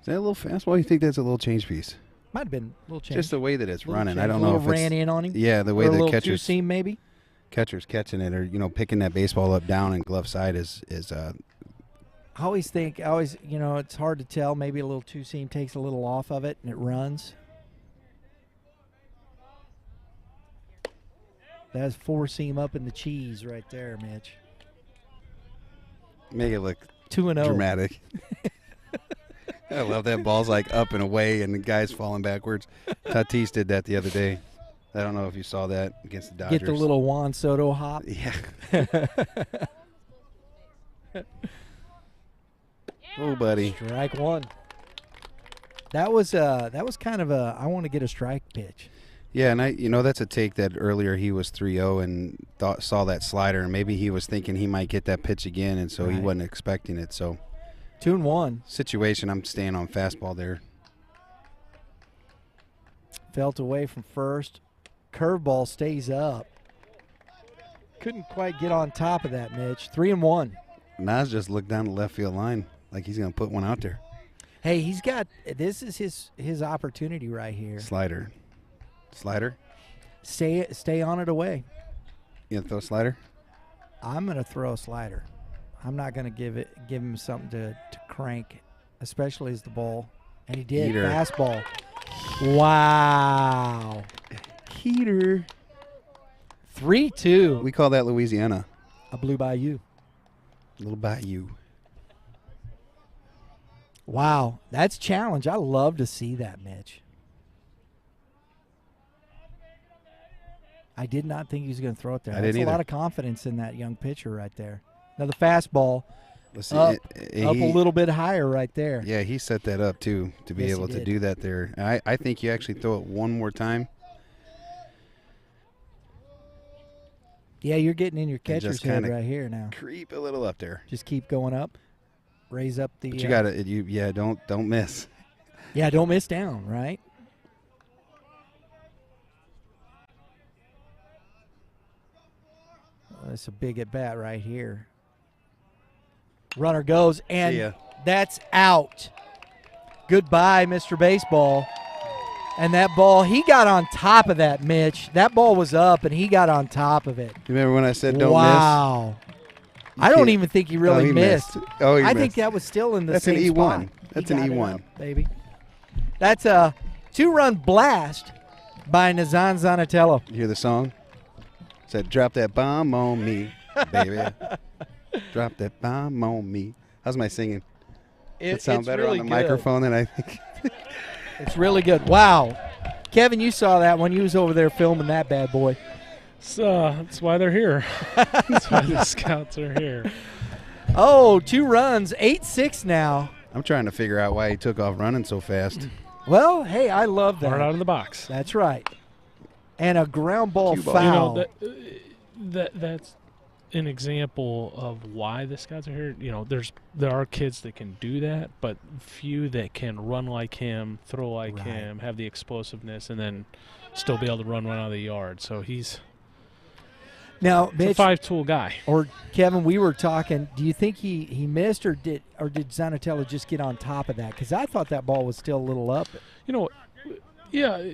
Speaker 5: Is that a little fastball? You think that's a little change piece?
Speaker 1: Might have been a little change.
Speaker 5: Just the way that it's running. I
Speaker 1: change.
Speaker 5: don't
Speaker 1: A
Speaker 5: know
Speaker 1: little
Speaker 5: if it's
Speaker 1: ran in on him.
Speaker 5: Yeah, the way
Speaker 1: Or a
Speaker 5: the
Speaker 1: little
Speaker 5: catcher's
Speaker 1: two-seam maybe.
Speaker 5: catching it, or picking that baseball up down and glove side is
Speaker 1: I always think, it's hard to tell. Maybe a little two-seam takes a little off of it and it runs. That's four-seam up in the cheese right there, Mitch.
Speaker 5: make it look
Speaker 1: 2-0.
Speaker 5: dramatic. I love that ball's like up and away and the guy's falling backwards. Tatis did that the other day. I don't know if you saw that against the Dodgers.
Speaker 1: Get the little Juan Soto hop.
Speaker 5: Yeah. Oh, buddy.
Speaker 1: Strike one. That was kind of a I want to get a strike pitch.
Speaker 5: Yeah, and that's a take that earlier he was 3-0 and saw that slider, and maybe he was thinking he might get that pitch again, and so he
Speaker 1: Right.
Speaker 5: wasn't expecting it. So
Speaker 1: 2-1.
Speaker 5: situation, I'm staying on fastball there.
Speaker 1: Felt away from first. Curveball stays up. Couldn't quite get on top of that, Mitch. 3-1.
Speaker 5: Nas just looked down the left field line like he's going to put one out there.
Speaker 1: Hey, this is his opportunity right here.
Speaker 5: Slider.
Speaker 1: Stay on it away.
Speaker 5: You going to throw a slider?
Speaker 1: I'm going to throw a slider. I'm not going to give him something to crank, especially as the ball. And he did.
Speaker 5: Heater.
Speaker 1: Fastball. Wow.
Speaker 5: Heater.
Speaker 1: 3-2.
Speaker 5: We call that Louisiana.
Speaker 1: I blew by you.
Speaker 5: A little bayou.
Speaker 1: Wow. That's challenge. I love to see that, Mitch. I did not think he was going to throw it there.
Speaker 5: I
Speaker 1: That's
Speaker 5: didn't
Speaker 1: a lot
Speaker 5: either.
Speaker 1: of confidence in that young pitcher right there. Now the fastball
Speaker 5: Let's see.
Speaker 1: up a little bit higher right there.
Speaker 5: Yeah, he set that up, too, to be
Speaker 1: Yes, he
Speaker 5: able to
Speaker 1: did.
Speaker 5: do that there. And I think you actually throw it one more time.
Speaker 1: Yeah, you're getting in your catcher's
Speaker 5: just
Speaker 1: head
Speaker 5: kinda
Speaker 1: right here now.
Speaker 5: Creep a little up there.
Speaker 1: Just keep going up. Raise up the.
Speaker 5: But you got to, don't miss.
Speaker 1: Yeah, don't miss down, right? Well, that's a big at bat right here. Runner goes,
Speaker 5: See
Speaker 1: and
Speaker 5: ya.
Speaker 1: that's out. Goodbye, Mr. Baseball. And that ball, he got on top of that, Mitch. That ball was up, and he got on top of it.
Speaker 5: You remember when I said don't miss?
Speaker 1: Wow. I don't even think he really
Speaker 5: he
Speaker 1: missed.
Speaker 5: Oh, he
Speaker 1: I
Speaker 5: missed.
Speaker 1: think that was still in the
Speaker 5: That's
Speaker 1: same
Speaker 5: an E1.
Speaker 1: spot.
Speaker 5: That's
Speaker 1: He
Speaker 5: an
Speaker 1: got it
Speaker 5: E1.
Speaker 1: up, baby. That's a 2-run blast by Nazan Zanatello.
Speaker 5: You hear the song? Said, drop that bomb on me, baby. Drop that bomb on me. How's my singing? It sound
Speaker 1: it's
Speaker 5: better
Speaker 1: really
Speaker 5: on the
Speaker 1: good.
Speaker 5: microphone than I think.
Speaker 1: It's really good. Wow. Kevin, you saw that when you was over there filming that bad boy.
Speaker 4: So that's why they're here. That's why the scouts are here.
Speaker 1: Oh, 2 runs, 8-6 now.
Speaker 5: I'm trying to figure out why he took off running so fast.
Speaker 1: Well, hey, I love that.
Speaker 4: Hard out of the box.
Speaker 1: That's right. And a ground ball
Speaker 5: Cue ball.
Speaker 1: foul.
Speaker 4: That's an example of why the scouts are here. There are kids that can do that, but few that can run like him, throw like
Speaker 1: Right.
Speaker 4: him, have the explosiveness, and then still be able to run one out of the yard. So he's
Speaker 1: Now,
Speaker 4: a
Speaker 1: Mitch,
Speaker 4: 5-tool guy.
Speaker 1: or Kevin, we were talking. Do you think he missed, or did Zanatello just get on top of that? Because I thought that ball was still a little up.
Speaker 4: Yeah,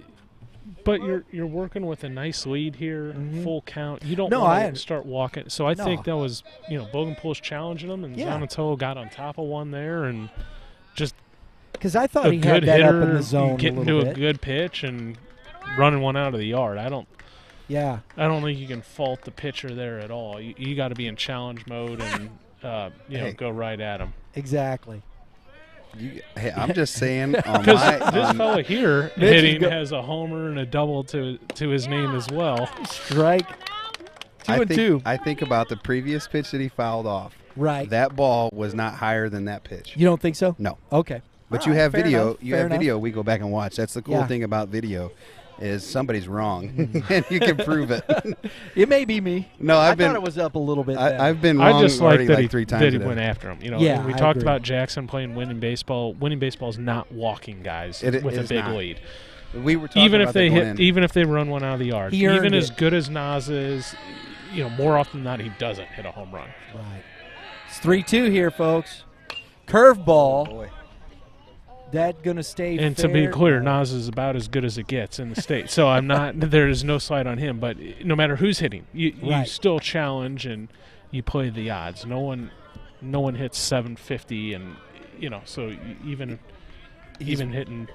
Speaker 4: but you're working with a nice lead here, full count. You don't
Speaker 1: No,
Speaker 4: want to start walking. So I
Speaker 1: No.
Speaker 4: think that was, Bogenpool's challenging him, and
Speaker 1: Yeah.
Speaker 4: Zanatello got on top of one there, and just
Speaker 1: Because I thought
Speaker 4: a
Speaker 1: he had
Speaker 4: good
Speaker 1: that
Speaker 4: hitter
Speaker 1: up in the zone a
Speaker 4: getting
Speaker 1: little
Speaker 4: to
Speaker 1: bit.
Speaker 4: a good pitch and running one out of the yard. I don't think you can fault the pitcher there at all. You got to be in challenge mode and
Speaker 5: Hey.
Speaker 4: go right at him.
Speaker 1: Exactly.
Speaker 5: Hey, I'm just saying on
Speaker 4: Because
Speaker 5: my
Speaker 4: this fella here
Speaker 1: Mitch is
Speaker 4: hitting
Speaker 1: go-
Speaker 4: has a homer and a double to his name as well.
Speaker 1: Strike. 2 and 2.
Speaker 5: I think about the previous pitch that he fouled off.
Speaker 1: Right.
Speaker 5: That ball was not higher than that pitch.
Speaker 1: You don't think so?
Speaker 5: No.
Speaker 1: Okay.
Speaker 5: But
Speaker 1: All
Speaker 5: you
Speaker 1: right,
Speaker 5: have
Speaker 1: fair
Speaker 5: video.
Speaker 1: enough,
Speaker 5: You
Speaker 1: fair
Speaker 5: have
Speaker 1: enough.
Speaker 5: video we go back and watch. That's the cool
Speaker 1: Yeah.
Speaker 5: thing about video is somebody's wrong and you can prove it.
Speaker 1: It may be me.
Speaker 5: No,
Speaker 1: I
Speaker 5: I've been
Speaker 1: thought it was up a little bit. better.
Speaker 5: I've been wrong
Speaker 4: I just
Speaker 5: already
Speaker 4: like that
Speaker 5: like 3 times.
Speaker 4: that he
Speaker 5: today.
Speaker 4: went after him.
Speaker 1: Yeah,
Speaker 4: we
Speaker 1: I
Speaker 4: talked
Speaker 1: agree.
Speaker 4: about Jackson playing winning baseball. Winning baseball is not walking guys
Speaker 5: It
Speaker 4: with a
Speaker 5: is
Speaker 4: big
Speaker 5: not.
Speaker 4: lead.
Speaker 5: We were talking
Speaker 4: Even
Speaker 5: about
Speaker 4: if they
Speaker 5: that going
Speaker 4: hit,
Speaker 5: in.
Speaker 4: even if they run one out of the yard,
Speaker 1: He earned
Speaker 4: even as
Speaker 1: it.
Speaker 4: good as Nas is, more often than not he doesn't hit a home run.
Speaker 1: Right. It's 3-2 here, folks. Curveball.
Speaker 5: Boy.
Speaker 1: That going to stay
Speaker 4: And to be
Speaker 1: fair?
Speaker 4: clear, Nas is about as good as it gets in the state. So I'm not. There is no slight on him. But no matter who's hitting, you
Speaker 1: Right.
Speaker 4: still challenge and you play the odds. No one hits 750, and so even hitting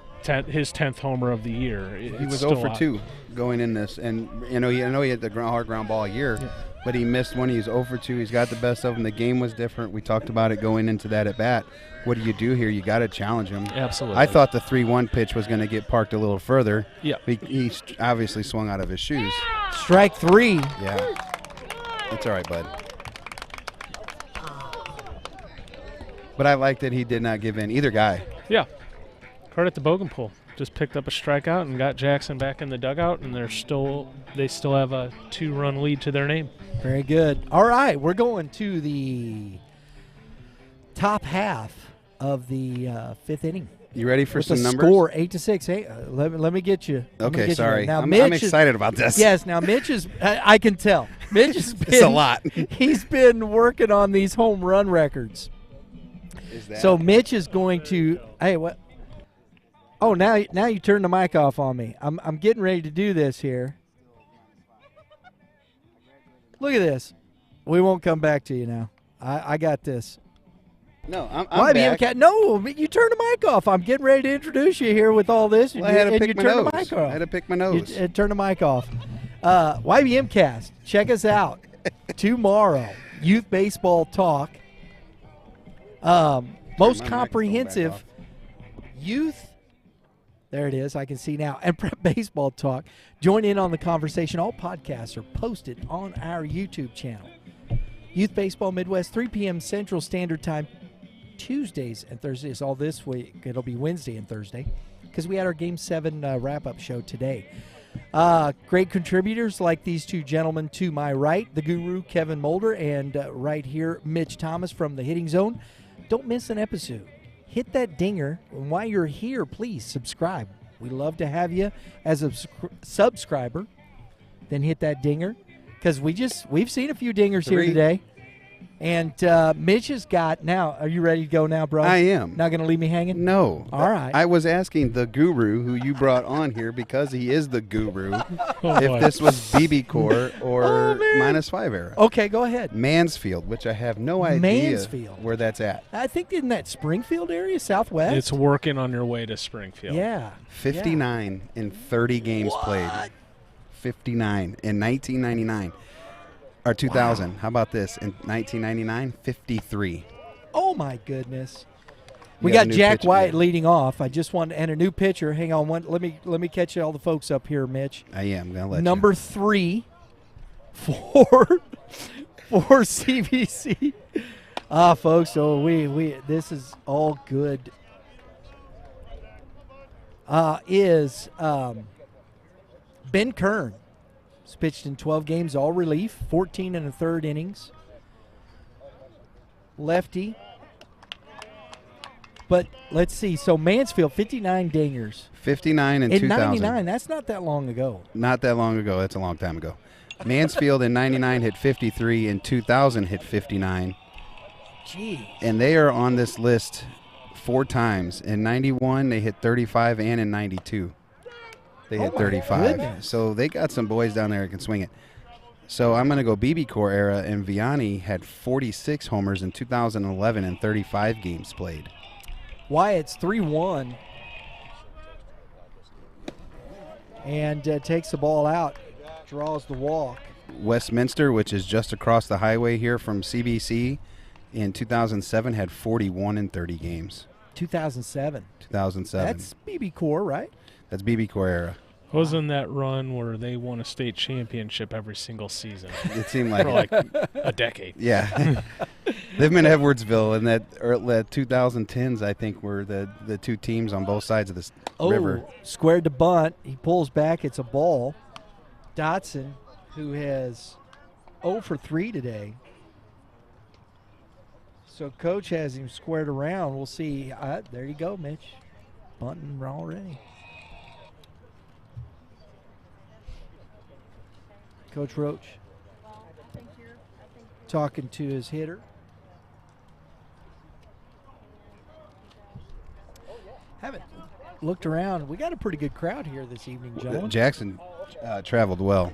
Speaker 4: his 10th homer of the year.
Speaker 5: He was 0 for 2 going in this, and I know he had the hard ground ball a year, but he missed one. He was 0 for 2. He's got the best of them. The game was different. We talked about it going into that at bat. What do you do here? You got to challenge him.
Speaker 4: Absolutely.
Speaker 5: I thought the 3-1 pitch was going to get parked a little further.
Speaker 4: Yeah.
Speaker 5: He obviously swung out of his shoes.
Speaker 1: Strike 3.
Speaker 5: Yeah, it's all right, bud. But I like that he did not give in. Either guy.
Speaker 4: Yeah. Credit to Bogenpool. Just picked up a strikeout and got Jackson back in the dugout, and they still have a 2-run lead to their name.
Speaker 1: Very good. All right, we're going to the top half of the 5th inning.
Speaker 5: You ready for
Speaker 1: With
Speaker 5: some
Speaker 1: the
Speaker 5: numbers?
Speaker 1: score 8-6. Hey, let me get you. Let me
Speaker 5: Okay,
Speaker 1: get you
Speaker 5: sorry.
Speaker 1: there. Now,
Speaker 5: I'm
Speaker 1: Mitch is-
Speaker 5: excited about this.
Speaker 1: Yes, now Mitch is. I can tell. Mitch has been.
Speaker 5: It's a lot.
Speaker 1: He's been working on these home run records.
Speaker 5: Is that-
Speaker 1: So Mitch is going to. Hey, what? Oh, now you turn the mic off on me. I'm getting ready to do this here. Look at this. We won't come back to you now. I got this.
Speaker 5: No, I'm back.
Speaker 1: YBMcast. No, you turn the mic off. I'm getting ready to introduce you here with all this.
Speaker 5: Well, I had to
Speaker 1: and
Speaker 5: pick
Speaker 1: you
Speaker 5: my
Speaker 1: turn
Speaker 5: nose.
Speaker 1: the mic
Speaker 5: I
Speaker 1: off.
Speaker 5: had to pick my nose.
Speaker 1: You turn the mic off. YBMcast. Check us out tomorrow. Youth baseball talk. Most
Speaker 5: microphone back
Speaker 1: comprehensive
Speaker 5: off.
Speaker 1: youth. There it is. I can see now. And prep baseball talk. Join in on the conversation. All podcasts are posted on our YouTube channel. Youth Baseball Midwest, 3 p.m. Central Standard Time, Tuesdays and Thursdays. All this week. It'll be Wednesday and Thursday because we had our Game 7 wrap-up show today. Great contributors like these two gentlemen to my right, the guru Kevin Mulder, and right here Mitch Thomas from the Hitting Zone. Don't miss an episode. Hit that dinger, and while you're here, please subscribe. We love to have you as a subscriber. Then hit that dinger, because we've seen a few dingers here today. And Mitch has got now. Are you ready to go now, bro?
Speaker 5: I am.
Speaker 1: Not going to leave me hanging?
Speaker 5: No.
Speaker 1: All right.
Speaker 5: I was asking the guru who you brought on here because he is the guru if this was BB Core or -5 era.
Speaker 1: Okay, go ahead.
Speaker 5: Mansfield, which I have no idea
Speaker 1: Mansfield.
Speaker 5: where that's at.
Speaker 1: I think in that Springfield area, Southwest.
Speaker 4: It's working on your way to Springfield.
Speaker 1: Yeah.
Speaker 5: 59 in 30 games played. 59 in 1999. Or 2000. Wow. How about this? In 1999, 53.
Speaker 1: Oh, my goodness. We got Jack Wyatt leading off. I just want to enter a new pitcher. Hang on. Let me catch all the folks up here, Mitch.
Speaker 5: I am. Going to let
Speaker 1: Number 3 for CBC. Folks, so we this is all good. Is Ben Kern. He's pitched in 12 games, all relief, 14 and a third innings. Lefty. But let's see. So Mansfield, 59 dingers.
Speaker 5: 59 in 2000.
Speaker 1: 99, that's not that long ago.
Speaker 5: Not that long ago. That's a long time ago. Mansfield in 99 hit 53. In 2000 hit 59.
Speaker 1: Gee.
Speaker 5: And they are on this list 4 times. In 91, they hit 35, and in 92. They hit 35.
Speaker 1: Goodness.
Speaker 5: So they got some boys down there that can swing it. So I'm going to go BB Core era, and Vianney had 46 homers in 2011 and 35 games played.
Speaker 1: Wyatt's 3-1. And takes the ball out, draws the walk.
Speaker 5: Westminster, which is just across the highway here from CBC, in 2007 had 41 in 30 games.
Speaker 1: 2007.
Speaker 5: 2007.
Speaker 1: That's BB Core, right?
Speaker 5: That's BB Core era.
Speaker 4: Wasn't that run where they won a state championship every single season?
Speaker 5: It seemed like
Speaker 4: for like a decade.
Speaker 5: Yeah. They've been Edwardsville, and that 2010s, I think, were the two teams on both sides of this river.
Speaker 1: Squared to bunt. He pulls back. It's a ball. Dotson, who has 0 for 3 today. So Coach has him squared around. We'll see. There you go, Mitch. Bunting already. Coach Roach talking to his hitter. Haven't looked around. We got a pretty good crowd here this evening, gentlemen.
Speaker 5: Jackson traveled well.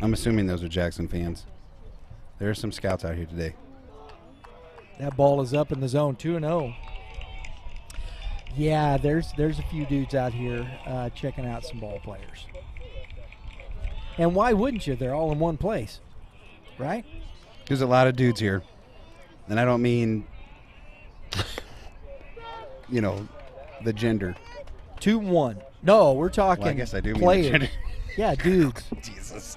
Speaker 5: I'm assuming those are Jackson fans. There are some scouts out here today.
Speaker 1: That ball is up in the zone, 2-0. Yeah, there's a few dudes out here checking out some ball players. And why wouldn't you? They're all in one place, right?
Speaker 5: There's a lot of dudes here. And I don't mean, the gender.
Speaker 1: 2-1. No, we're talking
Speaker 5: Well, I guess I do
Speaker 1: players.
Speaker 5: mean the gender.
Speaker 1: Yeah, dudes.
Speaker 5: Jesus.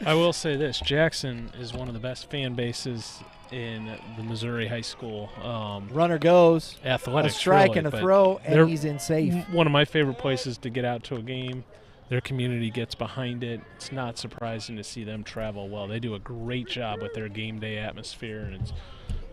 Speaker 4: I will say this. Jackson is one of the best fan bases in the Missouri high school.
Speaker 1: Runner goes.
Speaker 4: Athletics,
Speaker 1: a strike
Speaker 4: really,
Speaker 1: and a
Speaker 4: but
Speaker 1: throw, and
Speaker 4: they're
Speaker 1: he's in safe.
Speaker 4: One of my favorite places to get out to a game. Their community gets behind it. It's not surprising to see them travel well. They do a great job with their game day atmosphere, and it's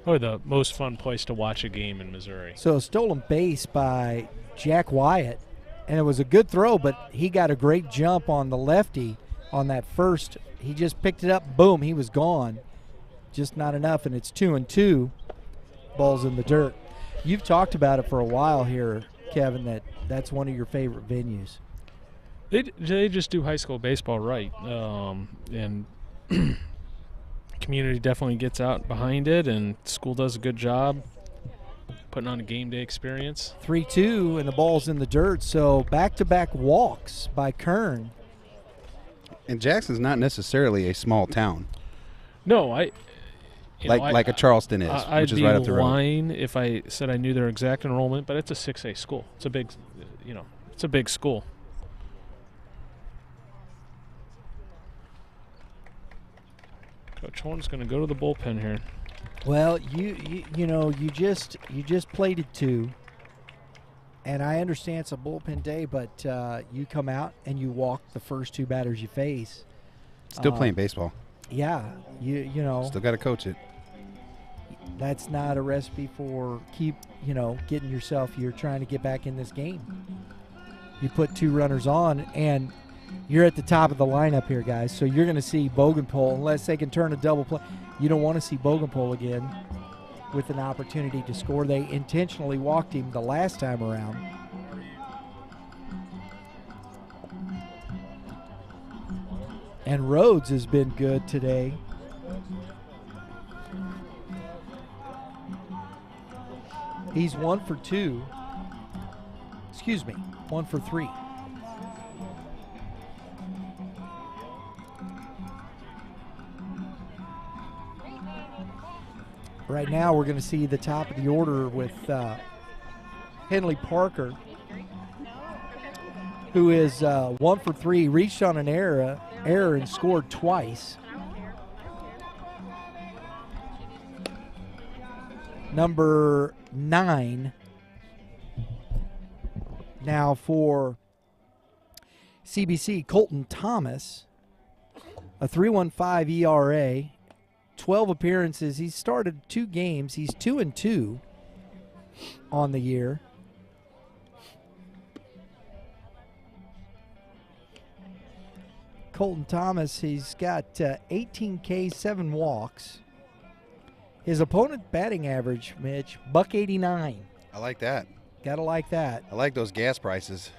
Speaker 4: probably the most fun place to watch a game in Missouri.
Speaker 1: So a stolen base by Jack Wyatt, and it was a good throw, but he got a great jump on the lefty on that first. He just picked it up, boom, he was gone. Just not enough, and it's 2-2. Ball's in the dirt. You've talked about it for a while here, Kevin, that's one of your favorite venues.
Speaker 4: They just do high school baseball right, and community definitely gets out behind it, and school does a good job putting on a game day experience.
Speaker 1: 3-2, and the ball's in the dirt, so back-to-back walks by Kern.
Speaker 5: And Jackson's not necessarily a small town.
Speaker 4: No,
Speaker 5: like a Charleston is, which is right up the road.
Speaker 4: I'd be lying if I said I knew their exact enrollment, but it's a 6A school. It's a big, it's a big school. Coach Horn's going to go to the bullpen here.
Speaker 1: Well, you just plated 2, And I understand it's a bullpen day, but you come out and you walk the first two batters you face.
Speaker 5: Still playing baseball.
Speaker 1: Yeah, you know.
Speaker 5: Still got to coach it.
Speaker 1: That's not a recipe for getting yourself. You're trying to get back in this game. You put two runners on, and you're at the top of the lineup here, guys. So you're going to see Bogenpole, unless they can turn a double play. You don't want to see Bogenpole again with an opportunity to score. They intentionally walked him the last time around. And Rhodes has been good today. He's 1 for 2. Excuse me, 1 for 3. Right now, we're going to see the top of the order with Henley Parker, who is 1 for 3, reached on an error and scored twice. Number 9. Now for CBC, Colton Thomas, a 3.15 ERA, 12 appearances. He's started 2 games. He's 2-2 on the year. Colton Thomas, he's got 18 Ks, 7 walks. His opponent batting average, Mitch, $189.
Speaker 5: I like that.
Speaker 1: Gotta like that.
Speaker 5: I like those gas prices.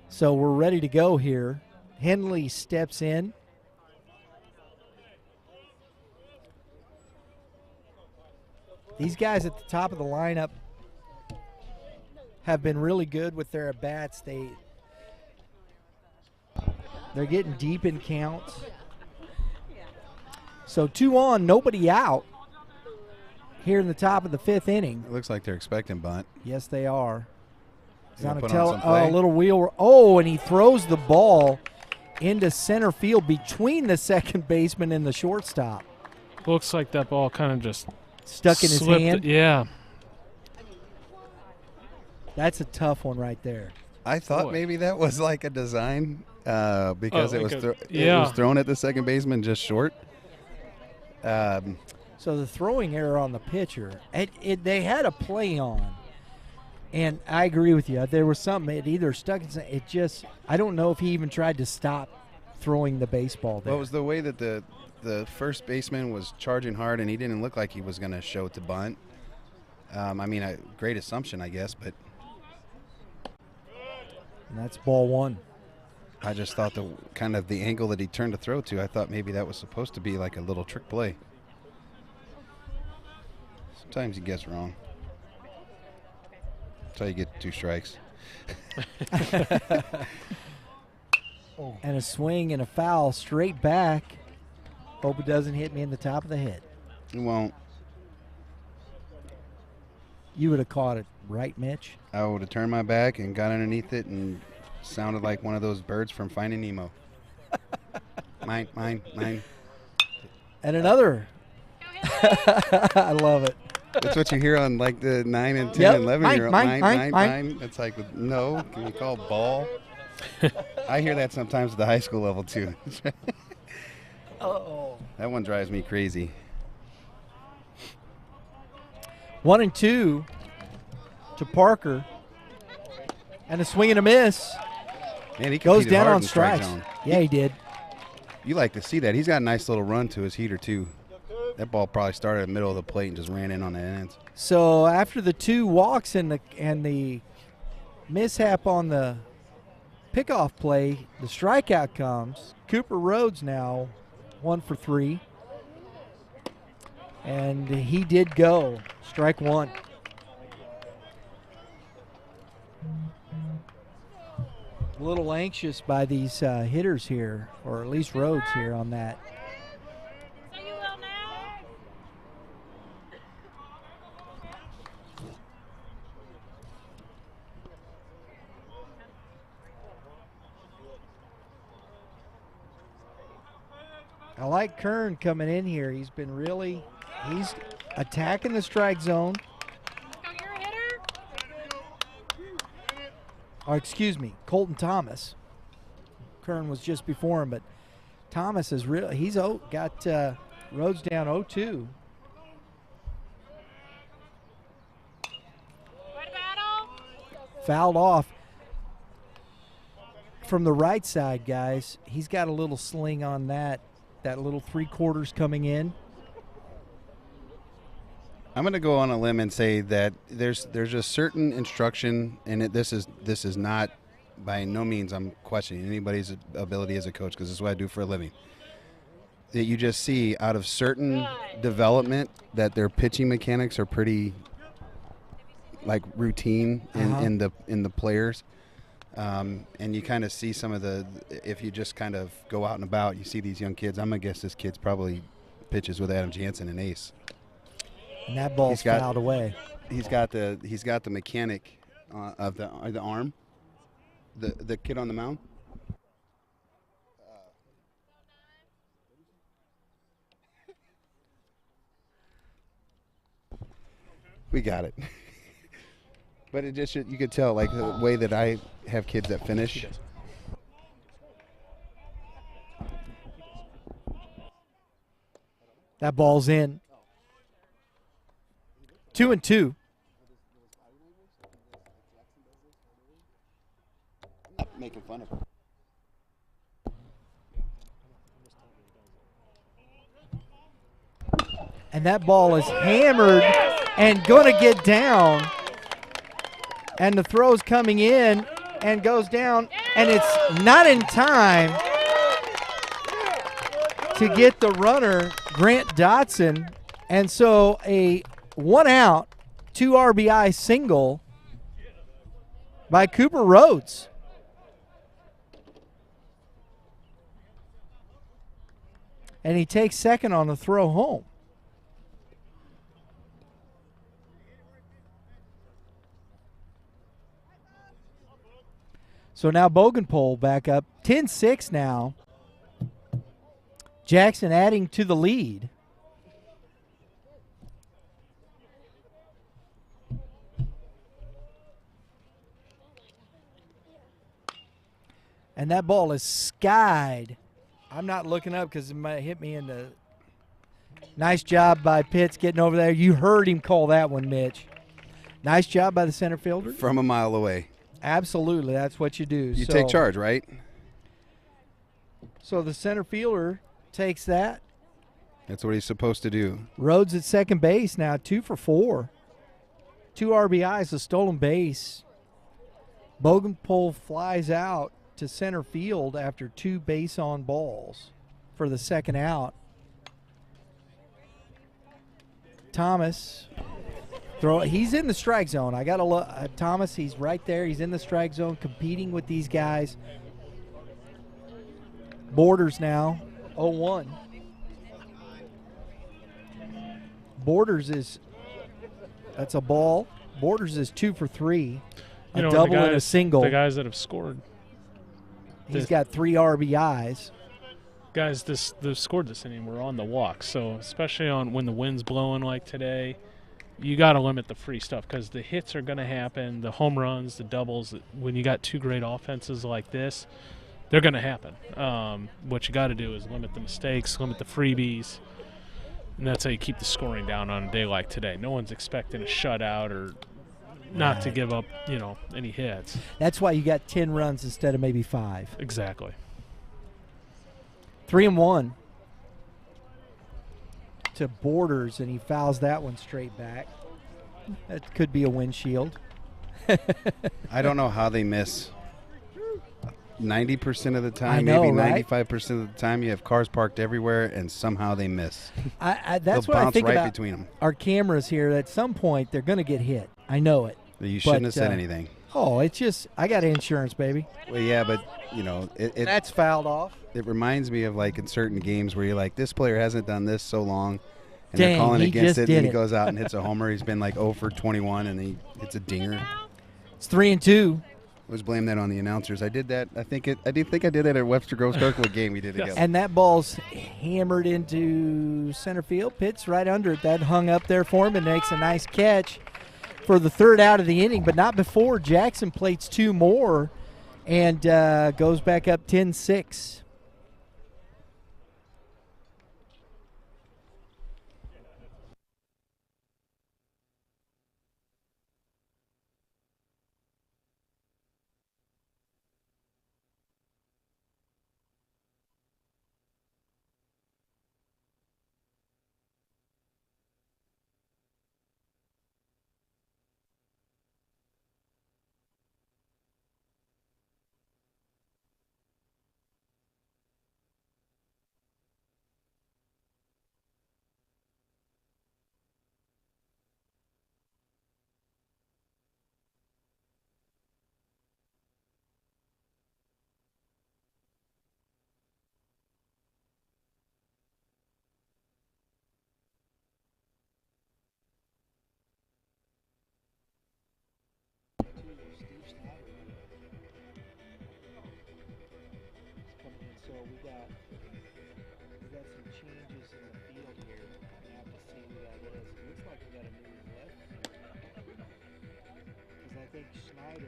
Speaker 1: So we're ready to go here. Henley steps in. These guys at the top of the lineup have been really good with their at-bats. They're getting deep in counts. So 2 on, nobody out here in the top of the 5th inning.
Speaker 5: It looks like they're expecting bunt.
Speaker 1: Yes, they are.
Speaker 5: Donatello,
Speaker 1: a little wheel. Oh, and he throws the ball into center field between the second baseman and the shortstop.
Speaker 4: Looks like that ball kind of just
Speaker 1: stuck in his
Speaker 4: slipped.
Speaker 1: hand.
Speaker 4: Yeah.
Speaker 1: That's a tough one right there.
Speaker 5: I thought maybe that was like a design because it was thrown at the second baseman just short.
Speaker 1: So the throwing error on the pitcher, they had a play on. And I agree with you. There was something, it either stuck in, it just, I don't know if he even tried to stop throwing the baseball there.
Speaker 5: Well, it was the way that the first baseman was charging hard, and he didn't look like he was going to show to bunt. I mean, a great assumption, I guess, but.
Speaker 1: And that's ball 1.
Speaker 5: I just thought the angle that he turned to throw to, I thought maybe that was supposed to be like a little trick play. Sometimes he gets wrong. That's how you get 2 strikes.
Speaker 1: And a swing and a foul straight back. Hope it doesn't hit me in the top of the head.
Speaker 5: It won't.
Speaker 1: You would have caught it, right, Mitch?
Speaker 5: I would have turned my back and got underneath it and sounded like one of those birds from Finding Nemo. Mine.
Speaker 1: And another. I love it.
Speaker 5: That's what you hear on like the 9 and 10
Speaker 1: Yep.
Speaker 5: and 11-year-old.
Speaker 1: Mine.
Speaker 5: It's like, no, can we call ball? I hear that sometimes at the high school level too.
Speaker 1: Uh-oh.
Speaker 5: That one drives me crazy.
Speaker 1: 1-2 to Parker. And a swing and a miss.
Speaker 5: Man, he
Speaker 1: goes
Speaker 5: competed
Speaker 1: down
Speaker 5: hard
Speaker 1: on
Speaker 5: in the strike
Speaker 1: strikes.
Speaker 5: zone.
Speaker 1: Yeah, he did.
Speaker 5: You like to see that. He's got a nice little run to his heater too. That ball probably started in the middle of the plate and just ran in on the ends.
Speaker 1: So after the 2 walks and the mishap on the pickoff play, the strikeout comes. Cooper Rhodes now 1 for 3. And he did go. Strike 1. A little anxious by these hitters here, or at least Rhodes here on that.
Speaker 6: So you will now?
Speaker 1: I like Kern coming in here. He's attacking the strike zone.
Speaker 6: Go, you're a hitter.
Speaker 1: Or excuse me, Colton Thomas. Kern was just before him, but Thomas is got Rhodes down 0-2.
Speaker 6: Way to battle.
Speaker 1: Fouled off from the right side, guys. He's got a little sling on that little 3/4 coming in.
Speaker 5: I'm going to go on a limb and say that there's a certain instruction, and this is not by no means I'm questioning anybody's ability as a coach, because this is what I do for a living. That you just see out of certain development that their pitching mechanics are pretty like routine in the players, and you kind of see some of if you just kind of go out and about, you see these young kids. I'm gonna guess this kid's probably pitches with Adam Jansen and ace.
Speaker 1: And that ball's fouled away.
Speaker 5: He's got the mechanic of the arm. The kid on the mound. We got it. But it just you could tell like the way that I have kids that finish.
Speaker 1: That ball's in. 2-2.
Speaker 5: Making fun of him.
Speaker 1: And that ball is hammered and going to get down. And the throw's coming in and goes down. And it's not in time to get the runner, Grant Dotson. And so a 1-out, 2 RBI single by Cooper Rhodes. And he takes second on the throw home. So now Bogenpole back up. 10-6 now. Jackson adding to the lead. And that ball is skied. I'm not looking up because it might hit me in the. Nice job by Pitts getting over there. You heard him call that one, Mitch. Nice job by the center fielder.
Speaker 5: From a mile away.
Speaker 1: Absolutely, that's what you do.
Speaker 5: You take charge, right?
Speaker 1: So the center fielder takes that.
Speaker 5: That's what he's supposed to do.
Speaker 1: Rhodes at second base now, 2 for 4. 2 RBIs, a stolen base. Bogenpole flies out to center field after 2 base on balls for the second out. Thomas he's in the strike zone. I got to look. Thomas, he's right there. He's in the strike zone competing with these guys. Borders now 0-1. That's a ball. Borders is 2 for 3. A double and a single.
Speaker 4: The guys that have scored.
Speaker 1: He's got 3 RBIs.
Speaker 4: Guys that scored this inning were on the walk. So especially when the wind's blowing like today, you got to limit the free stuff because the hits are going to happen, the home runs, the doubles. When you got 2 great offenses like this, they're going to happen. What you got to do is limit the mistakes, limit the freebies, and that's how you keep the scoring down on a day like today. No one's expecting a shutout or not to give up, any hits.
Speaker 1: That's why you got 10 runs instead of maybe 5.
Speaker 4: Exactly.
Speaker 1: 3-1 to Borders, and he fouls that one straight back. That could be a windshield.
Speaker 5: I don't know how they miss. 90% of the time,
Speaker 1: I know,
Speaker 5: maybe
Speaker 1: right?
Speaker 5: 95% of the time, you have cars parked everywhere, and somehow they miss.
Speaker 1: That's
Speaker 5: They'll
Speaker 1: what I
Speaker 5: bounce
Speaker 1: think
Speaker 5: right
Speaker 1: about
Speaker 5: between them.
Speaker 1: our cameras here. At some point, they're going to get hit. I know it.
Speaker 5: You shouldn't have said anything.
Speaker 1: Oh, it's just I got insurance, baby.
Speaker 5: Well, yeah, but
Speaker 1: That's fouled off.
Speaker 5: It reminds me of like in certain games where you're like, this player hasn't done this so long, and
Speaker 1: Dang,
Speaker 5: they're calling
Speaker 1: he
Speaker 5: against
Speaker 1: just
Speaker 5: it,
Speaker 1: did
Speaker 5: and he
Speaker 1: it.
Speaker 5: goes out and hits a homer. He's been like 0 for 21, and he hits a dinger.
Speaker 1: It's 3-2.
Speaker 5: Always blame that on the announcers. I did that. I think I did that at Webster Groves Kirkwood game we did together.
Speaker 1: And that ball's hammered into center field. Pitt's right under it. That hung up there for him and makes a nice catch for the third out of the inning, but not before Jackson plates 2 more and goes back up 10-6. So we got some changes in the field here. I have to see who that is. It looks like we got a new left because I think Schneider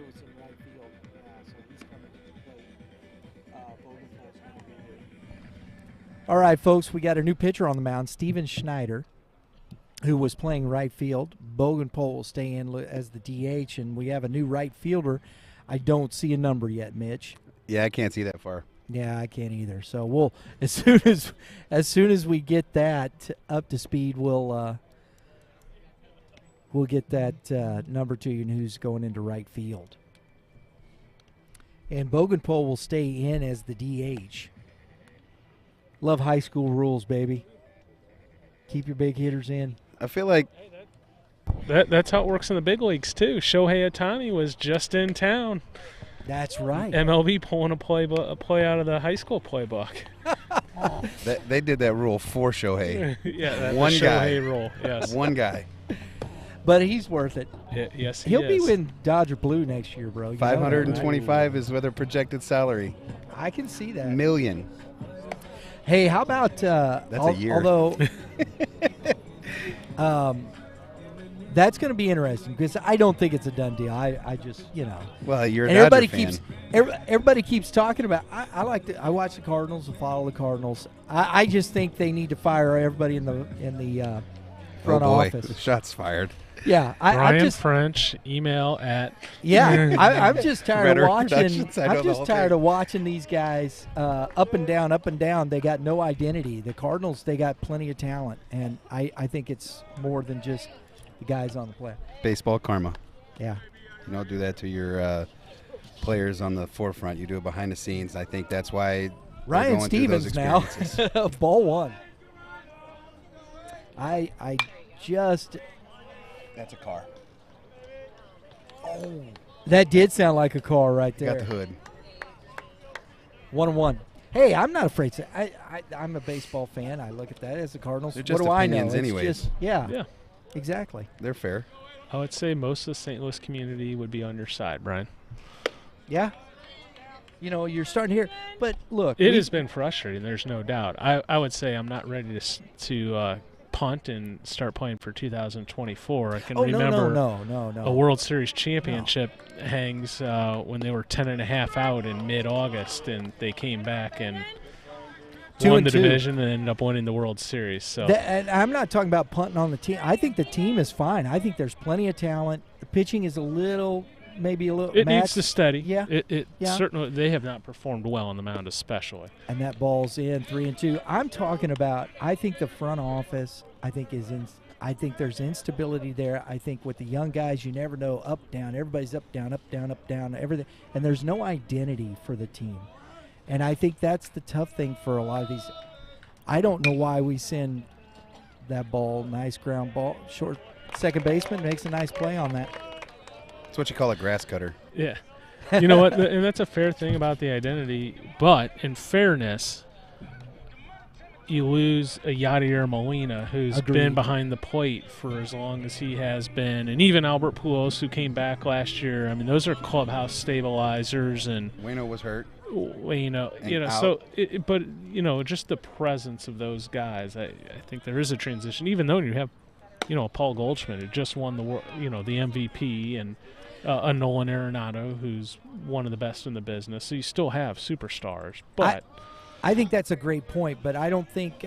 Speaker 1: was in right field. Yeah, so he's coming to play. Bogenholt's going to be here. All right, folks, we got a new pitcher on the mound, Steven Schneider, who was playing right field. Bogenpol will stay in as the DH, and we have a new right fielder. I don't see a number yet, Mitch.
Speaker 5: Yeah, I can't see that far.
Speaker 1: Yeah, I can't either. So we'll as soon as we get that up to speed, we'll get that number to you and who's going into right field. And Bogenpol will stay in as the DH. Love high school rules, baby. Keep your big hitters in.
Speaker 5: I feel like
Speaker 4: That's how it works in the big leagues, too. Shohei Ohtani was just in town.
Speaker 1: That's right.
Speaker 4: MLB pulling a play out of the high school playbook.
Speaker 5: they did that rule for Shohei.
Speaker 4: Yeah,
Speaker 5: One
Speaker 4: the
Speaker 5: guy.
Speaker 4: Shohei rule, yes.
Speaker 5: One guy.
Speaker 1: But he's worth it.
Speaker 4: Yes,
Speaker 1: He'll
Speaker 4: is.
Speaker 1: be in Dodger Blue next year, bro. You know that, right?
Speaker 5: 525 is their projected salary.
Speaker 1: I can see that.
Speaker 5: Million.
Speaker 1: Hey, how about
Speaker 5: That's a year.
Speaker 1: Although that's going to be interesting because I don't think it's a done deal. I just, you know.
Speaker 5: Well, you're a
Speaker 1: and
Speaker 5: Dodger
Speaker 1: everybody
Speaker 5: fan.
Speaker 1: everybody keeps talking about. I watch the Cardinals and follow the Cardinals. I just think they need to fire everybody in the front office.
Speaker 5: Shots fired.
Speaker 1: Yeah,
Speaker 4: Brian French, email at.
Speaker 1: Yeah, I'm just tired of watching.
Speaker 5: Productions,
Speaker 1: I'm just tired of watching these guys up and down, up and down. They got no identity. The Cardinals, they got plenty of talent, and I think it's more than just the guys on the play.
Speaker 5: Baseball karma.
Speaker 1: Yeah.
Speaker 5: You don't do that to your players on the forefront. You do it behind the scenes. I think that's why
Speaker 1: Ryan Stevens now, ball one. I just.
Speaker 5: That's a car.
Speaker 1: Oh, that did sound like a car right there.
Speaker 5: Got the hood.
Speaker 1: 1-1. Hey, I'm not afraid to. I'm a baseball fan. I look at that as the Cardinals.
Speaker 5: They're just
Speaker 1: what do I know?
Speaker 5: opinions
Speaker 1: It's
Speaker 5: anyways.
Speaker 1: just, yeah,
Speaker 4: Yeah.
Speaker 1: exactly.
Speaker 5: They're fair.
Speaker 4: I would say most of the St. Louis community would be on your side, Brian.
Speaker 1: Yeah. You know, you're starting to hear. But look.
Speaker 4: It has been frustrating, there's no doubt. I would say I'm not ready to punt and start playing for 2024. I can remember
Speaker 1: no.
Speaker 4: a World Series championship hangs when they were 10.5 out in mid-August, and they came back and won the division and ended up winning the World Series. So
Speaker 1: and I'm not talking about punting on the team. I think the team is fine. I think there's plenty of talent. The pitching is maybe a little.
Speaker 4: It needs to steady.
Speaker 1: Yeah.
Speaker 4: Yeah. Certainly, they have not performed well on the mound, especially.
Speaker 1: And that ball's in 3-2. I'm talking about. I think the front office. I think there's instability there. I think with the young guys, you never know. Up down. Everybody's up down, up down, up down. Everything. And there's no identity for the team. And I think that's the tough thing for a lot of these. I don't know why we send that ball, nice ground ball, short second baseman makes a nice play on that.
Speaker 5: That's what you call a grass cutter.
Speaker 4: Yeah. You know what? And that's a fair thing about the identity. But in fairness, you lose a Yadier Molina, who's
Speaker 1: Agreed.
Speaker 4: been behind the plate for as long as he has been, and even Albert Pujols, who came back last year. I mean, those are clubhouse stabilizers, and
Speaker 5: Waino was hurt.
Speaker 4: but just the presence of those guys, I think there is a transition. Even though you have, Paul Goldschmidt, who just won the MVP, and a Nolan Arenado, who's one of the best in the business. So you still have superstars, but.
Speaker 1: I think that's a great point, but I don't think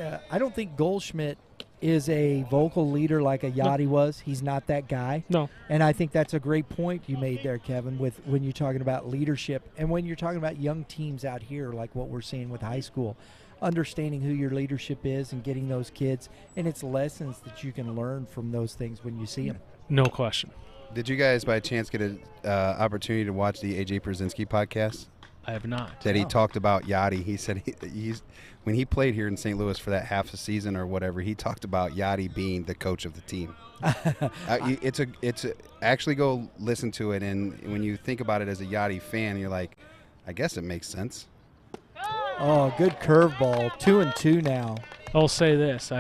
Speaker 1: Goldschmidt is a vocal leader like a Yachty was. He's not that guy.
Speaker 4: No.
Speaker 1: And I think that's a great point you made there, Kevin, with when you're talking about leadership and when you're talking about young teams out here like what we're seeing with high school, understanding who your leadership is and getting those kids, and it's lessons that you can learn from those things when you see them.
Speaker 4: No question.
Speaker 5: Did you guys by chance get an opportunity to watch the AJ Brzezinski podcast?
Speaker 4: I have not.
Speaker 5: That he talked about Yachty. He said when he played here in St. Louis for that half a season or whatever, he talked about Yachty being the coach of the team. Actually go listen to it, and when you think about it as a Yachty fan, you're like, I guess it makes sense.
Speaker 1: Oh, good curveball. 2-2 now.
Speaker 4: I'll say this: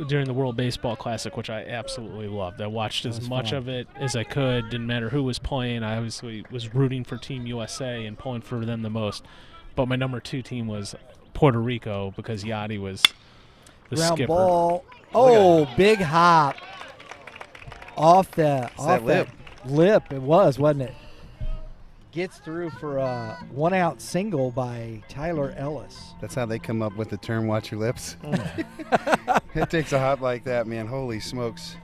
Speaker 4: during the World Baseball Classic, which I absolutely loved, I watched as much of it as I could. Didn't matter who was playing. I obviously was rooting for Team USA and pulling for them the most. But my number 2 team was Puerto Rico because Yachty was the
Speaker 1: Ground
Speaker 4: skipper.
Speaker 1: ball. Oh, big hop. Off that lip. It was, wasn't it? Gets through for a 1-out single by Tyler Ellis.
Speaker 5: That's how they come up with the term "watch your lips." It takes a hop like that, man. Holy smokes!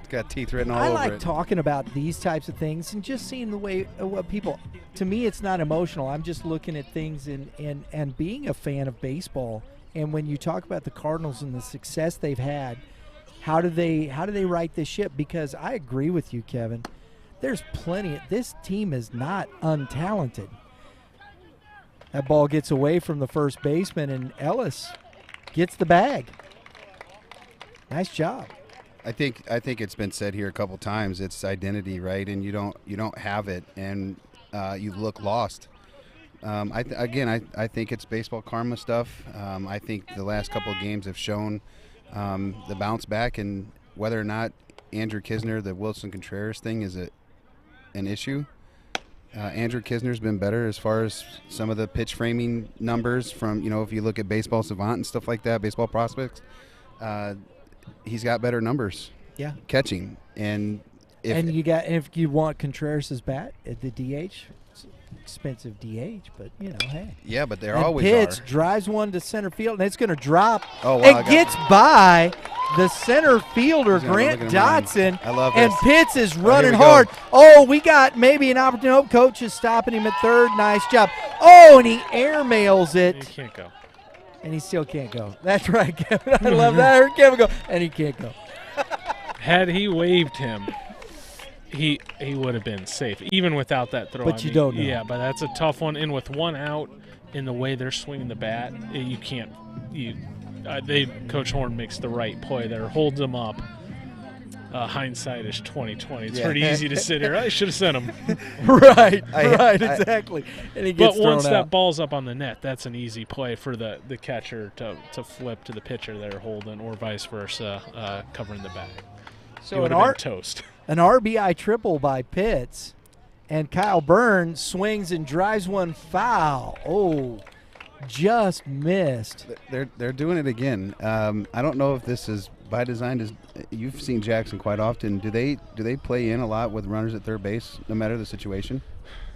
Speaker 5: It's got teeth written all over it.
Speaker 1: I like talking about these types of things and just seeing the way what people. To me, it's not emotional. I'm just looking at things and being a fan of baseball. And when you talk about the Cardinals and the success they've had, how do they right this ship? Because I agree with you, Kevin. There's plenty. This team is not untalented. That ball gets away from the first baseman, and Ellis gets the bag. Nice job.
Speaker 5: I think it's been said here a couple times. It's identity, right? And you don't have it, and you look lost. I think it's baseball karma stuff. I think the last couple of games have shown the bounce back, and whether or not Andrew Kisner, the Wilson Contreras thing, is an issue. Andrew Kisner's been better as far as some of the pitch framing numbers from, if you look at Baseball Savant and stuff like that, Baseball Prospects, he's got better numbers.
Speaker 1: Yeah.
Speaker 5: Catching. And
Speaker 1: if you want Contreras' bat at the DH, it's expensive DH, but hey.
Speaker 5: Yeah, but there
Speaker 1: and
Speaker 5: always
Speaker 1: Pitts
Speaker 5: are.
Speaker 1: drives one to center field, and it's going to drop.
Speaker 5: Oh, wow,
Speaker 1: and gets by the center fielder, Grant Dotson.
Speaker 5: I love
Speaker 1: and
Speaker 5: this.
Speaker 1: Pitts is
Speaker 5: Oh,
Speaker 1: running
Speaker 5: here we
Speaker 1: hard.
Speaker 5: go.
Speaker 1: Oh, we got maybe an opportunity. Oh, coach is stopping him at third. Nice job. Oh, and he airmails it.
Speaker 4: You can't go.
Speaker 1: And he still can't go. That's right, Kevin. I love that. I heard Kevin go, and he can't go.
Speaker 4: Had he waved him, he would have been safe, even without that throw.
Speaker 1: But you don't know.
Speaker 4: Yeah, but that's a tough one. And with 1 out, in the way they're swinging the bat, you can't. Coach Horn makes the right play there, holds him up. Hindsight is 20/20. It's pretty easy to sit here. I should have sent him.
Speaker 1: Right, exactly. And he gets
Speaker 4: But once
Speaker 1: thrown
Speaker 4: that
Speaker 1: out.
Speaker 4: ball's up on the net, that's an easy play for the catcher to flip to the pitcher there holding, or vice versa, covering the bag.
Speaker 1: So
Speaker 4: would have been toast.
Speaker 1: An RBI triple by Pitts, and Kyle Burns swings and drives one foul. Oh, just missed.
Speaker 5: They're doing it again. I don't know if this is by design. You've seen Jackson quite often. Do they play in a lot with runners at third base, no matter the situation?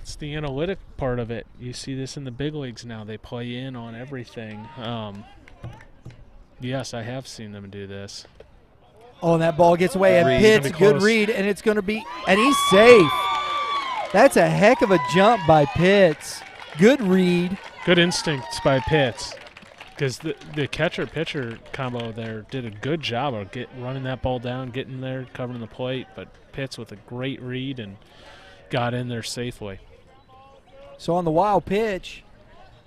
Speaker 4: It's the analytic part of it. You see this in the big leagues now. They play in on everything. Yes, I have seen them do this.
Speaker 1: Oh, and that ball gets away. And
Speaker 4: Reed.
Speaker 1: Pitts,
Speaker 4: Gonna be
Speaker 1: good
Speaker 4: close.
Speaker 1: read, and it's going to be – and he's safe. That's a heck of a jump by Pitts. Good read.
Speaker 4: Good instincts by Pitts, because the catcher-pitcher combo there did a good job of running that ball down, getting there, covering the plate. But Pitts with a great read and got in there safely.
Speaker 1: So on the wild pitch,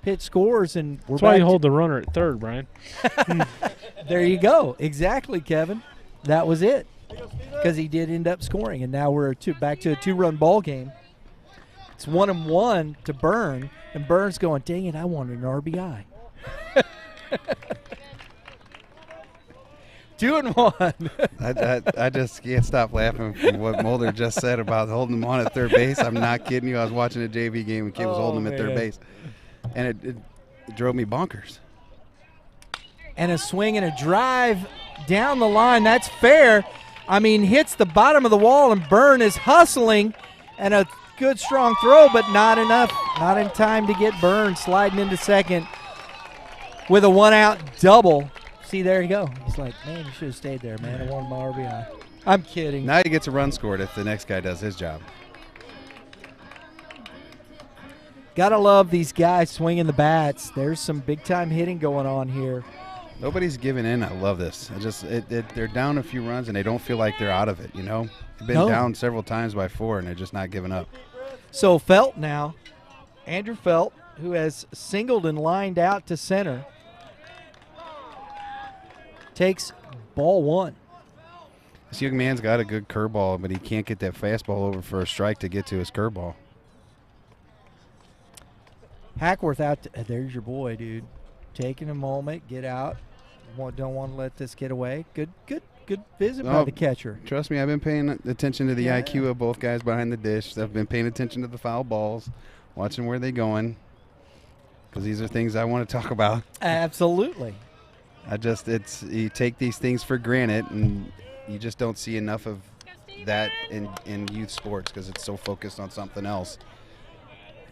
Speaker 1: Pitt scores, and we're
Speaker 4: That's why
Speaker 1: back
Speaker 4: you
Speaker 1: to-
Speaker 4: hold the runner at third, Brian.
Speaker 1: There you go. Exactly, Kevin. That was it, because he did end up scoring, and now we're back to a 2-run ball game. It's 1-1 to Burn, and Burn's going, dang it, I wanted an RBI. 2-1.
Speaker 5: I just can't stop laughing from what Mulder just said about holding him on at third base. I'm not kidding you. I was watching a JV game and kid was holding him at third base, and it drove me bonkers.
Speaker 1: And a swing and a drive down the line. That's fair. I mean, hits the bottom of the wall, and Byrne is hustling, and a good strong throw, but not enough. Not in time to get Byrne sliding into second with a 1-out double. See, there you go. He's like, man, you should have stayed there, man. I wanted my RBI. I'm kidding.
Speaker 5: Now he gets a run scored if the next guy does his job.
Speaker 1: Gotta love these guys swinging the bats. There's some big-time hitting going on here.
Speaker 5: Nobody's giving in. I love this. They're down a few runs, and they don't feel like they're out of it, you know? They've been down several times by 4, and they're just not giving up.
Speaker 1: So Felt now, Andrew Felt, who has singled and lined out to center, takes ball 1.
Speaker 5: This young man's got a good curveball, but he can't get that fastball over for a strike to get to his curveball.
Speaker 1: Hackworth out. There's your boy, dude. Taking a moment, get out. Don't want to let this get away. Good visit by the catcher.
Speaker 5: Trust me, I've been paying attention to the IQ of both guys behind the dish. I've been paying attention to the foul balls, watching where they're going, because these are things I want to talk about.
Speaker 1: Absolutely.
Speaker 5: You take these things for granted, and you just don't see enough of that in youth sports because it's so focused on something else.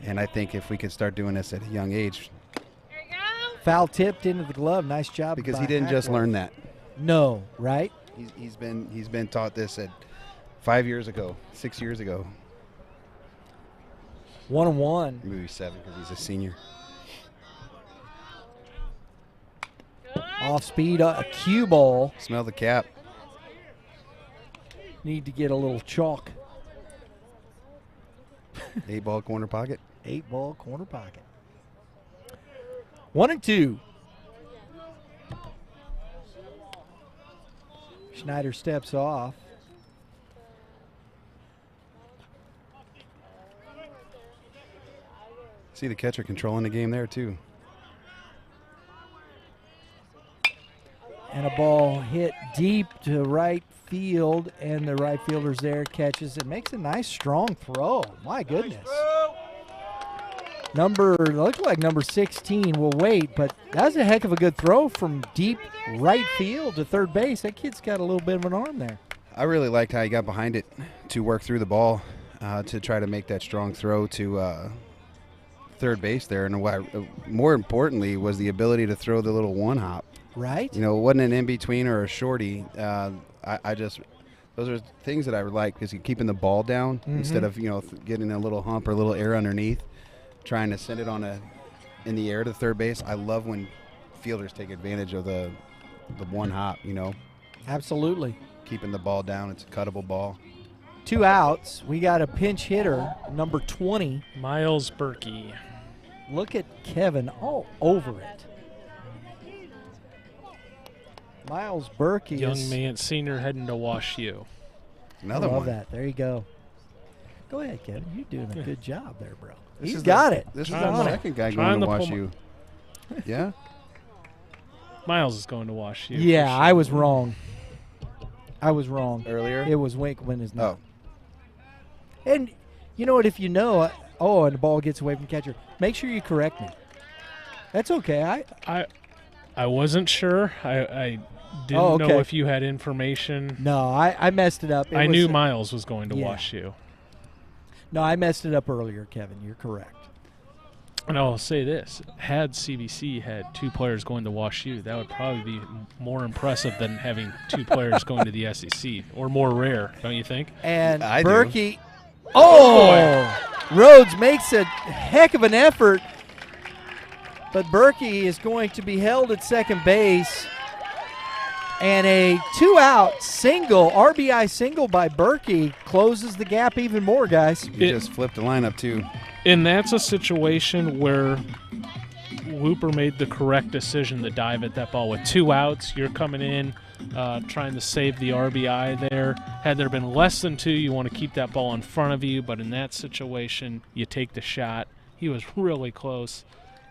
Speaker 5: And I think if we could start doing this at a young age.
Speaker 1: Foul tipped into the glove. Nice job.
Speaker 5: Because he didn't just learn that.
Speaker 1: No, right?
Speaker 5: He's been taught this at 5 years ago, 6 years ago.
Speaker 1: 1-1.
Speaker 5: Maybe 7 because he's a senior.
Speaker 1: Off speed, a cue ball.
Speaker 5: Smell the cap.
Speaker 1: Need to get a little chalk.
Speaker 5: 8-ball corner pocket.
Speaker 1: 8-ball corner pocket. 1-2. Schneider steps off.
Speaker 5: See the catcher controlling the game there, too.
Speaker 1: And a ball hit deep to right field, and the right fielder's there, catches it. Makes a nice, strong throw. My goodness. Looks like number 16 will wait, but that was a heck of a good throw from deep right field to third base. That kid's got a little bit of an arm there.
Speaker 5: I really liked how he got behind it to work through the ball to try to make that strong throw to third base there. And more importantly was the ability to throw the little one hop.
Speaker 1: Right.
Speaker 5: You know, it wasn't an in-between or a shorty. Those are things that I like because you're keeping the ball down instead of, getting a little hump or a little air underneath, trying to send it in the air to third base. I love when fielders take advantage of the one hop,
Speaker 1: Absolutely.
Speaker 5: Keeping the ball down. It's a cuttable ball.
Speaker 1: 2 outs. We got a pinch hitter, number 20.
Speaker 4: Miles Berkey.
Speaker 1: Look at Kevin all over it. Miles Berkey,
Speaker 4: young man, senior heading to Wash U.
Speaker 5: Another
Speaker 1: I love
Speaker 5: one.
Speaker 1: that. There you go. Go ahead, Kevin. You're doing a good job there, bro.
Speaker 5: This is
Speaker 1: got it.
Speaker 5: This is
Speaker 1: He's
Speaker 5: the
Speaker 1: on it.
Speaker 5: second guy
Speaker 4: Trying
Speaker 5: going to
Speaker 4: to
Speaker 5: Wash
Speaker 4: pull
Speaker 5: U. Yeah?
Speaker 4: Miles is going to Wash U.
Speaker 1: Yeah,
Speaker 4: for sure.
Speaker 1: I was wrong.
Speaker 5: Earlier?
Speaker 1: It was Winkman is not.
Speaker 5: Oh.
Speaker 1: And you know what? If you know, and the ball gets away from the catcher, make sure you correct me. That's okay.
Speaker 4: I wasn't sure. I didn't know if you had information.
Speaker 1: No, I messed it up.
Speaker 4: I knew Miles was going to Wash U.
Speaker 1: No, I messed it up earlier, Kevin. You're correct.
Speaker 4: And I'll say this. Had CBC had 2 players going to Wash U, that would probably be more impressive than having 2 players going to the SEC, or more rare, don't you think?
Speaker 1: And
Speaker 5: I do.
Speaker 1: Berkey. Rhodes makes a heck of an effort, but Berkey is going to be held at second base. And a 2-out single, RBI single by Berkey, closes the gap even more, guys.
Speaker 5: He just flipped the lineup, too.
Speaker 4: And that's a situation where Whooper made the correct decision to dive at that ball. With 2 outs, you're coming in trying to save the RBI there. Had there been less than 2, you want to keep that ball in front of you. But in that situation, you take the shot. He was really close,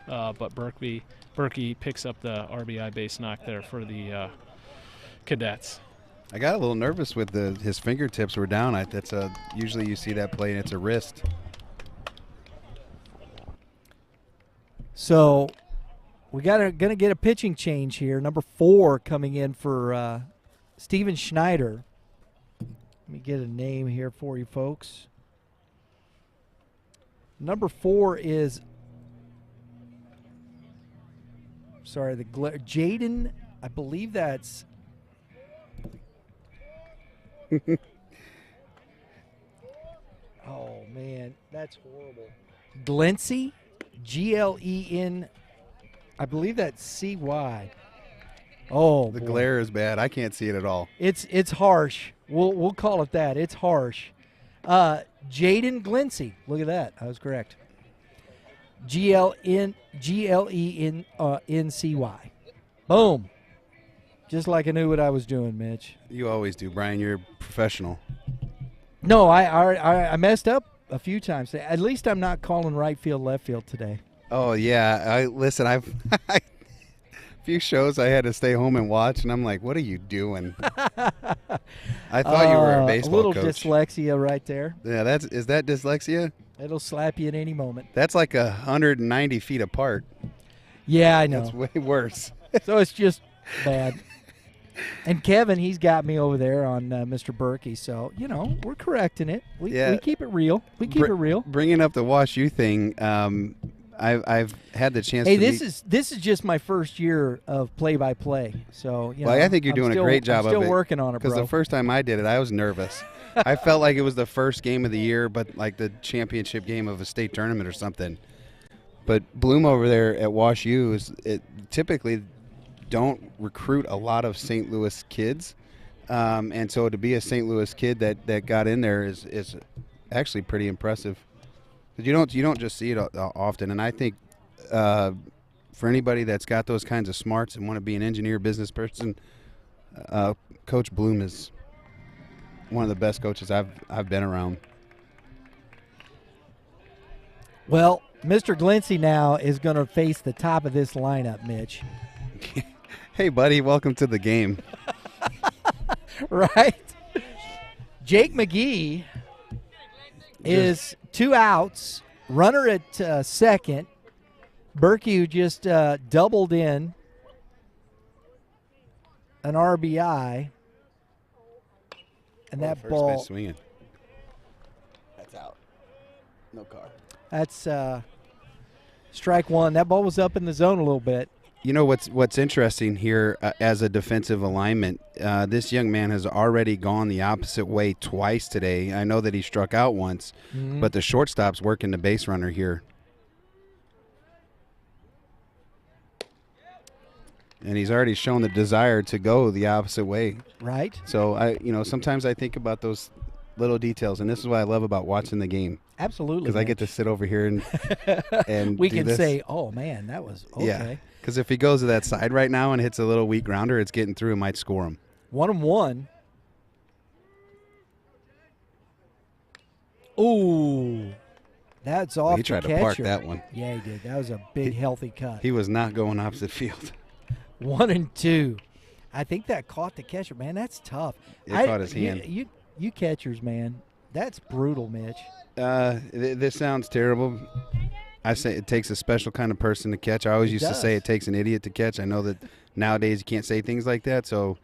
Speaker 4: but Berkey picks up the RBI base knock there for the Cadets.
Speaker 5: I got a little nervous with his fingertips were down. Usually you see that play and it's a wrist.
Speaker 1: So we gonna get a pitching change here. Number 4 coming in for Steven Schneider. Let me get a name here for you folks. Number 4 is Jaden. I believe that's oh man, that's horrible. Glency, Glen. I believe that's CY. Oh,
Speaker 5: The
Speaker 1: boy.
Speaker 5: glare is bad. I can't see it at all.
Speaker 1: It's harsh. We'll call it that. It's harsh. Jaden Glency. Look at that. I was correct. GLENCY. Boom. Just like I knew what I was doing, Mitch.
Speaker 5: You always do, Brian. You're a professional.
Speaker 1: No, I messed up a few times. At least I'm not calling right field, left field today.
Speaker 5: Oh yeah. I've a few shows I had to stay home and watch, and I'm like, what are you doing? I thought you were a baseball
Speaker 1: a little
Speaker 5: coach.
Speaker 1: dyslexia right there.
Speaker 5: Yeah, is that dyslexia?
Speaker 1: It'll slap you at any moment.
Speaker 5: That's like 190 feet apart.
Speaker 1: Yeah, I know.
Speaker 5: That's way worse.
Speaker 1: So it's just bad. And Kevin, he's got me over there on Mr. Berkey. So, we're correcting it. We keep it real. We keep it real.
Speaker 5: Bringing up the Wash U thing, I've had the chance
Speaker 1: Hey,
Speaker 5: to
Speaker 1: this is just my first year of play-by-play. So,
Speaker 5: I think you're doing a great job of it.
Speaker 1: I'm still working on it, bro.
Speaker 5: Because the first time I did it, I was nervous. I felt like it was the first game of the year, but like the championship game of a state tournament or something. But Bloom over there at Wash U typically don't recruit a lot of St. Louis kids, and so to be a St. Louis kid that got in there is actually pretty impressive. Because you don't just see it often, and I think for anybody that's got those kinds of smarts and want to be an engineer, business person, Coach Bloom is one of the best coaches I've been around.
Speaker 1: Well, Mr. Glency now is going to face the top of this lineup, Mitch.
Speaker 5: Hey, buddy, welcome to the game.
Speaker 1: Right? Jake McGee is 2 outs, runner at second. Berkey, who just doubled in an RBI. And that
Speaker 5: First
Speaker 1: ball.
Speaker 5: base swinging. That's out. No car.
Speaker 1: That's strike one. That ball was up in the zone a little bit.
Speaker 5: You know what's interesting here as a defensive alignment, this young man has already gone the opposite way twice today. I know that he struck out once, but the shortstop's working the base runner here. And he's already shown the desire to go the opposite way.
Speaker 1: Right.
Speaker 5: So sometimes I think about those little details, and this is what I love about watching the game.
Speaker 1: Absolutely.
Speaker 5: Because I get to sit over here and
Speaker 1: we
Speaker 5: do
Speaker 1: can
Speaker 5: this.
Speaker 1: say, oh man, that was okay.
Speaker 5: Yeah. Because if he goes to that side right now and hits a little weak grounder, it's getting through and might score him.
Speaker 1: 1-1. Ooh. That's off
Speaker 5: He
Speaker 1: the
Speaker 5: tried to
Speaker 1: catcher.
Speaker 5: park that one.
Speaker 1: Yeah, he did. That was a big, healthy cut.
Speaker 5: He was not going opposite field.
Speaker 1: 1-2. I think that caught the catcher, man. That's tough.
Speaker 5: It caught his hand.
Speaker 1: You catchers, man. That's brutal, Mitch.
Speaker 5: This sounds terrible. I say it takes a special kind of person to catch. I always used to say it takes an idiot to catch. I know that nowadays you can't say things like that, so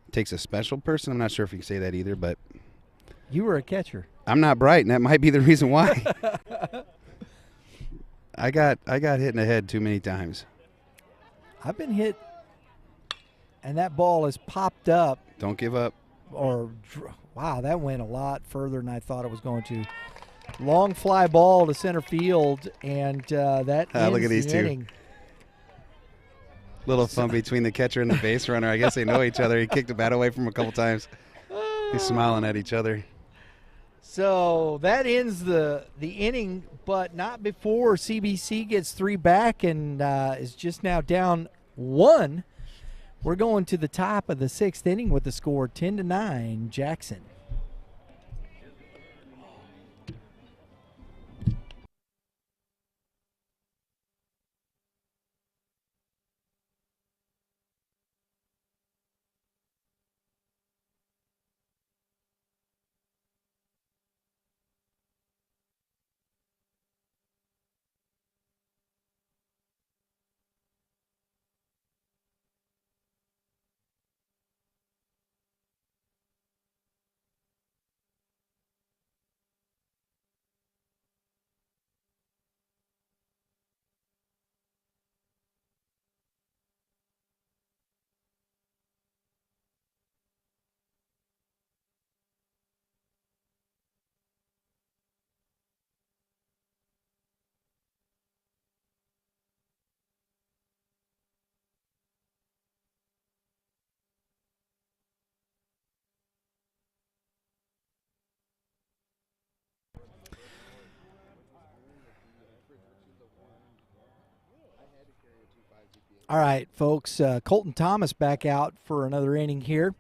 Speaker 5: it takes a special person. I'm not sure if you can say that either, but
Speaker 1: you were a catcher.
Speaker 5: I'm not bright, and that might be the reason why. I got hit in the head too many times.
Speaker 1: I've been hit, and that ball has popped up.
Speaker 5: Don't give up.
Speaker 1: Wow, that went a lot further than I thought it was going to. Long fly ball to center field, and that ends
Speaker 5: look at these
Speaker 1: the
Speaker 5: two.
Speaker 1: inning.
Speaker 5: Little fun between the catcher and the base runner. I guess they know each other. He kicked the bat away from him a couple times. He's smiling at each other.
Speaker 1: So that ends the inning, but not before CBC gets 3 back and is just now down 1. We're going to the top of the 6th inning with the score 10-9, Jackson. All right, folks, Colton Thomas back out for another inning here.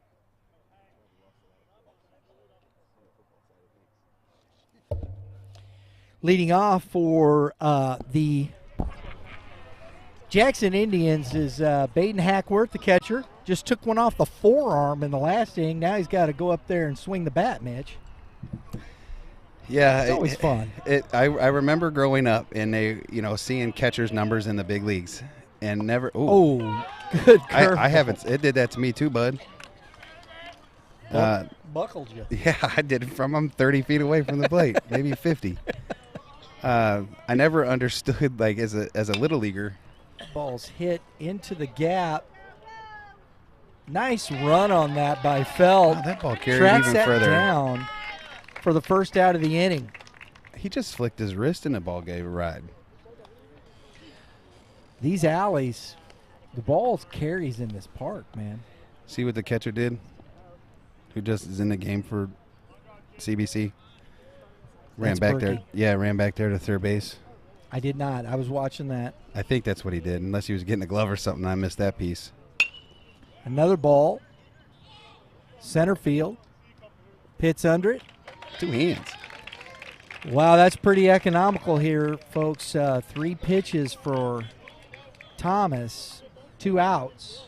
Speaker 1: Leading off for the Jackson Indians is Baden Hackworth, the catcher. Just took one off the forearm in the last inning. Now he's got to go up there and swing the bat, Mitch.
Speaker 5: Yeah,
Speaker 1: It's always fun.
Speaker 5: I remember growing up and seeing catchers' numbers in the big leagues and never.
Speaker 1: Oh, good curve.
Speaker 5: I haven't. It did that to me too, bud.
Speaker 1: Buckled you.
Speaker 5: Yeah, I did it from I'm 30 feet away from the plate, maybe 50. I never understood, like, as a little leaguer.
Speaker 1: Ball's hit into the gap. Nice run on that by Feld.
Speaker 5: Oh, that ball carried
Speaker 1: Tracks
Speaker 5: even
Speaker 1: that
Speaker 5: further.
Speaker 1: down for the first out of the inning.
Speaker 5: He just flicked his wrist and the ball gave a ride.
Speaker 1: These alleys, the ball carries in this park, man.
Speaker 5: See what the catcher did? Who just is in the game for CBC? Ran
Speaker 1: That's
Speaker 5: back
Speaker 1: Berkey.
Speaker 5: there. Yeah, ran back there to third base.
Speaker 1: I did not. I was watching that.
Speaker 5: I think that's what he did, unless he was getting a glove or something. I missed that piece.
Speaker 1: Another ball. Center field. Pits under it.
Speaker 5: 2 hands.
Speaker 1: Wow, that's pretty economical here, folks. 3 pitches for Thomas. 2 outs.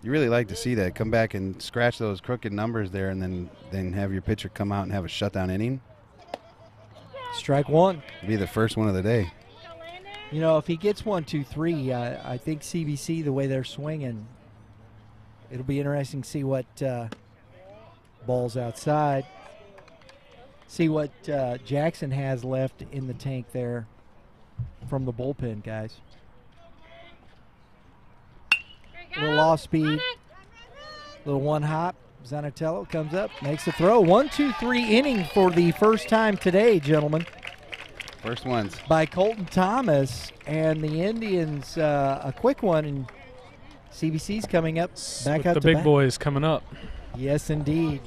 Speaker 5: You really like to see that. Come back and scratch those crooked numbers there and then have your pitcher come out and have a shutdown inning.
Speaker 1: Strike one.
Speaker 5: Be the first one of the day.
Speaker 1: You know, if he gets 1, 2, 3, I think CBC, the way they're swinging, it'll be interesting to see what ball's outside. See what Jackson has left in the tank there from the bullpen, guys. Little off speed, little one hop. Zanatello comes up, makes a throw. 1, 2, 3 inning for the first time today, gentlemen,
Speaker 5: First ones.
Speaker 1: by Colton Thomas. And the Indians, a quick one, and CBC's coming up back
Speaker 4: With
Speaker 1: out
Speaker 4: the
Speaker 1: to
Speaker 4: big
Speaker 1: bat.
Speaker 4: boys coming up.
Speaker 1: Yes, indeed.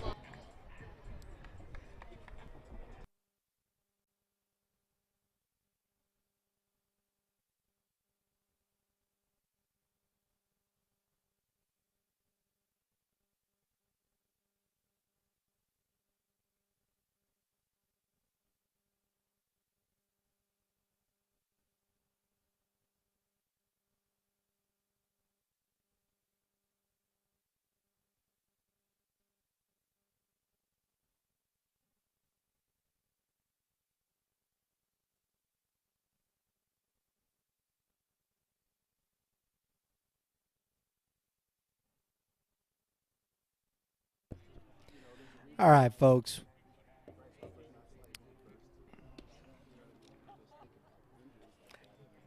Speaker 1: All right, folks.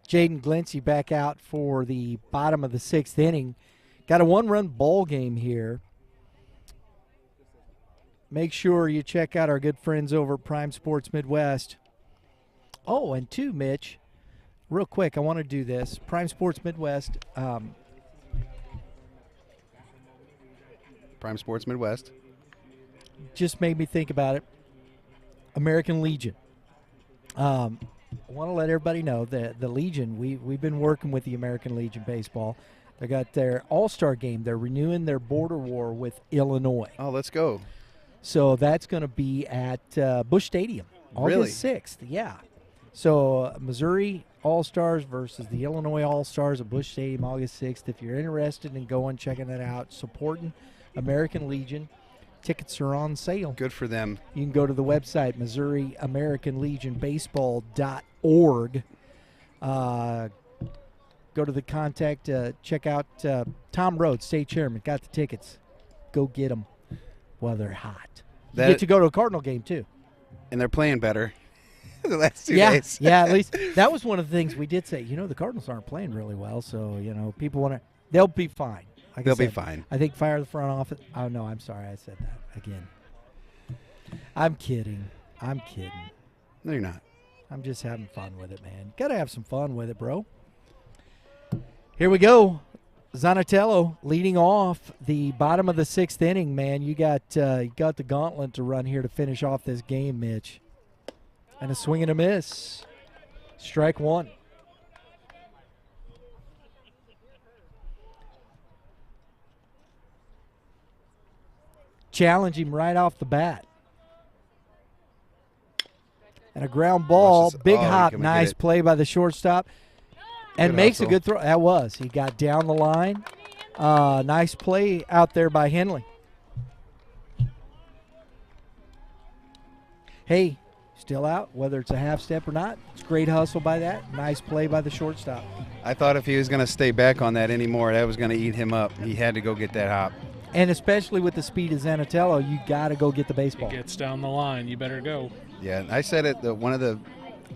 Speaker 1: Jaden Glincy back out for the bottom of the 6th inning. Got a 1-run ball game here. Make sure you check out our good friends over at Prime Sports Midwest. Oh, and 2, Mitch, real quick, I want to do this. Prime Sports Midwest.
Speaker 5: Prime Sports Midwest.
Speaker 1: Just made me think about it. American Legion. I want to let everybody know that the Legion, we've been working with the American Legion baseball. They got their all-star game. They're renewing their border war with Illinois.
Speaker 5: Oh, let's go.
Speaker 1: So that's going to be at Busch Stadium, August 6th. Yeah. So Missouri All-Stars versus the Illinois All-Stars at Busch Stadium, August 6th. If you're interested in going, checking that out, supporting American Legion, tickets are on sale.
Speaker 5: Good for them.
Speaker 1: You can go to the website, MissouriAmericanLegionBaseball.org. Go to the contact, check out Tom Rhodes, state chairman, got the tickets. Go get them while they're hot. You get to go to a Cardinal game, too.
Speaker 5: And they're playing better the last 2
Speaker 1: Yeah,
Speaker 5: days.
Speaker 1: yeah, at least that was one of the things we did say. The Cardinals aren't playing really well, so, people want to – they'll be fine. Like
Speaker 5: They'll
Speaker 1: I said,
Speaker 5: be fine.
Speaker 1: I think fire the front office. Oh, no, I'm sorry. I said that again. I'm kidding.
Speaker 5: No, you're not.
Speaker 1: I'm just having fun with it, man. Got to have some fun with it, bro. Here we go. Zanatello leading off the bottom of the 6th inning, man. You got the gauntlet to run here to finish off this game, Mitch. And a swing and a miss. Strike one. Challenge him right off the bat. And a ground ball, big hop, nice play by the shortstop. And makes a good throw. That was. He got down the line. Nice play out there by Henley. Hey, still out, whether it's a half step or not. It's great hustle by that. Nice play by the shortstop.
Speaker 5: I thought if he was going to stay back on that anymore, that was going to eat him up. He had to go get that hop.
Speaker 1: And especially with the speed of Zanatello, you got to go get the baseball.
Speaker 4: He gets down the line. You better go.
Speaker 5: Yeah, I said it.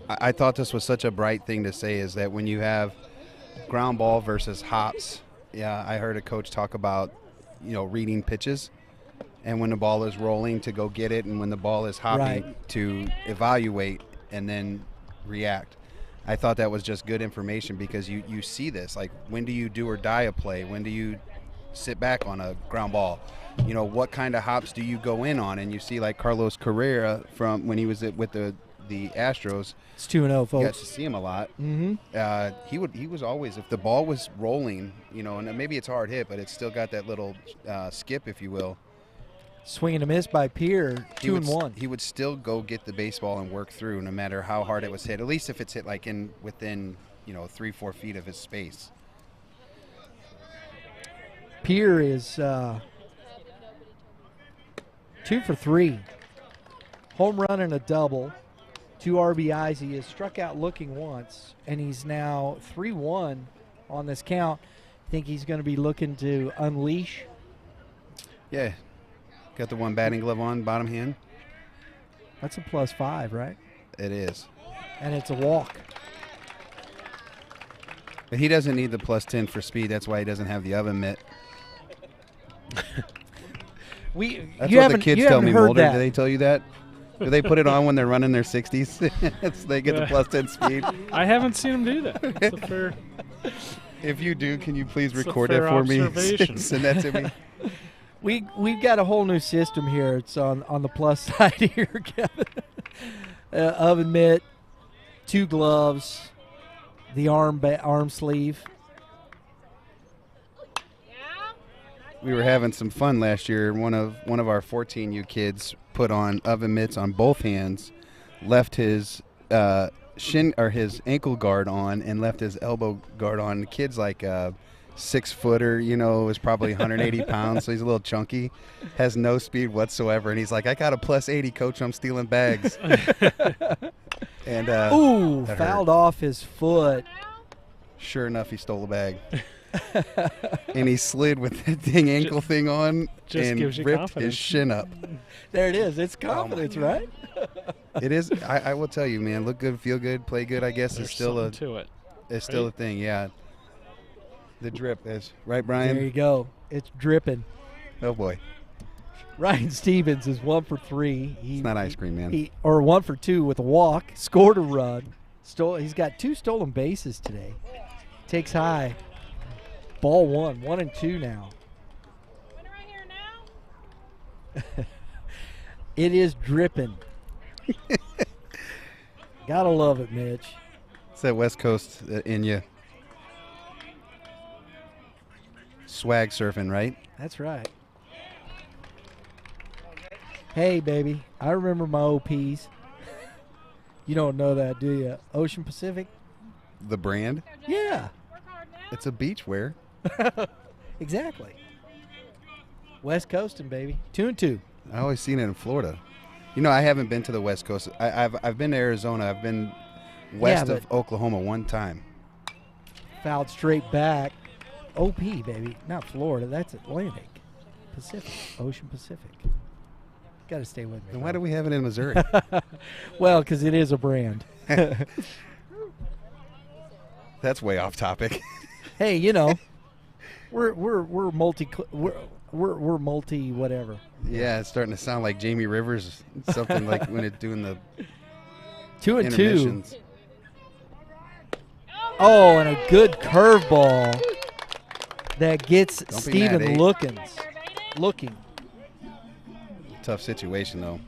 Speaker 5: I thought this was such a bright thing to say is that when you have ground ball versus hops, yeah, I heard a coach talk about, reading pitches, and when the ball is rolling to go get it, and when the ball is hopping to evaluate and then react. I thought that was just good information because you see this. Like, when do you do or die a play? When do you sit back on a ground ball? What kind of hops do you go in on? And you see, like Carlos Carrera from when he was with the Astros.
Speaker 1: It's 2-0, folks.
Speaker 5: You got to see him a lot. Mm-hmm. He was always, if the ball was rolling, and maybe it's hard hit, but it's still got that little skip, if you will.
Speaker 1: Swing and a miss by Pierre, 2-1.
Speaker 5: He would still go get the baseball and work through, no matter how hard it was hit. At least if it's hit like within 3-4 feet of his space.
Speaker 1: Pierre is 2 for 3. Home run and a double. 2 RBIs. He has struck out looking once, and he's now 3-1 on this count. I think he's going to be looking to unleash.
Speaker 5: Yeah. Got the one batting glove on, bottom hand.
Speaker 1: That's a +5, right?
Speaker 5: It is.
Speaker 1: And it's a walk.
Speaker 5: But he doesn't need the +10 for speed. That's why he doesn't have the oven mitt. That's what the kids tell me, Mulder. Do they tell you that? Do they put it on when they're running their 60s? So they get the +10 speed?
Speaker 4: I haven't seen them do that. That's a fair.
Speaker 5: If you do, can you please record that for me? Send that to me.
Speaker 1: We've got a whole new system here. It's on the plus side here, Kevin. Oven mitt, 2 gloves, the arm sleeve.
Speaker 5: We were having some fun last year. One of our 14U kids put on oven mitts on both hands, left his his ankle guard on, and left his elbow guard on. The kid's like 6-footer, was probably 180 pounds, so he's a little chunky, has no speed whatsoever, and he's like, I got a +80, coach, I'm stealing bags. And
Speaker 1: fouled off his foot.
Speaker 5: Sure enough, he stole a bag. And he slid with that dang ankle thing on and ripped confidence. His shin up.
Speaker 1: There it is. It's confidence, right?
Speaker 5: It is. I will tell you, man, look good, feel good, play good, I guess. There's still a thing, yeah. The drip is right, Brian.
Speaker 1: There you go. It's dripping.
Speaker 5: Oh boy.
Speaker 1: Ryan Stevens is 1 for 3.
Speaker 5: It's not ice cream, man.
Speaker 1: Or 1 for 2 with a walk. Scored a run. He's got 2 stolen bases today. Takes high. Ball 1. 1-2 now. It is dripping. Gotta love it, Mitch.
Speaker 5: It's that West Coast in you. Swag surfing, right?
Speaker 1: That's right. Hey, baby, I remember my OPs. You don't know that, do you? Ocean Pacific?
Speaker 5: The brand?
Speaker 1: Yeah.
Speaker 5: It's a beachwear.
Speaker 1: Exactly. West Coastin', baby. 2-2.
Speaker 5: I always seen it in Florida. I haven't been to the West Coast. I've been to Arizona. I've been west of Oklahoma one time.
Speaker 1: Fouled straight back. OP, baby. Not Florida. That's Atlantic. Pacific. Ocean Pacific. Got to stay with me.
Speaker 5: Then why do we have it in Missouri?
Speaker 1: Well, because it is a brand.
Speaker 5: That's way off topic.
Speaker 1: Hey, we're multi whatever.
Speaker 5: Yeah, it's starting to sound like Jamie Rivers, something like when it's doing the
Speaker 1: 2-2. Oh, and a good curveball that gets Steven looking.
Speaker 5: Tough situation though.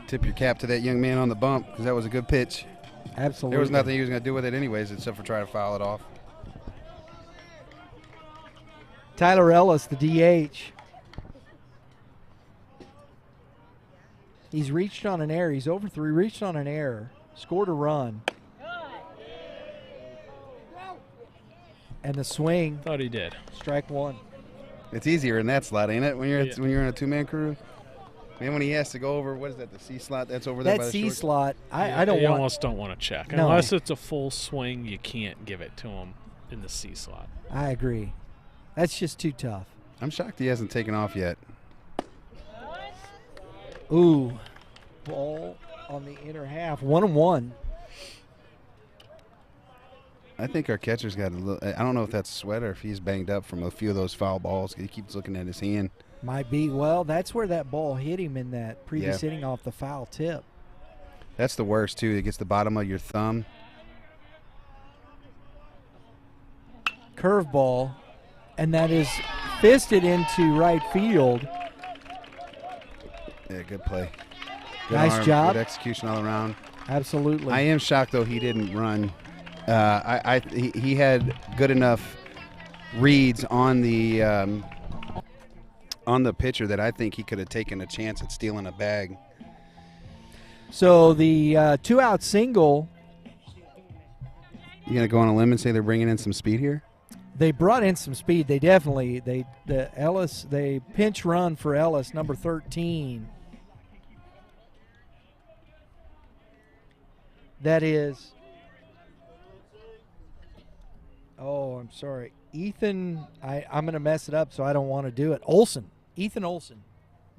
Speaker 5: Tip your cap to that young man on the bump because that was a good pitch.
Speaker 1: Absolutely.
Speaker 5: There was nothing he was going to do with it anyways except for try to foul it off.
Speaker 1: Tyler Ellis, the DH. He's reached on an error. He's over 3, reached on an error, scored a run. And the swing.
Speaker 4: Thought he did.
Speaker 1: Strike 1.
Speaker 5: It's easier in that slot, ain't it? When you're when you're in a 2-man crew. Man, when he has to go over, what is that? The C slot that's over there by
Speaker 1: That
Speaker 5: the
Speaker 1: C
Speaker 5: short?
Speaker 1: slot,
Speaker 4: Yeah,
Speaker 1: I don't
Speaker 4: you
Speaker 1: want.
Speaker 4: almost don't want to check
Speaker 1: No.
Speaker 4: unless it's a full swing. You can't give it to him in the C slot.
Speaker 1: I agree. That's just too tough.
Speaker 5: I'm shocked he hasn't taken off yet.
Speaker 1: Ooh, ball on the inner half. 1-1.
Speaker 5: I think our catcher's got a little. I don't know if that's sweat or if he's banged up from a few of those foul balls. He keeps looking at his hand.
Speaker 1: Might be. Well, that's where that ball hit him in that previous inning off the foul tip.
Speaker 5: That's the worst, too. It gets the bottom of your thumb.
Speaker 1: Curveball, and that is fisted into right field.
Speaker 5: Yeah, good play. Good
Speaker 1: Nice
Speaker 5: arm,
Speaker 1: job.
Speaker 5: Good execution all around.
Speaker 1: Absolutely.
Speaker 5: I am shocked, though, he didn't run. He had good enough reads on the pitcher that I think he could have taken a chance at stealing a bag.
Speaker 1: So the 2-out single,
Speaker 5: You gonna go on a limb and say they're bringing in some speed here?
Speaker 1: they brought in some speed. They definitely they pinch run for Ellis, number 13. That is. Oh, I'm sorry. Ethan, I'm going to mess it up, so I don't want to do it. Olson. Ethan Olson,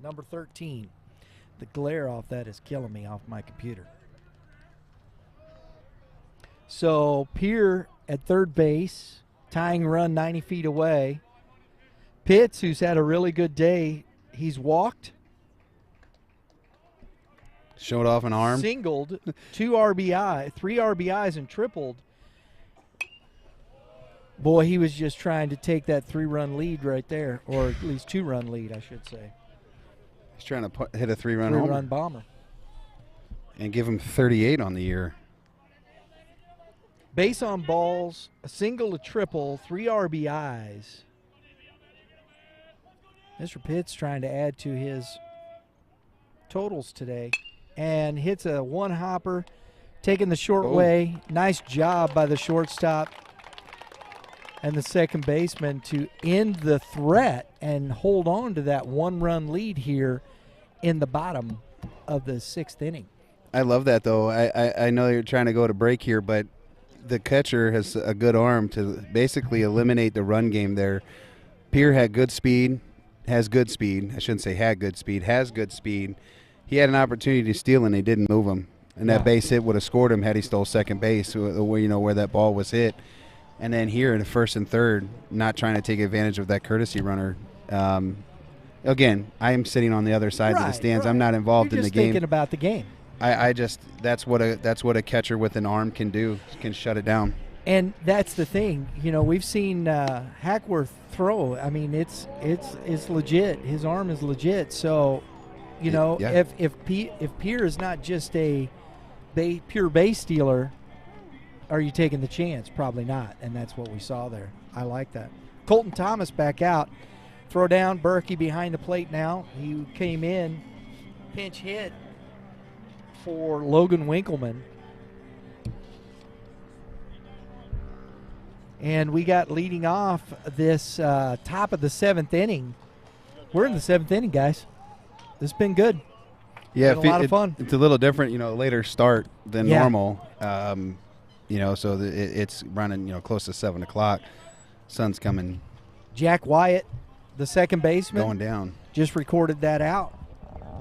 Speaker 1: number 13. The glare off that is killing me off my computer. So, Pierre at third base, tying run 90 feet away. Pitts, who's had a really good day, he's walked,
Speaker 5: Showed off an arm.
Speaker 1: singled, 3 RBIs, and tripled. Boy, he was just trying to take that 3-run lead right there, or at least 2-run lead, I should say.
Speaker 5: He's trying to hit a 3-run homer
Speaker 1: 3-run bomber.
Speaker 5: and give him 38 on the year.
Speaker 1: Base on balls, a single, a triple, 3 RBIs. Mr. Pitts trying to add to his totals today, and hits a one-hopper, taking the short way. Nice job by the shortstop and the second baseman to end the threat and hold on to that 1-run lead here in the bottom of the 6th inning.
Speaker 5: I love that, though. I know you're trying to go to break here, but the catcher has a good arm to basically eliminate the run game there. Pierre had good speed, has good speed. I shouldn't say had good speed, has good speed. He had an opportunity to steal, and they didn't move him. And that base hit would have scored him had he stole second base, where that ball was hit. And then here in the first and third, not trying to take advantage of that courtesy runner. Again, I am sitting on the other side of the stands.
Speaker 1: Right.
Speaker 5: I'm not involved
Speaker 1: You're
Speaker 5: in the
Speaker 1: just
Speaker 5: game.
Speaker 1: thinking about the game.
Speaker 5: I just that's what a catcher with an arm can do. Can shut it down.
Speaker 1: And that's the thing. You know, we've seen Hackworth throw. I mean, it's legit. His arm is legit. So, you know,
Speaker 5: Yeah.
Speaker 1: if Pierre is not just a pure base stealer, are you taking the chance? Probably not. And that's what we saw there. I like that. Colton Thomas back out. Throw down. Berkey behind the plate now. He came in. Pinch hit for Logan Winkleman. And we got leading off this top of the 7th inning. We're in the 7th inning, guys. This has been good.
Speaker 5: Yeah,
Speaker 1: Been a lot of fun.
Speaker 5: It's a little different, later start than
Speaker 1: Yeah.
Speaker 5: normal. So it's running, close to 7 o'clock. Sun's coming,
Speaker 1: Jack Wyatt, the second baseman,
Speaker 5: going down.
Speaker 1: just recorded that out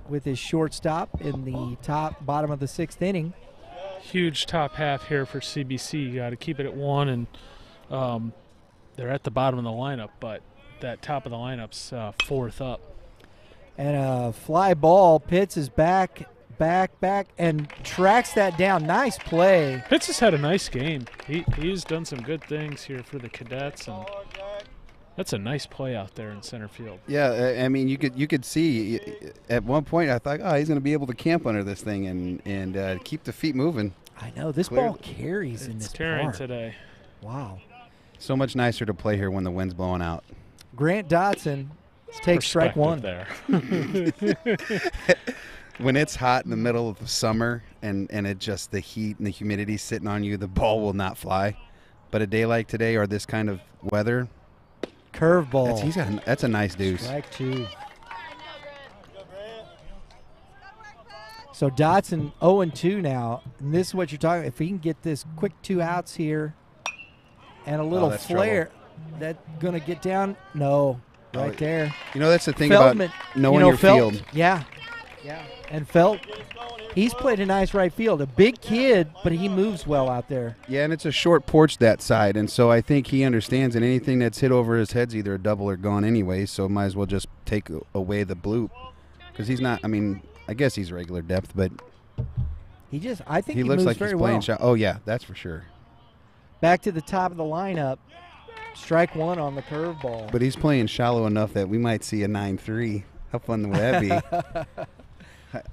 Speaker 1: with his shortstop in the bottom of the 6th inning.
Speaker 4: Huge top half here for CBC. You got to keep it at 1, and they're at the bottom of the lineup, but that top of the lineup's 4th up.
Speaker 1: And a fly ball. Pitts is back, and tracks that down. Nice play.
Speaker 4: Pitts has had a nice game. He's done some good things here for the Cadets, and That's a nice play out there in center field.
Speaker 5: Yeah, I mean, you could see at one point I thought, oh, he's going to be able to camp under this thing and keep the feet moving.
Speaker 1: I know. This
Speaker 5: Clearly.
Speaker 1: ball carries in this
Speaker 4: Carrying
Speaker 1: park.
Speaker 4: today.
Speaker 1: Wow.
Speaker 5: So much nicer to play here when the wind's blowing out.
Speaker 1: Grant Dotson takes strike one.
Speaker 4: There.
Speaker 5: When it's hot in the middle of the summer and it just the heat and the humidity sitting on you, the ball will not fly. But a day like today or this kind of weather,
Speaker 1: Curveball.
Speaker 5: that's a nice deuce.
Speaker 1: Strike two. So Dotson 0-2 now. And this is what you're talking about. If he can get this quick 2 outs here and a little
Speaker 5: that's
Speaker 1: flare, that's going to get down. No, right there.
Speaker 5: You know, that's the thing
Speaker 1: Feldman,
Speaker 5: about knowing your
Speaker 1: Felt,
Speaker 5: field.
Speaker 1: Yeah. And Felt, he's played a nice right field. A big kid, but he moves well out there.
Speaker 5: Yeah, and it's a short porch that side, and so I think he understands that anything that's hit over his head's either a double or gone anyway, so might as well just take away the bloop. Because he's not, I mean, I guess he's regular depth, but
Speaker 1: I think he
Speaker 5: looks
Speaker 1: moves
Speaker 5: like
Speaker 1: very
Speaker 5: he's playing
Speaker 1: well.
Speaker 5: shot. Oh, yeah, that's for sure.
Speaker 1: Back to the top of the lineup. Strike one on the curveball.
Speaker 5: But he's playing shallow enough that we might see a 9-3. How fun would that be?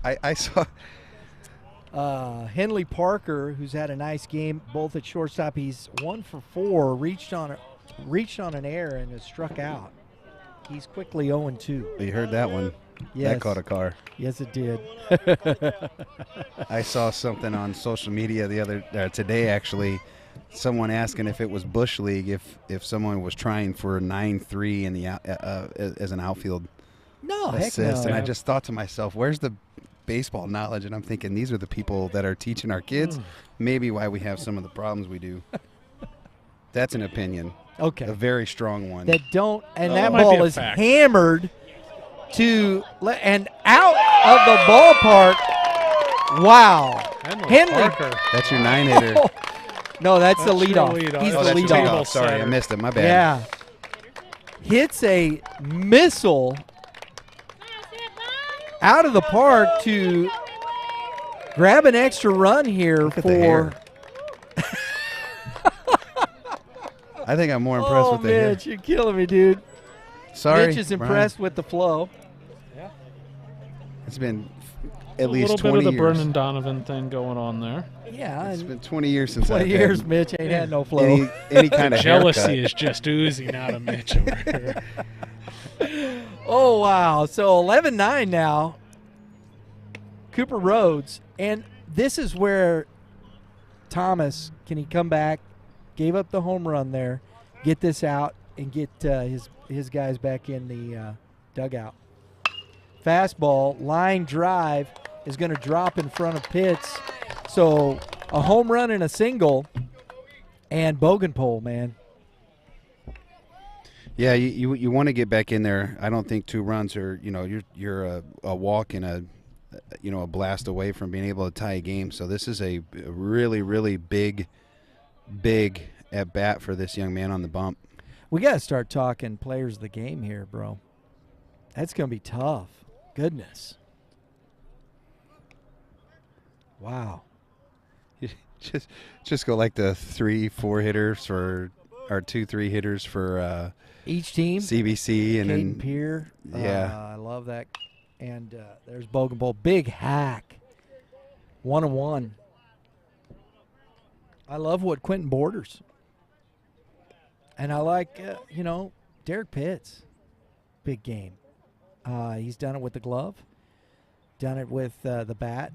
Speaker 5: I saw
Speaker 1: Henley Parker, who's had a nice game, both at shortstop. He's 1 for 4, reached on an error and has struck out. He's quickly 0-2.
Speaker 5: You heard that one.
Speaker 1: Yes.
Speaker 5: That caught a car.
Speaker 1: Yes, it did.
Speaker 5: I saw something on social media today actually. Someone asking if it was Bush League if someone was trying for a 9-3 in the as an outfield
Speaker 1: No, heck
Speaker 5: assist,
Speaker 1: no.
Speaker 5: and I just thought to myself, where's the baseball knowledge? And I'm thinking these are the people that are teaching our kids. Maybe why we have some of the problems we do. That's an opinion.
Speaker 1: Okay.
Speaker 5: A very strong one.
Speaker 1: That don't, and that
Speaker 4: might be
Speaker 1: ball
Speaker 4: a
Speaker 1: is
Speaker 4: fact.
Speaker 1: hammered and out of the ballpark. Wow. Henley.
Speaker 4: Parker.
Speaker 5: That's your 9-hitter.
Speaker 1: No, that's the
Speaker 4: That's your
Speaker 1: leadoff.
Speaker 4: leadoff.
Speaker 1: He's
Speaker 4: Oh,
Speaker 1: the
Speaker 5: That's your
Speaker 4: leadoff.
Speaker 1: leadoff.
Speaker 5: leadoff. Sorry, I
Speaker 4: Setter.
Speaker 5: missed it. My bad.
Speaker 1: Yeah. Hits a missile out of the park to grab an extra run here
Speaker 5: Look at the hair. I think I'm more impressed with the hair.
Speaker 1: Mitch, you're killing me, dude.
Speaker 5: Sorry,
Speaker 1: Mitch is
Speaker 5: Brian.
Speaker 1: impressed with the flow.
Speaker 5: It's been at
Speaker 4: A
Speaker 5: least
Speaker 4: little
Speaker 5: 20
Speaker 4: bit of the
Speaker 5: years.
Speaker 4: Brennan Donovan thing going on there.
Speaker 1: Yeah,
Speaker 5: It's
Speaker 1: and
Speaker 5: been 20 years since
Speaker 1: 20
Speaker 5: I've
Speaker 1: years,
Speaker 5: had
Speaker 1: Mitch ain't had no flow.
Speaker 5: any kind of
Speaker 4: Jealousy
Speaker 5: haircut.
Speaker 4: is just oozing out of Mitch over here.
Speaker 1: Oh, wow. So 11-9 now. Cooper Rhodes. And this is where Thomas, can he come back? Gave up the home run there. Get this out and get his guys back in the dugout. Fastball, line drive is going to drop in front of Pitts. So a home run and a single. And Bogenpole, man.
Speaker 5: Yeah, you want to get back in there. I don't think 2 runs are, you're a walk and a blast away from being able to tie a game. So this is a really, really big at bat for this young man on the bump.
Speaker 1: We got to start talking players of the game here, bro. That's going to be tough. Goodness. Wow.
Speaker 5: Just go like the 3-4 hitters or 2-3 hitters for
Speaker 1: Each team.
Speaker 5: CBC and
Speaker 1: Caden
Speaker 5: then
Speaker 1: Pierre.
Speaker 5: Yeah.
Speaker 1: I love that. And there's Bogenpole. Big hack. 1-1. I love what Quentin Borders. And I like, Derek Pitts. Big game. He's done it with the glove. Done it with the bat.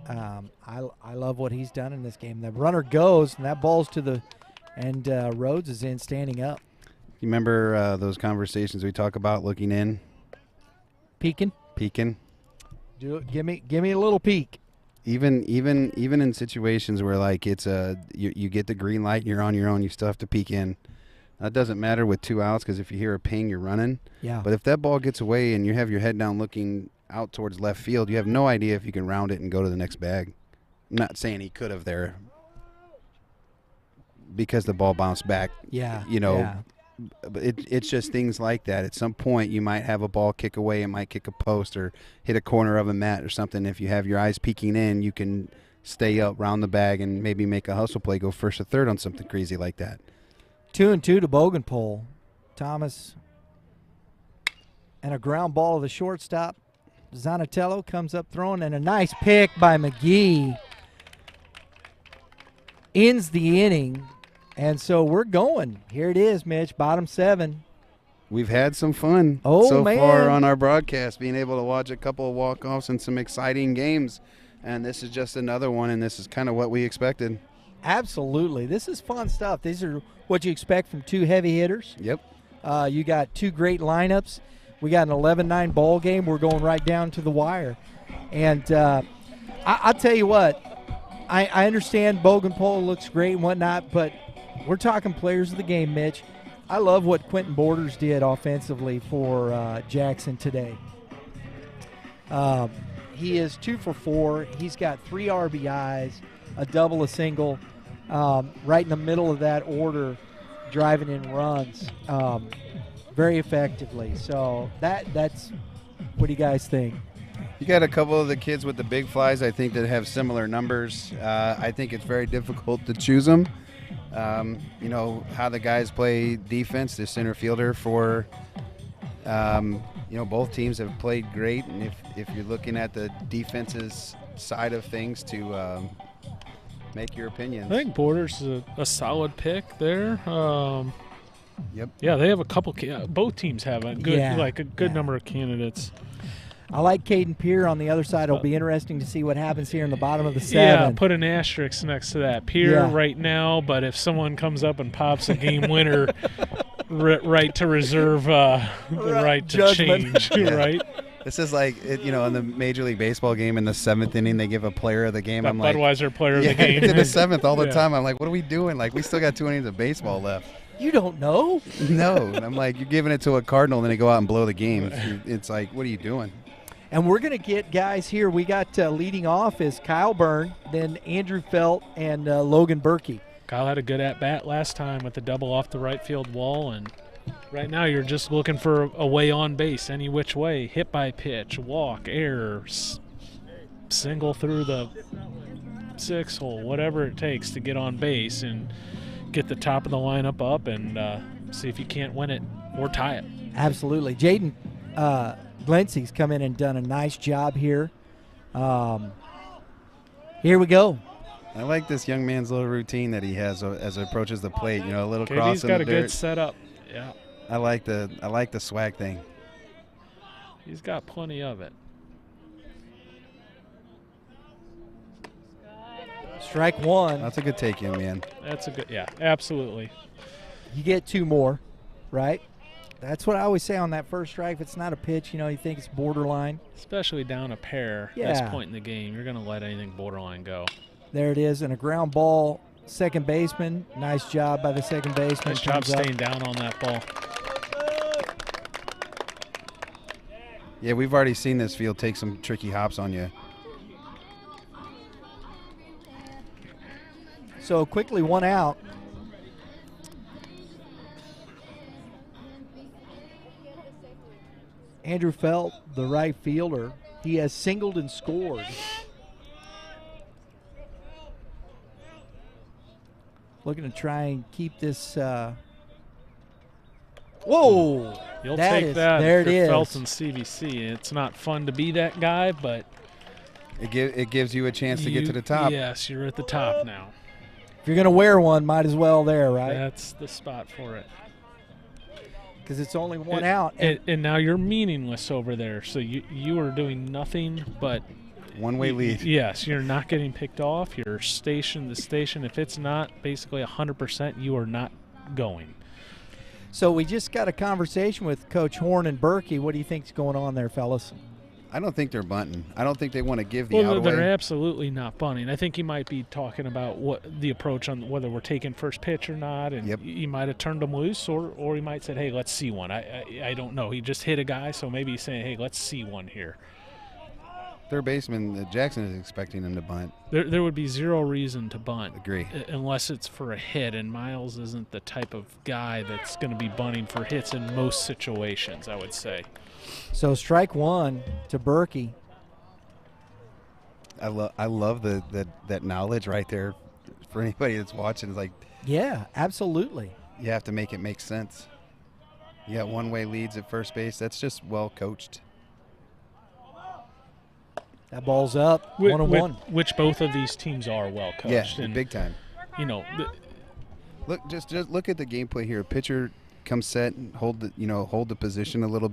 Speaker 1: I love what he's done in this game. The runner goes, and that ball's to the – and Rhodes is in standing up.
Speaker 5: You remember those conversations we talk about looking in,
Speaker 1: Peeking. Give me a little peek.
Speaker 5: Even in situations where like it's you get the green light and you're on your own, you still have to peek in. That doesn't matter with 2 outs because if you hear a ping, you're running.
Speaker 1: Yeah.
Speaker 5: But if that ball gets away and you have your head down looking out towards left field, you have no idea if you can round it and go to the next bag. I'm not saying he could have there because the ball bounced back.
Speaker 1: Yeah.
Speaker 5: Yeah. But it's just things like that. At some point, you might have a ball kick away. It might kick a post or hit a corner of a mat or something. If you have your eyes peeking in, you can stay up, round the bag, and maybe make a hustle play, go first or third on something crazy like that.
Speaker 1: 2-2 to Bogenpole. Thomas. And a ground ball to the shortstop. Zanatello comes up throwing, and a nice pick by McGee. Ends the inning. And so we're going. Here it is, Mitch, bottom 7.
Speaker 5: We've had some fun
Speaker 1: man.
Speaker 5: far on our broadcast, being able to watch a couple of walk-offs and some exciting games. And this is just another one, and this is kind of what we expected.
Speaker 1: Absolutely. This is fun stuff. These are what you expect from 2 heavy hitters.
Speaker 5: Yep.
Speaker 1: You got 2 great lineups. We got an 11-9 ball game. We're going right down to the wire. And I'll tell you what, I understand Bogenpole looks great and whatnot, but we're talking players of the game, Mitch. I love what Quentin Borders did offensively for Jackson today. He is 2 for 4. He's got 3 RBIs, a double, a single, right in the middle of that order, driving in runs very effectively. So that's what do you guys think?
Speaker 5: You got a couple of the kids with the big flies, I think, that have similar numbers. I think it's very difficult to choose them. You know, how the guys play defense, the center fielder for, you know, both teams have played great. And if you're looking at the defense's side of things to make your opinions.
Speaker 4: I think Borders is a solid pick there.
Speaker 5: Yep.
Speaker 4: Yeah, they have a couple. Both teams have a good number of candidates.
Speaker 1: I like Caden Peer on the other side. It'll be interesting to see what happens here in the bottom of the 7.
Speaker 4: Yeah, put an asterisk next to that. Peer right now, but if someone comes up and pops a game winner, right to reserve the right to
Speaker 1: Judgment.
Speaker 4: change, right?
Speaker 5: This is like, you know, in the Major League Baseball game in the 7th inning, they give a player of the game.
Speaker 4: That
Speaker 5: I'm like,
Speaker 4: Budweiser player of the game.
Speaker 5: to the 7th all the time. I'm like, what are we doing? Like, we still got 2 innings of baseball left.
Speaker 1: You don't know?
Speaker 5: No. And I'm like, you're giving it to a Cardinal, and then they go out and blow the game. It's like, what are you doing?
Speaker 1: And we're going to get guys here. We got leading off is Kyle Byrne, then Andrew Felt, and Logan Berkey.
Speaker 4: Kyle had a good at-bat last time with the double off the right field wall, and right now you're just looking for a way on base, any which way, hit by pitch, walk, error, single through the 6 hole, whatever it takes to get on base and get the top of the lineup up and see if you can't win it or tie it.
Speaker 1: Absolutely. Jaden Glency's come in and done a nice job here. Here we go.
Speaker 5: I like this young man's little routine that he has as he approaches the plate. You know, a little
Speaker 4: KD's
Speaker 5: cross in
Speaker 4: got
Speaker 5: the
Speaker 4: a
Speaker 5: dirt.
Speaker 4: good setup. Yeah.
Speaker 5: I like the swag thing.
Speaker 4: He's got plenty of it.
Speaker 1: Strike 1.
Speaker 5: That's a good take, young man.
Speaker 4: That's a good, yeah, absolutely.
Speaker 1: You get 2 more, right? That's what I always say on that first strike. If it's not a pitch, you know, you think it's borderline.
Speaker 4: Especially down a pair at this point in the game. You're going to let anything borderline go.
Speaker 1: There it is, and a ground ball, second baseman. Nice job by the second baseman.
Speaker 4: Nice job staying down on that ball.
Speaker 5: Yeah, we've already seen this field take some tricky hops on you.
Speaker 1: So quickly 1 out. Andrew Felt, the right fielder, he has singled and scored. Looking to try and keep this. Whoa!
Speaker 4: You'll take that.
Speaker 1: There
Speaker 4: if
Speaker 1: it
Speaker 4: you're
Speaker 1: is.
Speaker 4: Felton CVC. It's not fun to be that guy, but
Speaker 5: It gives you a chance to get to the top.
Speaker 4: Yes, you're at the top now.
Speaker 1: If you're going to wear one, might as well there, right?
Speaker 4: That's the spot for it.
Speaker 1: Because it's only 1 out.
Speaker 4: And now you're meaningless over there. So you are doing nothing but
Speaker 5: One-way lead.
Speaker 4: Yes, you're not getting picked off. Your station, the station, if it's not basically 100%, you are not going.
Speaker 1: So we just got a conversation with Coach Horn and Berkey. What do you think's going on there, fellas?
Speaker 5: I don't think they're bunting. I don't think they want to give the
Speaker 4: Well,
Speaker 5: out
Speaker 4: they're
Speaker 5: away.
Speaker 4: absolutely not bunting. I think he might be talking about what the approach on whether we're taking first pitch or not, and he might have turned them loose, or he might said, "Hey, let's see one." I don't know. He just hit a guy, so maybe he's saying, "Hey, let's see one here."
Speaker 5: Third baseman Jackson is expecting him to bunt.
Speaker 4: There would be zero reason to bunt.
Speaker 5: Agree.
Speaker 4: Unless it's for a hit, and Miles isn't the type of guy that's going to be bunting for hits in most situations, I would say.
Speaker 1: So strike 1 to Berkey.
Speaker 5: I love that knowledge right there for anybody that's watching. It's like,
Speaker 1: Yeah, absolutely.
Speaker 5: you have to make it make sense. Yeah, one-way leads at first base. That's just well coached.
Speaker 1: That ball's up, 1-1.
Speaker 4: Which both of these teams are well coached.
Speaker 5: Yeah,
Speaker 4: and,
Speaker 5: big time.
Speaker 4: You know,
Speaker 5: Look, just look at the gameplay here. Pitcher comes set and hold the position a little bit.